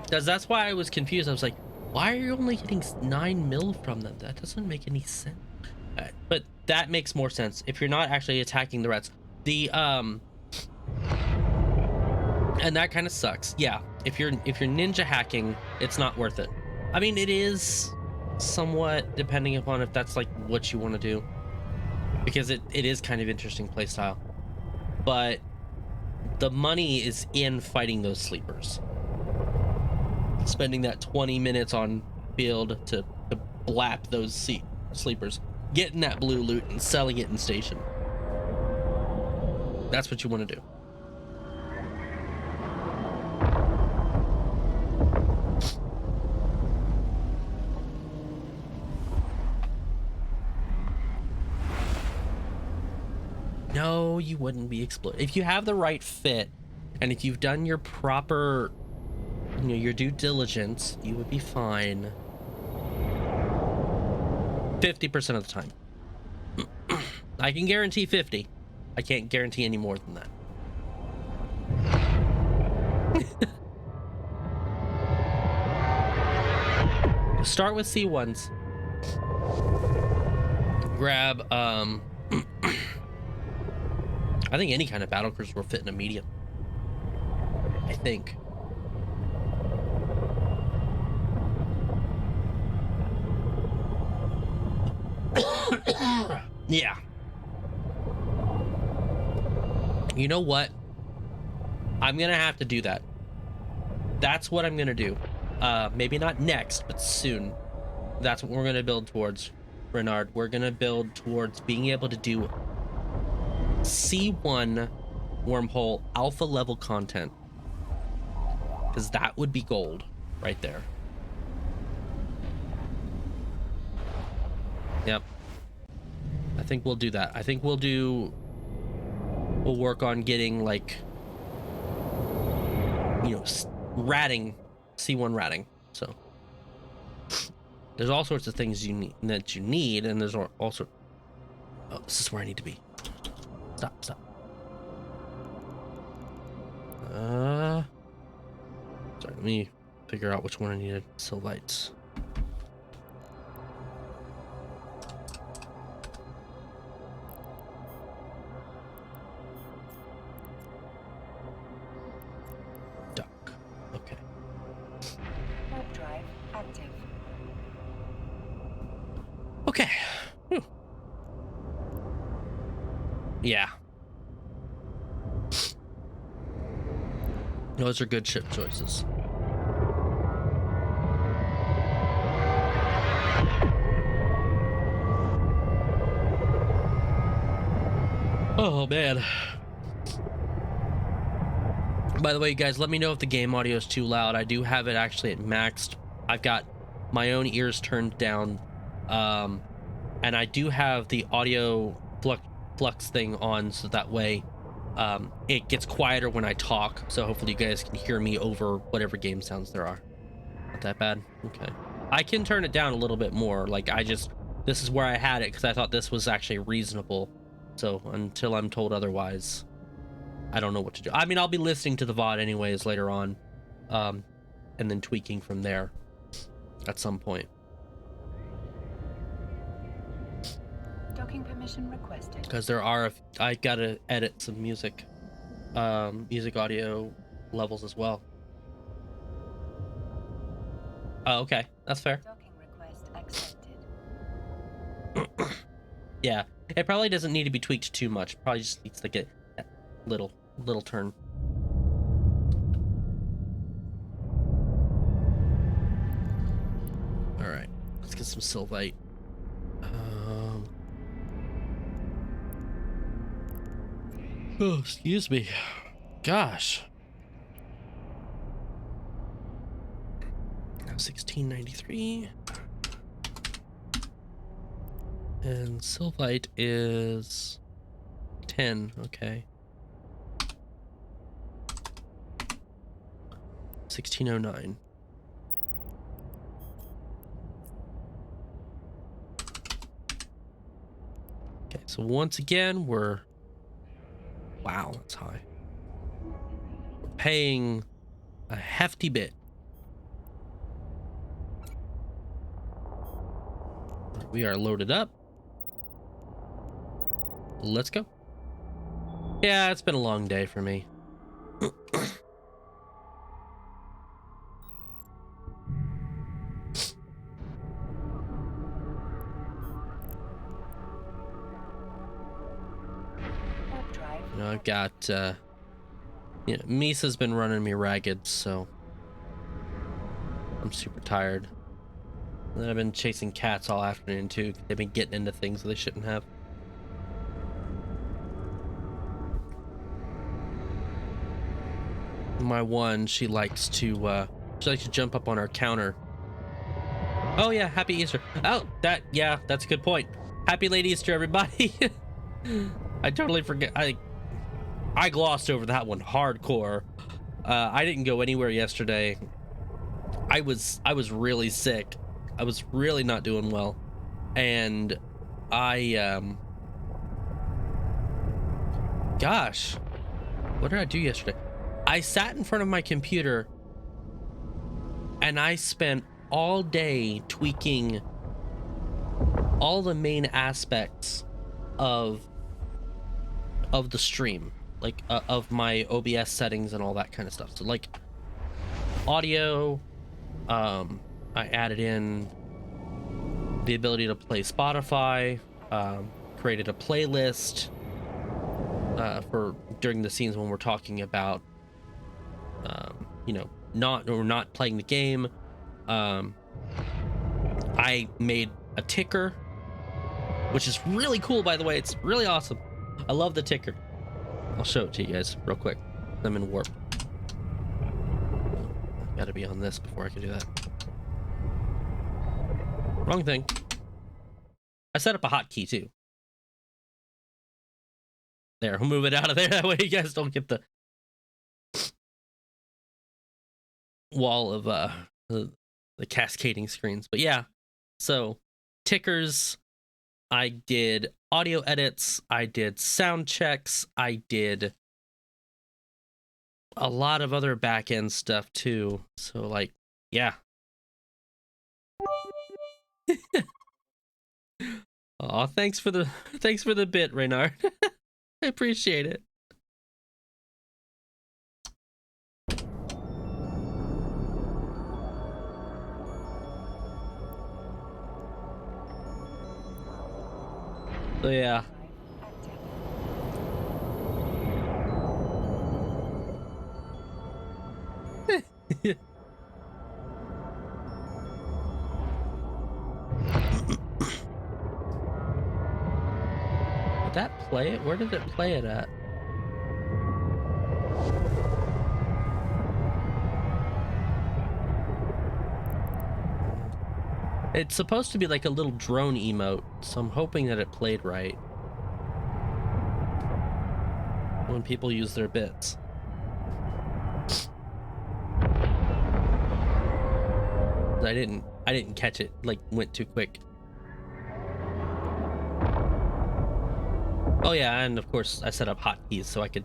Because that's why I was confused. I was like, why are you only getting 9 mil from them? That doesn't make any sense. But that makes more sense if you're not actually attacking the rats. The and that kind of sucks. Yeah, if you're ninja hacking, it's not worth it. I mean, it is somewhat depending upon if that's like what you want to do, because it is kind of interesting playstyle. But the money is in fighting those sleepers. Spending that 20 minutes on field to blap those sleepers, getting that blue loot and selling it in station. That's what you want to do. No, you wouldn't be exploited. If you have the right fit, and if you've done your proper, you know, your due diligence, you would be fine. 50% of the time. I can guarantee 50. I can't guarantee any more than that. start with C1s. Grab I think any kind of battle cruiser will fit in a medium. I think. Yeah. You know what? I'm gonna have to do that. That's what I'm gonna do. Maybe not next, but soon. That's what we're gonna build towards, Renard. We're gonna build towards being able to do C1 wormhole alpha level content, because that would be gold right there. Yep. I think we'll do that. I think we'll work on getting, like, you know, ratting, C1 ratting. So there's all sorts of things you need, and there's also, oh, this is where I need to be. Stop. Sorry, let me figure out which one I needed. Sylvites. Duck. Okay. Warp drive active. Okay. Whew. Yeah. Those are good ship choices. Oh man. By the way, you guys, let me know if the game audio is too loud. I do have it actually at maxed. I've got my own ears turned down. And I do have the audio flux thing on, so that way it gets quieter when I talk. So hopefully you guys can hear me over whatever game sounds there are. Not that bad. Okay. I can turn it down a little bit more. Like, this is where I had it because I thought this was actually reasonable. So until I'm told otherwise, I don't know what to do. I mean, I'll be listening to the VOD anyways later on, and then tweaking from there at some point. Docking permission requested. Because there are, I gotta edit some music audio levels as well. Oh, okay, that's fair. Docking request accepted. Yeah, it probably doesn't need to be tweaked too much. Probably just needs to get that little turn. All right, let's get some Sylvite. Oh, excuse me. Gosh. 1693. And Sylvite is 10. Okay. 1609. Okay, so once again, we're... Wow, that's high. We're paying a hefty bit. We are loaded up. Let's go. Yeah, it's been a long day for me. You know, I've got, you know, Misa's been running me ragged, so I'm super tired. And then I've been chasing cats all afternoon too. They've been getting into things that they shouldn't have. My one, she likes to jump up on our counter. Oh yeah, happy Easter. Oh, yeah, that's a good point. Happy late Easter, everybody. I totally forget. I glossed over that one hardcore. I didn't go anywhere yesterday. I was really sick. I was really not doing well. And gosh, what did I do yesterday? I sat in front of my computer and I spent all day tweaking all the main aspects of the stream, like of my OBS settings and all that kind of stuff. So like audio, I added in the ability to play Spotify, created a playlist for during the scenes when we're talking about you know, not playing the game. I made a ticker, which is really cool, by the way. It's really awesome. I love the ticker. I'll show it to you guys real quick. I'm in warp. I've got to be on this before I can do that. Wrong thing. I set up a hotkey too. There, we'll move it out of there. That way you guys don't get the wall of the cascading screens. But yeah, so tickers, I did audio edits, I did sound checks, I did a lot of other back-end stuff too. So like, yeah. Oh, thanks for the bit, Reynard. I appreciate it. So yeah. Did that play it? Where did it play it at? It's supposed to be like a little drone emote, so I'm hoping that it played right when people use their bits. I didn't catch it, like went too quick. Oh yeah, and of course I set up hotkeys so I could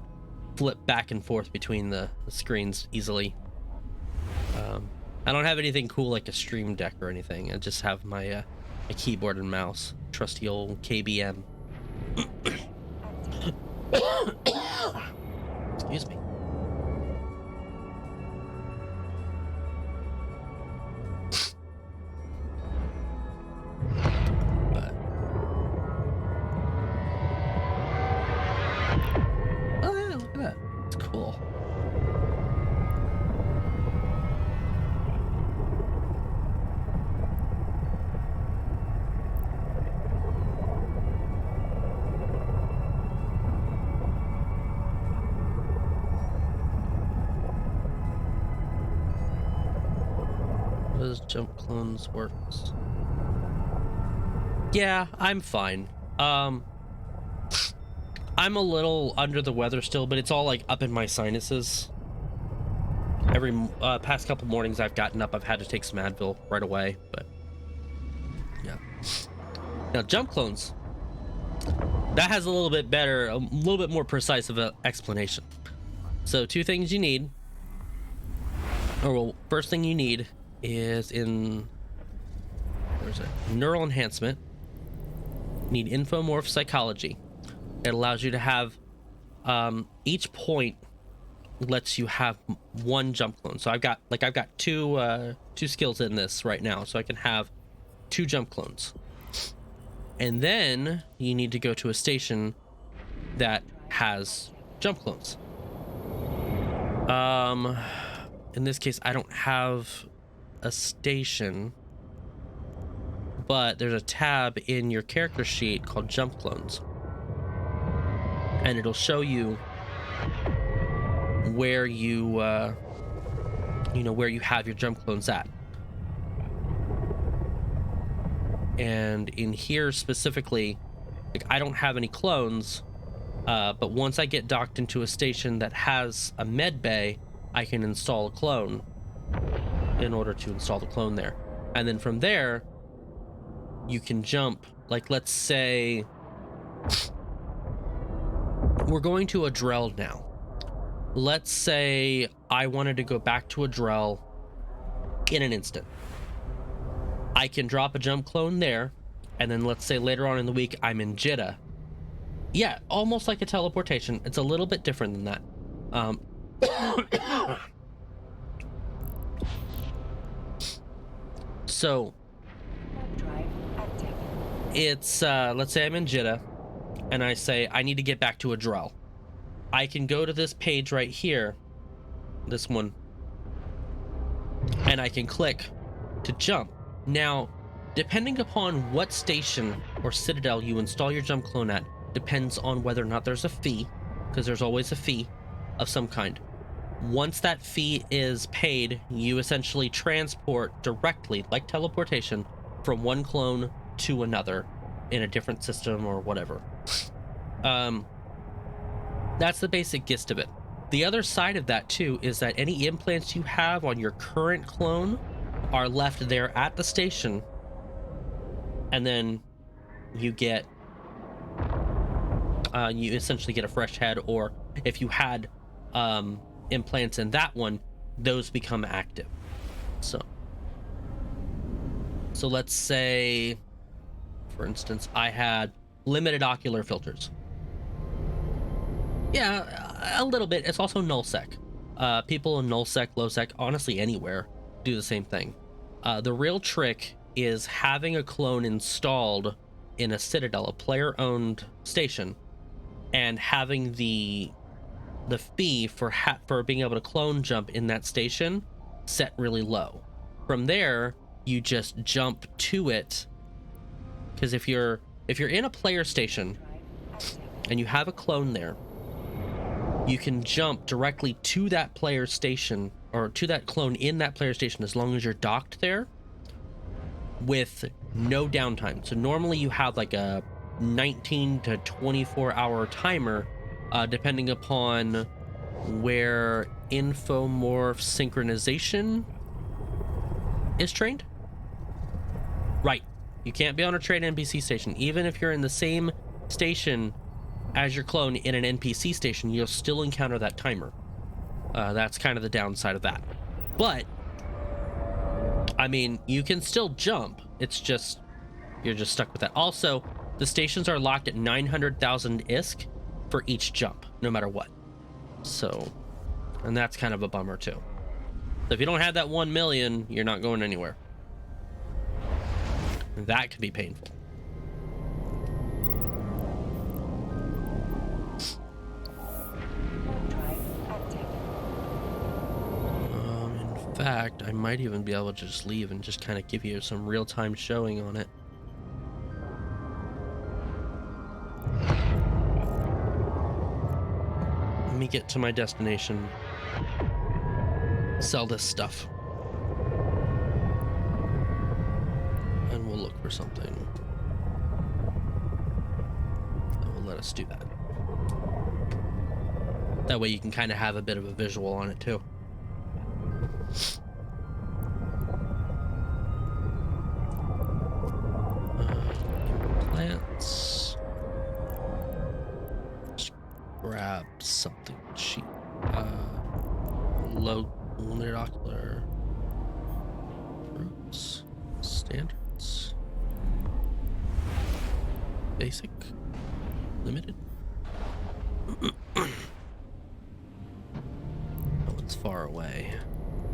flip back and forth between the screens easily. I don't have anything cool like a stream deck or anything. I just have my my keyboard and mouse, trusty old KBM. Excuse me. But oh yeah, look at that. It's cool. How does jump clones works? Yeah, I'm fine. I'm a little under the weather still, but it's all like up in my sinuses. Every past couple mornings I've gotten up, I've had to take some Advil right away, but yeah. Now jump clones, that has a little bit more precise of an explanation. So two things you need, or well, first thing you need is in, where's it? Neural enhancement. You need infomorph psychology. It allows you to have each point lets you have one jump clone. So I've got two skills in this right now, so I can have 2 jump clones. And then you need to go to a station that has jump clones. In this case, I don't have a station, but there's a tab in your character sheet called jump clones, and it'll show you where you where you have your jump clones at. And in here specifically, like, I don't have any clones, but once I get docked into a station that has a med bay, I can install a clone in order to install the clone there. And then from there, you can jump, like, let's say we're going to a Drell now. Let's say I wanted to go back to a Drell in an instant. I can drop a jump clone there, and then let's say later on in the week I'm in Jeddah. Yeah, almost like a teleportation. It's a little bit different than that. So Warp drive active. it's let's say I'm in Jeddah and I say I need to get back to Adrel. I can go to this page right here, this one, and I can click to jump. Now, depending upon what station or citadel you install your jump clone at, depends on whether or not there's a fee, because there's always a fee of some kind. Once that fee is paid, you essentially transport directly, like teleportation, from one clone to another in a different system or whatever. That's the basic gist of it. The other side of that too is that any implants you have on your current clone are left there at the station, and then you get you essentially get a fresh head, or if you had implants in that one, those become active. So let's say, for instance, I had limited ocular filters. Yeah, a little bit. It's also nullsec. People in nullsec, lowsec, honestly anywhere, do the same thing. The real trick is having a clone installed in a citadel, a player-owned station, and having the fee for being able to clone jump in that station set really low. From there, you just jump to it, because if you're in a player station and you have a clone there, you can jump directly to that player station, or to that clone in that player station, as long as you're docked there with no downtime. So normally you have like a 19 to 24 hour timer, depending upon where infomorph synchronization is trained. Right, you can't be on a trained NPC station. Even if you're in the same station as your clone in an NPC station, you'll still encounter that timer. That's kind of the downside of that. But I mean, you can still jump. It's just, you're just stuck with that. Also, the stations are locked at 900,000 ISK for each jump, no matter what. So, and that's kind of a bummer too. So if you don't have that 1 million, you're not going anywhere. That could be painful. Warp drive active. In fact, I might even be able to just leave and just kind of give you some real-time showing on it. Let me get to my destination. Sell this stuff. And we'll look for something that will let us do that. That way you can kind of have a bit of a visual on it too. Plants. Just grab something cheap. Low limited ocular fruits. Standards. Basic. Limited. Oh, it's far away.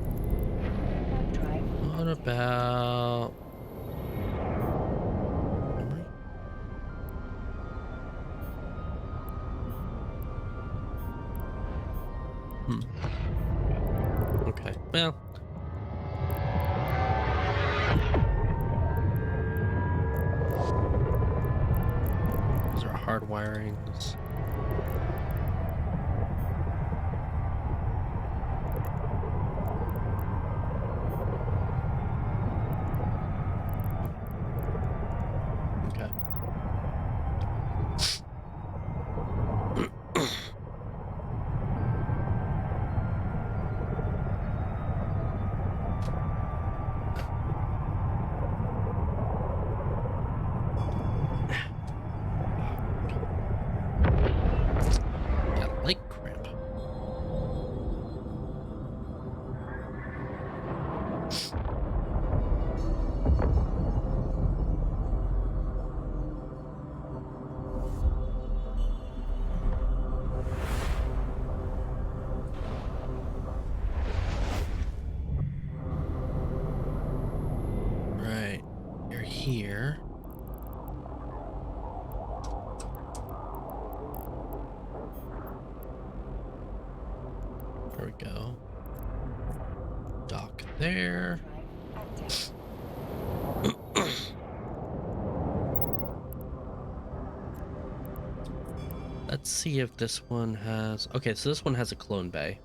Warp drive. What about memory? Okay. Well. Those are hard wirings. Okay. There we go. Dock there. Drive active. Let's see if this one has... Okay, so this one has a clone bay.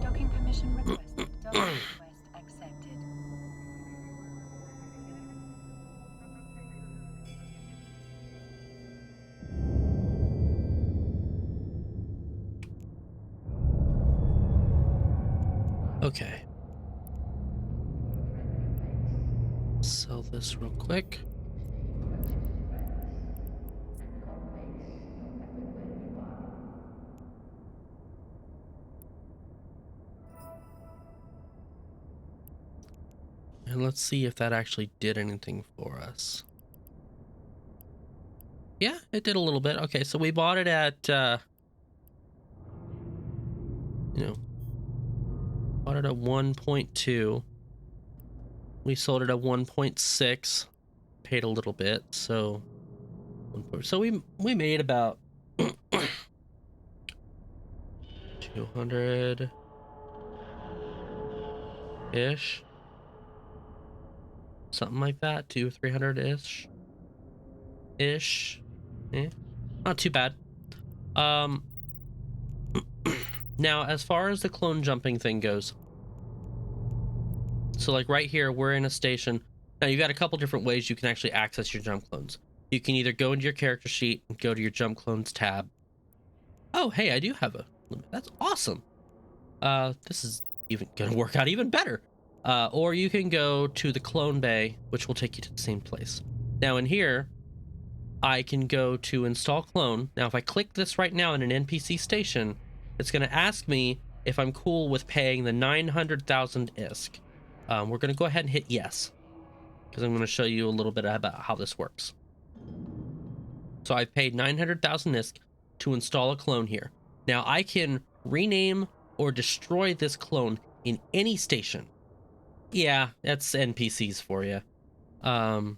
Docking permission requested. Docking request accepted. Okay. Sell this real quick. And let's see if that actually did anything for us. Yeah, it did a little bit. Okay, so we bought it at, bought it at 1.2. We sold it at 1.6. Paid a little bit, so... So we made about 200-ish. Something like that, 200-300-ish. Not too bad. Now, as far as the clone jumping thing goes, so like right here, we're in a station. Now you've got a couple different ways you can actually access your jump clones. You can either go into your character sheet and go to your jump clones tab. Oh, hey, I do have a limit. That's awesome. This is even gonna work out even better. Or you can go to the clone bay, which will take you to the same place. Now in here, I can go to install clone. Now, if I click this right now in an NPC station, it's going to ask me if I'm cool with paying the 900,000 ISK. We're going to go ahead and hit yes, because I'm going to show you a little bit about how this works. So I've paid 900,000 ISK to install a clone here. Now I can rename or destroy this clone in any station. Yeah, that's NPCs for you. But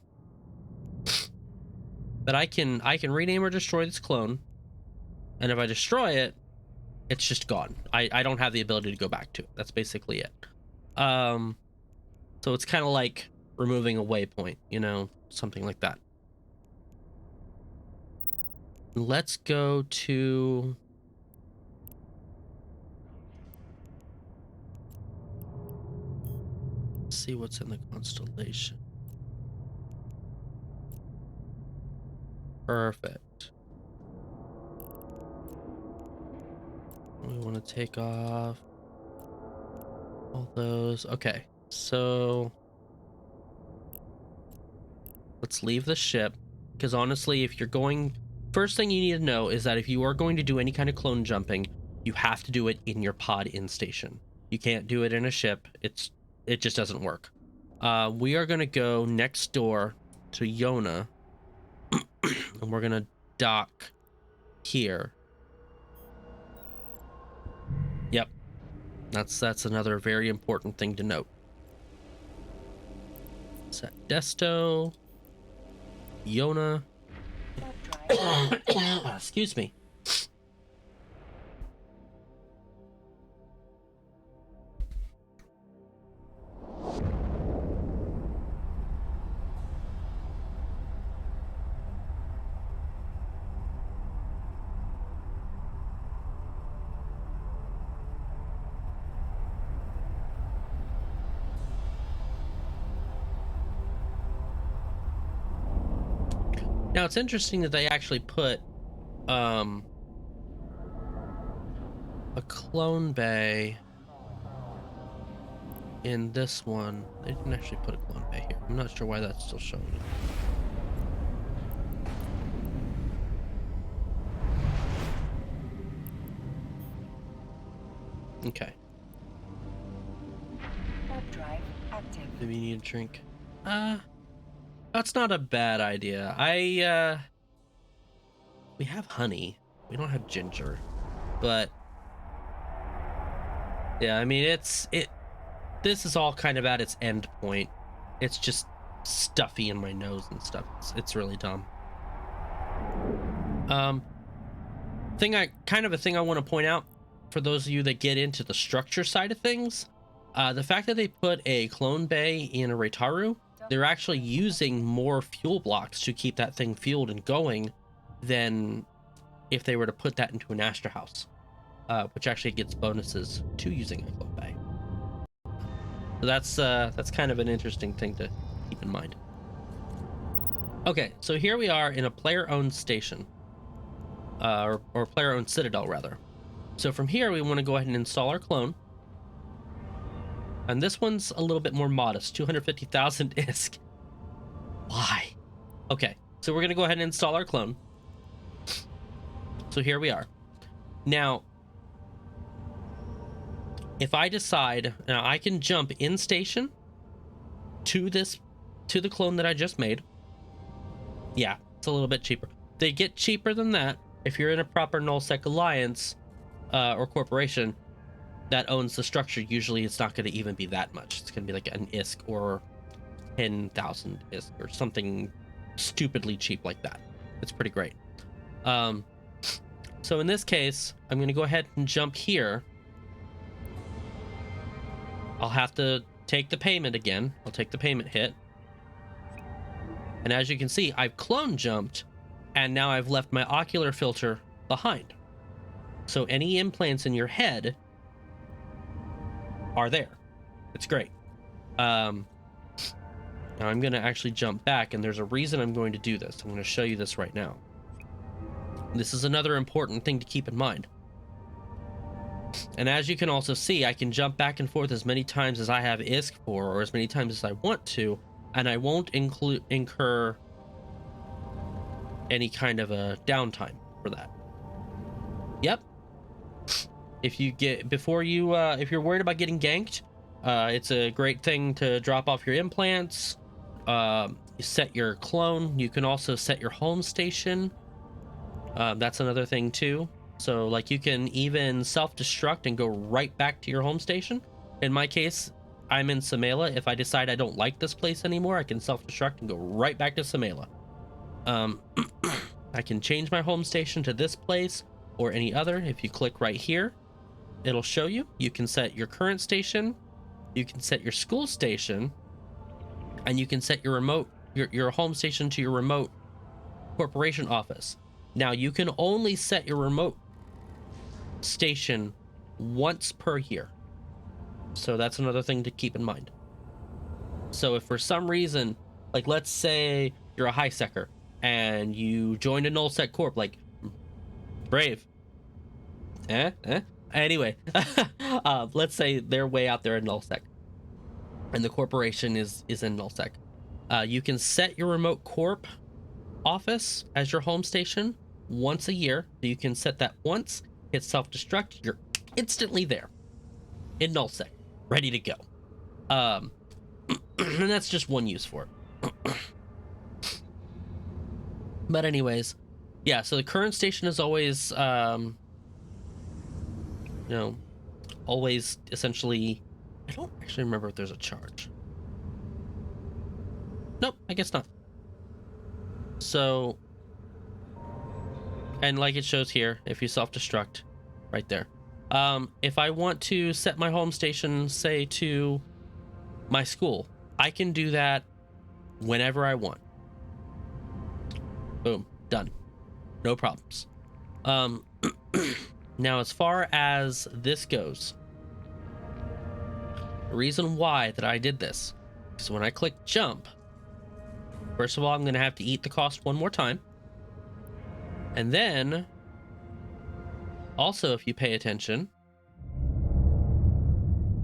I can rename or destroy this clone, and if I destroy it, it's just gone. I don't have the ability to go back to it. That's basically it. So it's kind of like removing a waypoint, you know, something like that. Let's go to... see what's in the constellation. Perfect. We want to take off all those. Okay, so let's leave the ship, because honestly, if you're going... First thing you need to know is that if you are going to do any kind of clone jumping, you have to do it in your pod in station. You can't do it in a ship. It just doesn't work. We are going to go next door to Yona, and we're going to dock here. Yep. That's another very important thing to note. Set Desto, Yona. Excuse me. Now it's interesting that they actually put a clone bay in this one. They didn't actually put a clone bay here. I'm not sure why that's still showing it. Okay. Warp drive active. Maybe you need a drink. That's not a bad idea. We have honey. We don't have ginger. But yeah, I mean, this is all kind of at its end point. It's just stuffy in my nose and stuff. It's really dumb. Thing I want to point out for those of you that get into the structure side of things, the fact that they put a clone bay in a Reitaru, they're actually using more fuel blocks to keep that thing fueled and going than if they were to put that into an Astra house, which actually gets bonuses to using a clone bay. So that's kind of an interesting thing to keep in mind. Okay, so here we are in a player-owned station, or player-owned citadel rather. So from here we want to go ahead and install our clone, and this one's a little bit more modest, 250,000 ISK. Why? Okay, so we're gonna go ahead and install our clone. So here we are. Now, if I decide, now I can jump in station to the clone that I just made. Yeah, it's a little bit cheaper. They get cheaper than that if you're in a proper nullsec alliance or corporation that owns the structure. Usually it's not going to even be that much. It's going to be like an ISK or 10,000 ISK or something stupidly cheap like that. It's pretty great. So in this case, I'm going to go ahead and jump here. I'll have to take the payment again. I'll take the payment hit. And as you can see, I've clone jumped, and now I've left my ocular filter behind. So any implants in your head are there. It's great. Now I'm going to actually jump back, and there's a reason I'm going to do this. I'm going to show you this right now. This is another important thing to keep in mind. And as you can also see, I can jump back and forth as many times as I have ISK for, or as many times as I want to, and I won't incur any kind of a downtime for that. Yep. If you get, before you, if you're worried about getting ganked, it's a great thing to drop off your implants. You set your clone. You can also set your home station. That's another thing too. So like you can even self-destruct and go right back to your home station. In my case, I'm in Samela. If I decide I don't like this place anymore, I can self-destruct and go right back to Samela. I can change my home station to this place or any other. If you click right here, it'll show you. You can set your current station, you can set your school station, and you can set your remote, your home station to your remote corporation office. Now you can only set your remote station once per year. So that's another thing to keep in mind. So if for some reason, like let's say you're a high secker and you joined a nullsec corp, like brave. Anyway, let's say they're way out there in nullsec and the corporation is in nullsec. You can set your remote corp office as your home station once a year. You can set that once, hit self-destruct, you're instantly there in nullsec, ready to go. And that's just one use for it. But anyways, yeah, so the current station is always always essentially, I don't actually remember if there's a charge. Nope, I guess not. So, and like it shows here, if you self-destruct right there, if I want to set my home station, say to my school, I can do that whenever I want. Boom, done, no problems. Now as far as this goes, the reason why that I did this is when I click jump, first of all, I'm going to have to eat the cost one more time. And then, also, if you pay attention...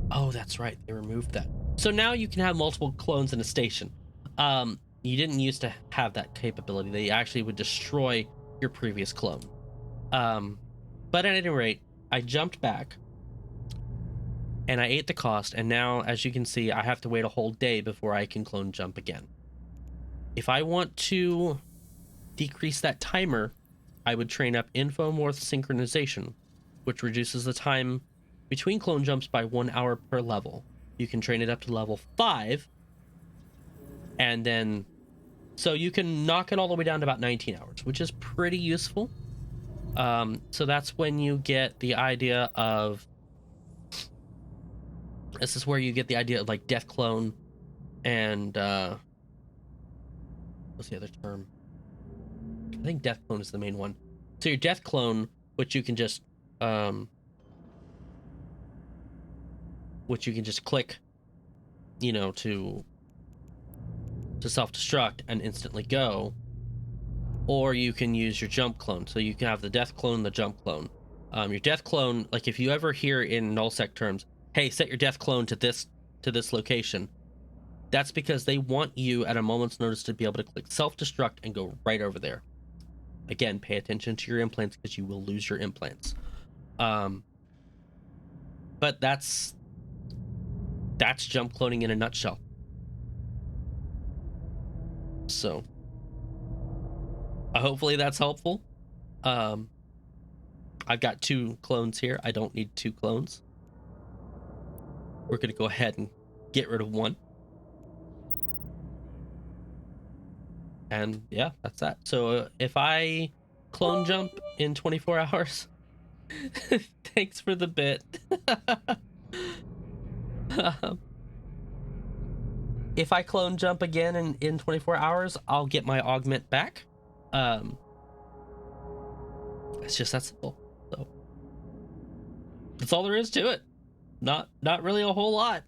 Oh, that's right. They removed that. So now you can have multiple clones in a station. You didn't used to have that capability. They actually would destroy your previous clone. But at any rate, I jumped back. and I ate the cost, and now, as you can see, I have to wait a whole day before I can clone jump again. If I want to decrease that timer, I would train up Infomorph Synchronization, which reduces the time between clone jumps by 1 hour per level. You can train it up to level 5, and then so you can knock it all the way down to about 19 hours, which is pretty useful. So that's when you get the idea of, this is where you get the idea of like death clone and what's the other term? I think death clone is the main one. So your death clone, which you can just click, you know, to self-destruct and instantly go, or you can use your jump clone. So you can have the death clone, the jump clone. Your death clone, like if you ever hear in nullsec terms, hey, set your death clone to this location, that's because they want you at a moment's notice to be able to click self-destruct and go right over there. Again, pay attention to your implants because you will lose your implants. But that's jump cloning in a nutshell. So hopefully that's helpful. I've got 2 clones here. I don't need 2 clones. We're gonna go ahead and get rid of 1. And yeah, that's that. So if I clone jump in 24 hours, thanks for the bit. If I clone jump again in 24 hours, I'll get my augment back. It's just that simple. So that's all there is to it. Not really a whole lot.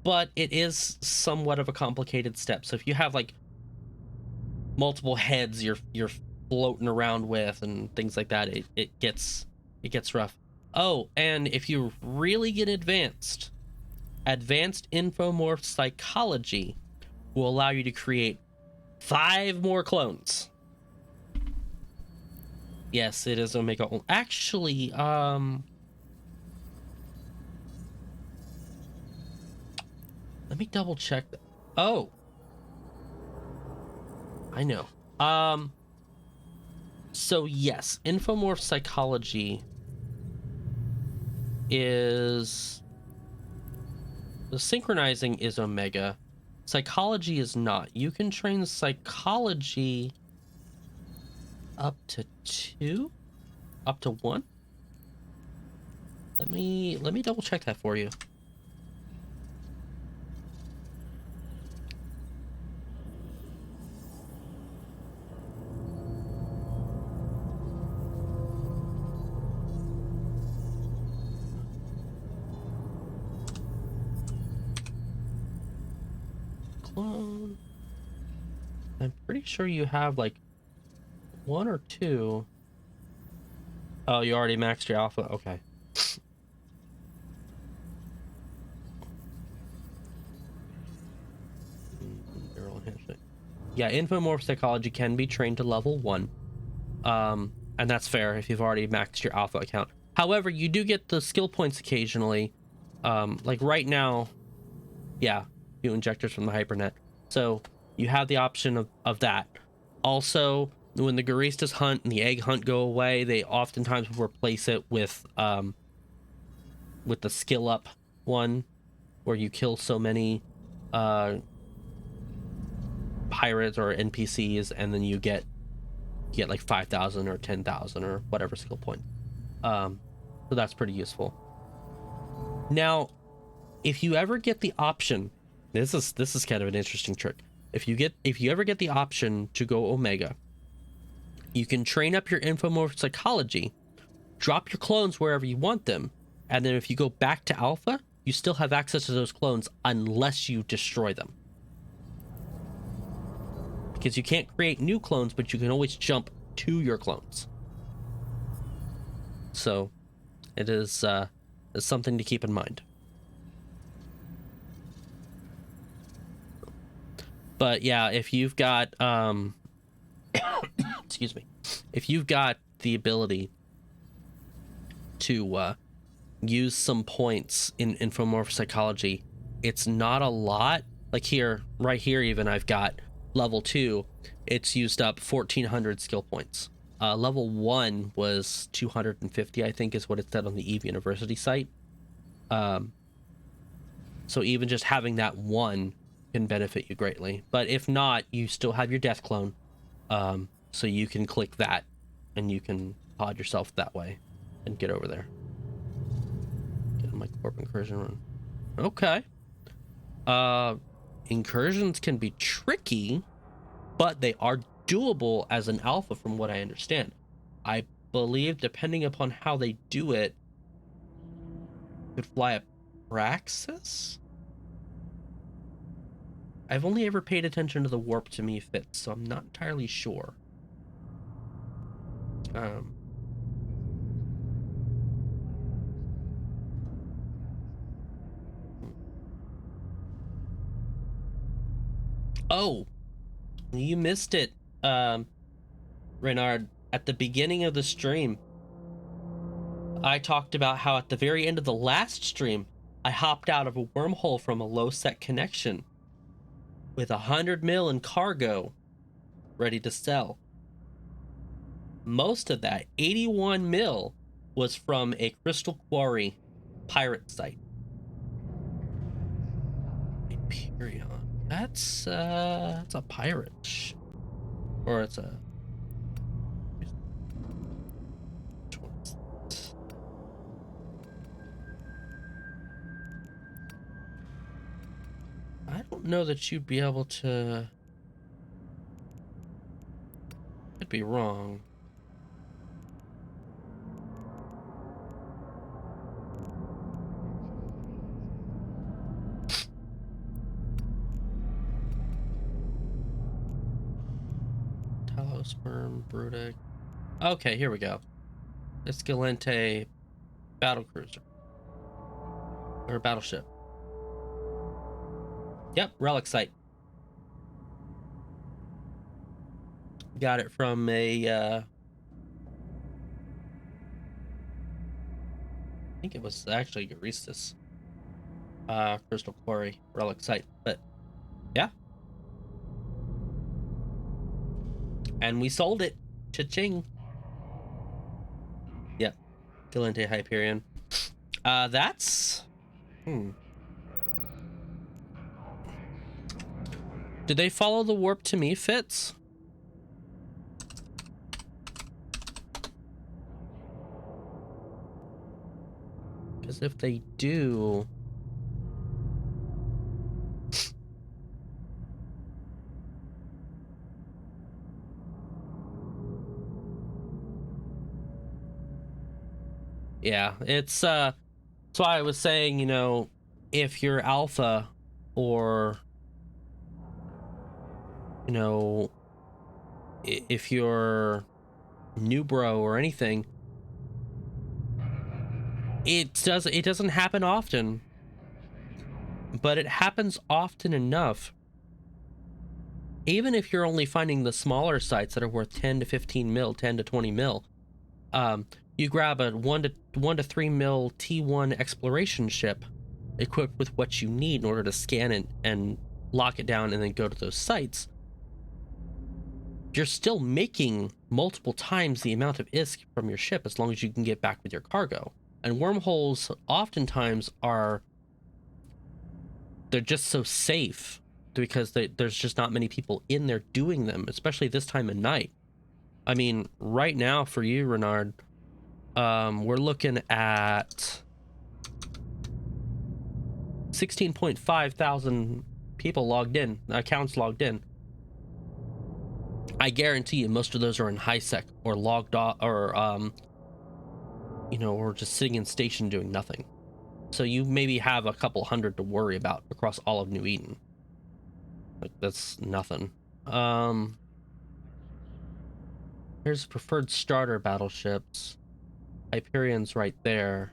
But it is somewhat of a complicated step. So if you have like multiple heads you're floating around with and things like that, it gets rough. Oh, and if you really get advanced Infomorph Psychology will allow you to create 5 more clones. Yes, it is Omega. Actually, let me double check. Oh, I know. So yes, Infomorph Psychology is, the synchronizing is Omega. Psychology is not. You can train Psychology up to 2, up to 1. Let me double check that for you. Clone. I'm pretty sure you have like 1 or 2. Oh, you already maxed your alpha? Okay. Yeah, Infomorph Psychology can be trained to level 1. And that's fair if you've already maxed your alpha account. However, you do get the skill points occasionally. Like right now, yeah, you injectors from the hypernet. So you have the option of that. Also, when the Guristas hunt and the egg hunt go away, they oftentimes will replace it with the skill up one, where you kill so many pirates or NPCs, and then you get like 5,000 or 10,000 or whatever skill point. So that's pretty useful. Now, if you ever get the option, this is kind of an interesting trick. If you ever get the option to go Omega, you can train up your Infomorph Psychology, drop your clones wherever you want them, and then if you go back to Alpha, you still have access to those clones unless you destroy them. Because you can't create new clones, but you can always jump to your clones. So it is something to keep in mind. But yeah, if you've got excuse me, if you've got the ability to use some points in infomorph psychology. It's not a lot. Like here, right here, even I've got level 2. It's used up 1,400 skill points. Level 1 was 250, I think, is what it said on the EVE University site. So even just having that one can benefit you greatly. But if not, you still have your death clone. So you can click that and you can pod yourself that way and get over there. Get on my corp incursion run. Okay. Incursions can be tricky, but they are doable as an alpha from what I understand. I believe depending upon how they do it, you could fly a Praxis? I've only ever paid attention to the warp to me fits, so I'm not entirely sure. Oh, you missed it, Reynard. At the beginning of the stream, I talked about how at the very end of the last stream, I hopped out of a wormhole from a low-sec connection with 100 mil in cargo ready to sell. Most of that, 81 mil, was from a Crystal Quarry pirate site. Hyperion. That's a pirate. Or it's a... I don't know that you'd be able to... Could be wrong. Talosperm, Brutic. Okay, here we go. Escalante battlecruiser. Or battleship. Yep, relic site. Got it from a I think it was actually Euristus. Crystal Quarry relic site, but yeah. And we sold it. Cha-ching. Yep. Galente Hyperion. That's... Did they follow the warp to me fits? Because if they do... Yeah, it's so I was saying, you know, if you're alpha or, you know, if you're new bro or anything, it doesn't happen often, but it happens often enough. Even if you're only finding the smaller sites that are worth 10 to 15 mil, 10 to 20 mil, you grab a 1 to 3 mil T1 exploration ship equipped with what you need in order to scan it and lock it down and then go to those sites. You're still making multiple times the amount of ISK from your ship as long as you can get back with your cargo. And wormholes oftentimes they're just so safe because there's just not many people in there doing them, especially this time of night. I mean, right now for you, Renard, we're looking at 16.5 thousand people logged in, accounts logged in. I guarantee you most of those are in high sec or logged off or you know, or just sitting in station doing nothing. So you maybe have a couple hundred to worry about across all of New Eden. Like, that's nothing. Here's preferred starter battleships. Hyperion's right there.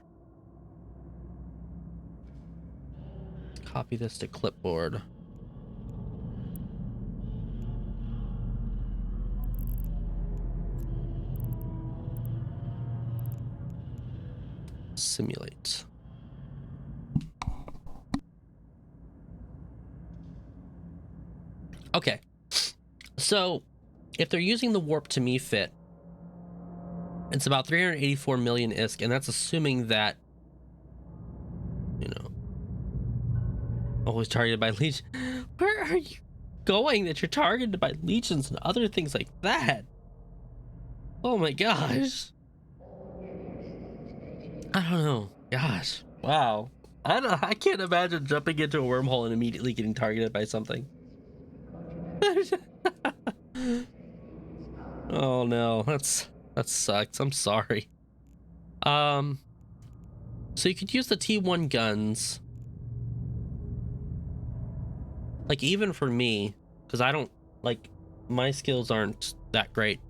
Copy this to clipboard. Simulate. Okay. So, if they're using the warp to me fit, it's about 384 million ISK, and that's assuming that, you know, always targeted by legion. Where are you going that you're targeted by legions and other things like that? Oh my gosh. I don't know. Gosh. Wow. I can't imagine jumping into a wormhole and immediately getting targeted by something. Oh no, that sucks. I'm sorry. So you could use the T1 guns. Like, even for me, because I don't, like, my skills aren't that great.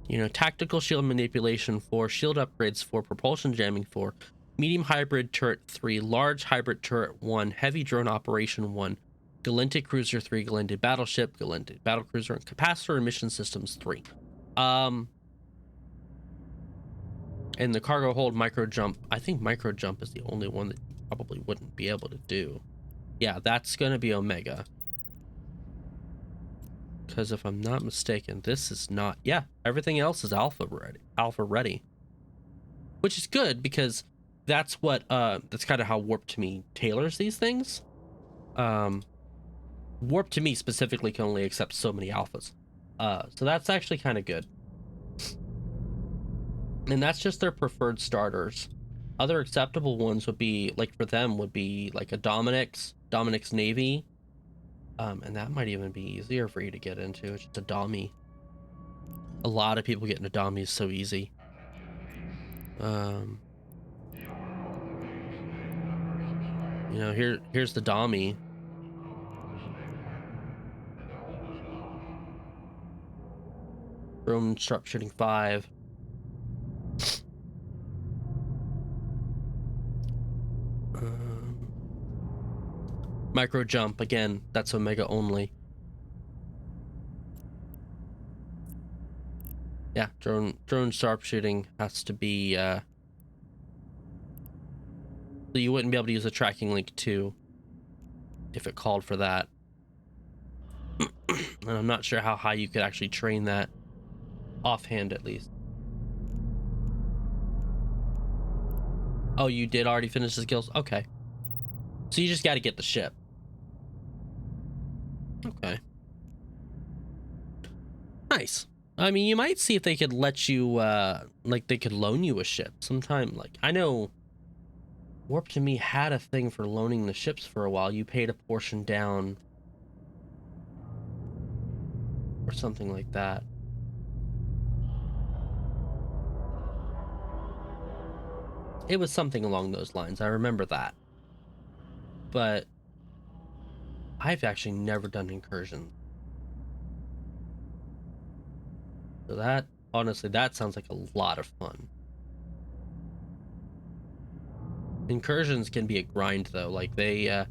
You know, tactical shield manipulation 4, shield upgrades 4, propulsion jamming 4, medium hybrid turret 3, large hybrid turret 1, heavy drone operation 1, Galactic cruiser 3, Galactic battleship, Galactic battlecruiser, and capacitor emission systems 3. And the cargo hold micro jump, I think micro jump is the only one that you probably wouldn't be able to do. Yeah, that's gonna be Omega. Because if I'm not mistaken, this is not. Yeah, everything else is alpha ready, which is good because that's what that's kind of how Warp to Me tailors these things. Warp to Me specifically can only accept so many alphas, so that's actually kind of good. And that's just their preferred starters. Other acceptable ones would be, like, for them would be like a Dominic's Navy. And that might even be easier for you to get into. It's just a Dommy. A lot of people get into Dommies so easy. You know, here's the Dommy. Drone sharpshooting 5. Micro jump, again, that's Omega only. Yeah, drone sharpshooting has to be so you wouldn't be able to use a tracking link 2 if it called for that. And I'm not sure how high you could actually train that offhand, at least. Oh, you did already finish the skills? Okay. So you just got to get the ship. Okay. Nice. I mean, you might see if they could let you, like, they could loan you a ship sometime. Like, I know Warp to Me had a thing for loaning the ships for a while. You paid a portion down or something like that. It was something along those lines. I remember that. But I've actually never done incursions. So that, honestly, that sounds like a lot of fun. Incursions can be a grind, though. Like, they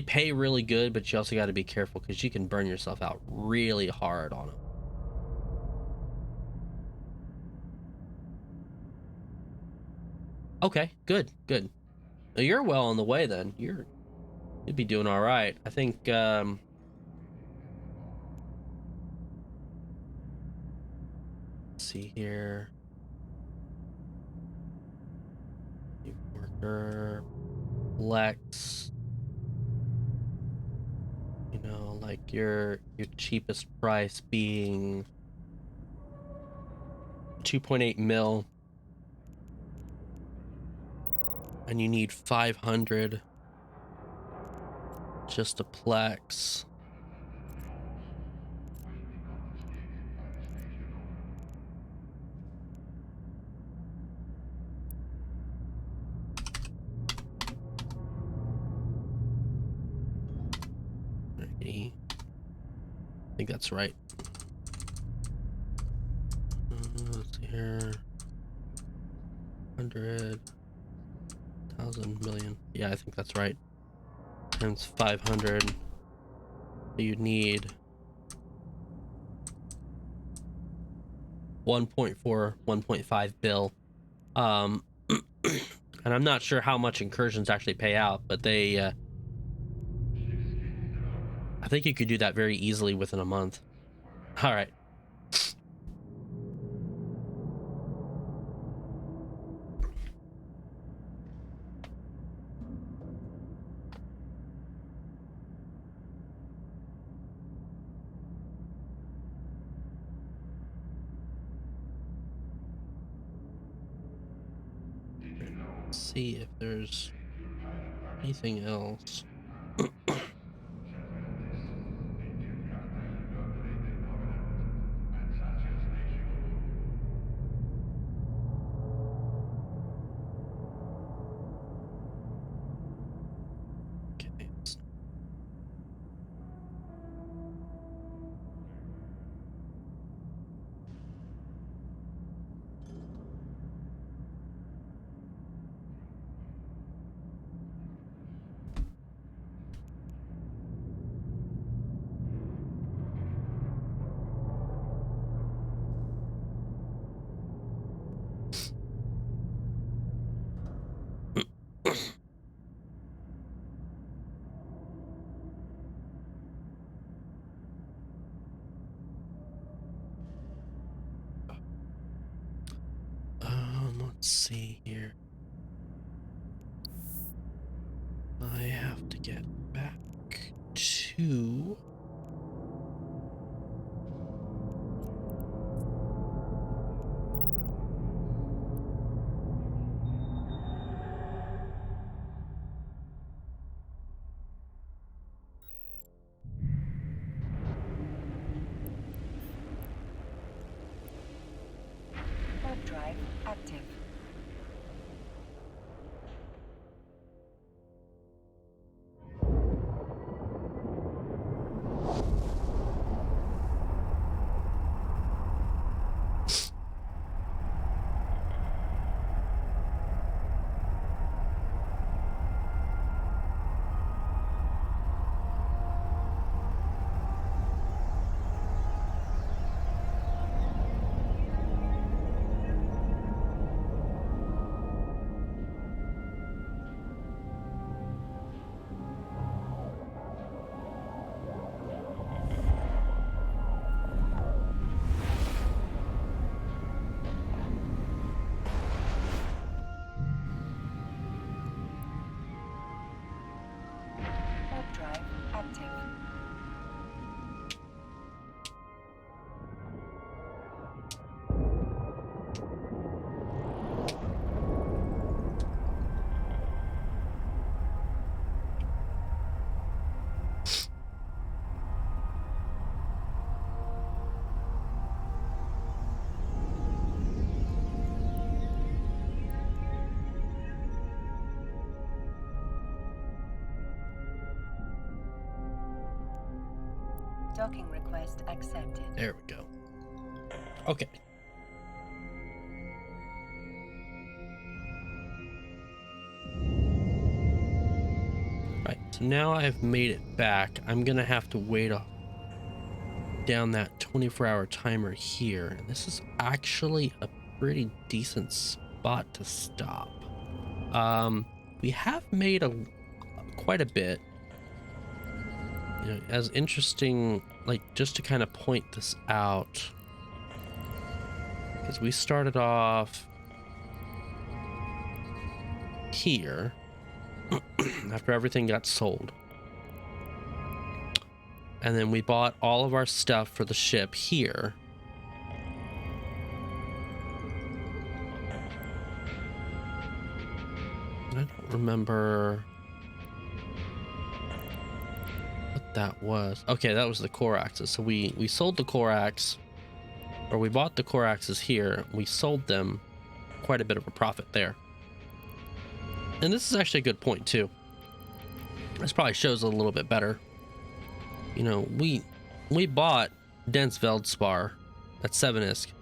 pay really good, but you also got to be careful because you can burn yourself out really hard on them. Okay, good. You're well on the way then. You'd be doing all right. I think let's see here. Worker, Lex. You know, like your cheapest price being 2.8 mil. And you need 500 just a Plex. I think that's right. Let's see here. 100,000 million. Yeah, I think that's right. Times 500. So you'd need 1.4, 1.5 bill. And I'm not sure how much incursions actually pay out, but they, I think you could do that very easily within a month. All right. Let's see if there's anything else. Okay. Let's see here. I have to get back to... Warp drive active. Warp drive active. Docking request accepted. There we go. Okay. Right, so now I've made it back. I'm gonna have to wait down that 24-hour timer here. And this is actually a pretty decent spot to stop. We have made quite a bit. You know, as interesting, like, just to kind of point this out, because we started off here after everything got sold, and then we bought all of our stuff for the ship here. I don't remember that was. Okay, that was the core axes. So we sold the core axe, or we bought the core axes here. We sold them, quite a bit of a profit there. And this is actually a good point too. This probably shows a little bit better. You know, we bought Dense Veldspar at 7 ISK,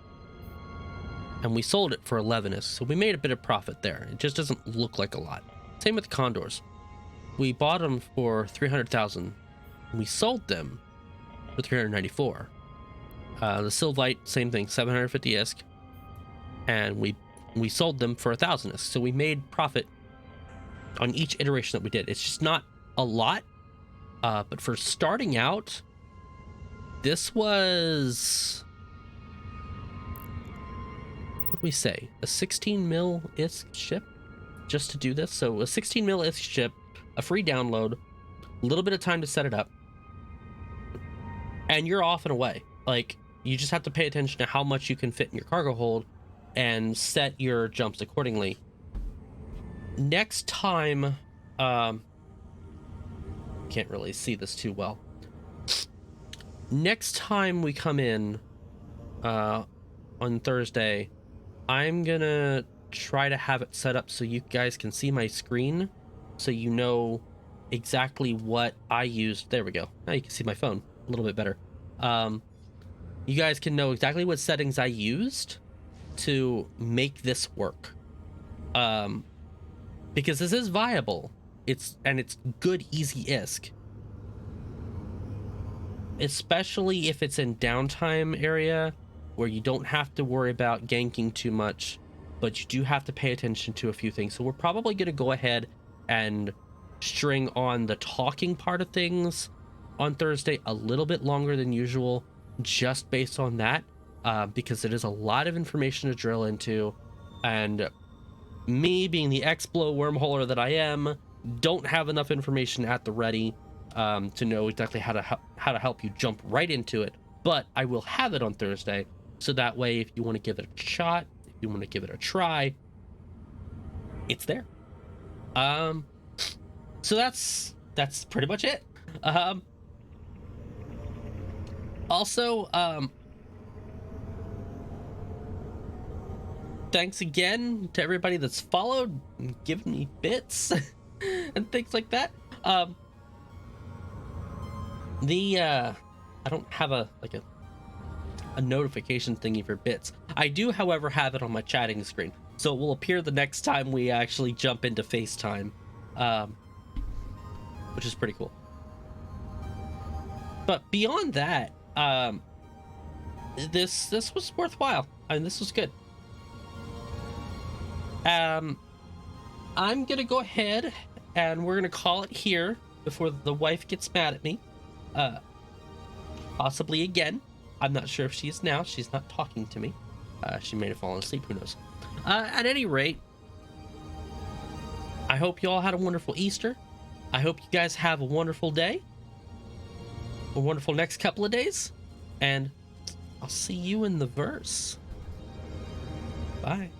and we sold it for 11 ISK. So we made a bit of profit there. It just doesn't look like a lot. Same with the Condors. We bought them for 300,000. We sold them for 394. The Sylvite, same thing, 750 ISK, and we we sold them for 1,000 ISK. So we made profit on each iteration that we did. It's just not a lot, but for starting out, this was, what did we say, a 16 mil ISK ship just to do this. So a 16 mil ISK ship, a free download, a little bit of time to set it up, and you're off and away. Like, you just have to pay attention to how much you can fit in your cargo hold and set your jumps accordingly. Next time, can't really see this too well. Next time we come in on Thursday, I'm gonna try to have it set up so you guys can see my screen, so you know exactly what I used. There we go. Now you can see my phone a little bit better. You guys can know exactly what settings I used to make this work. Because this is viable. It's good, easy ISK. Especially if it's in downtime area where you don't have to worry about ganking too much, but you do have to pay attention to a few things. So we're probably going to go ahead and string on the talking part of things on Thursday a little bit longer than usual, just based on that, because it is a lot of information to drill into, and me being the Explo wormholer that I am, don't have enough information at the ready to know exactly how to help you jump right into it. But I will have it on Thursday, so that way if you want to give it a shot, if you want to give it a try, it's there. So that's pretty much it. Also, thanks again to everybody that's followed and given me bits and things like that. I don't have a notification thingy for bits. I do, however, have it on my chatting screen, so it will appear the next time we actually jump into FaceTime, which is pretty cool. But beyond that, this was worthwhile. I mean, this was good. I'm gonna go ahead and we're gonna call it here before the wife gets mad at me. Possibly again. I'm not sure if she is now. She's not talking to me. She may have fallen asleep, who knows. At any rate, I hope you all had a wonderful Easter. I hope you guys have a wonderful day, a wonderful next couple of days, and I'll see you in the verse. Bye.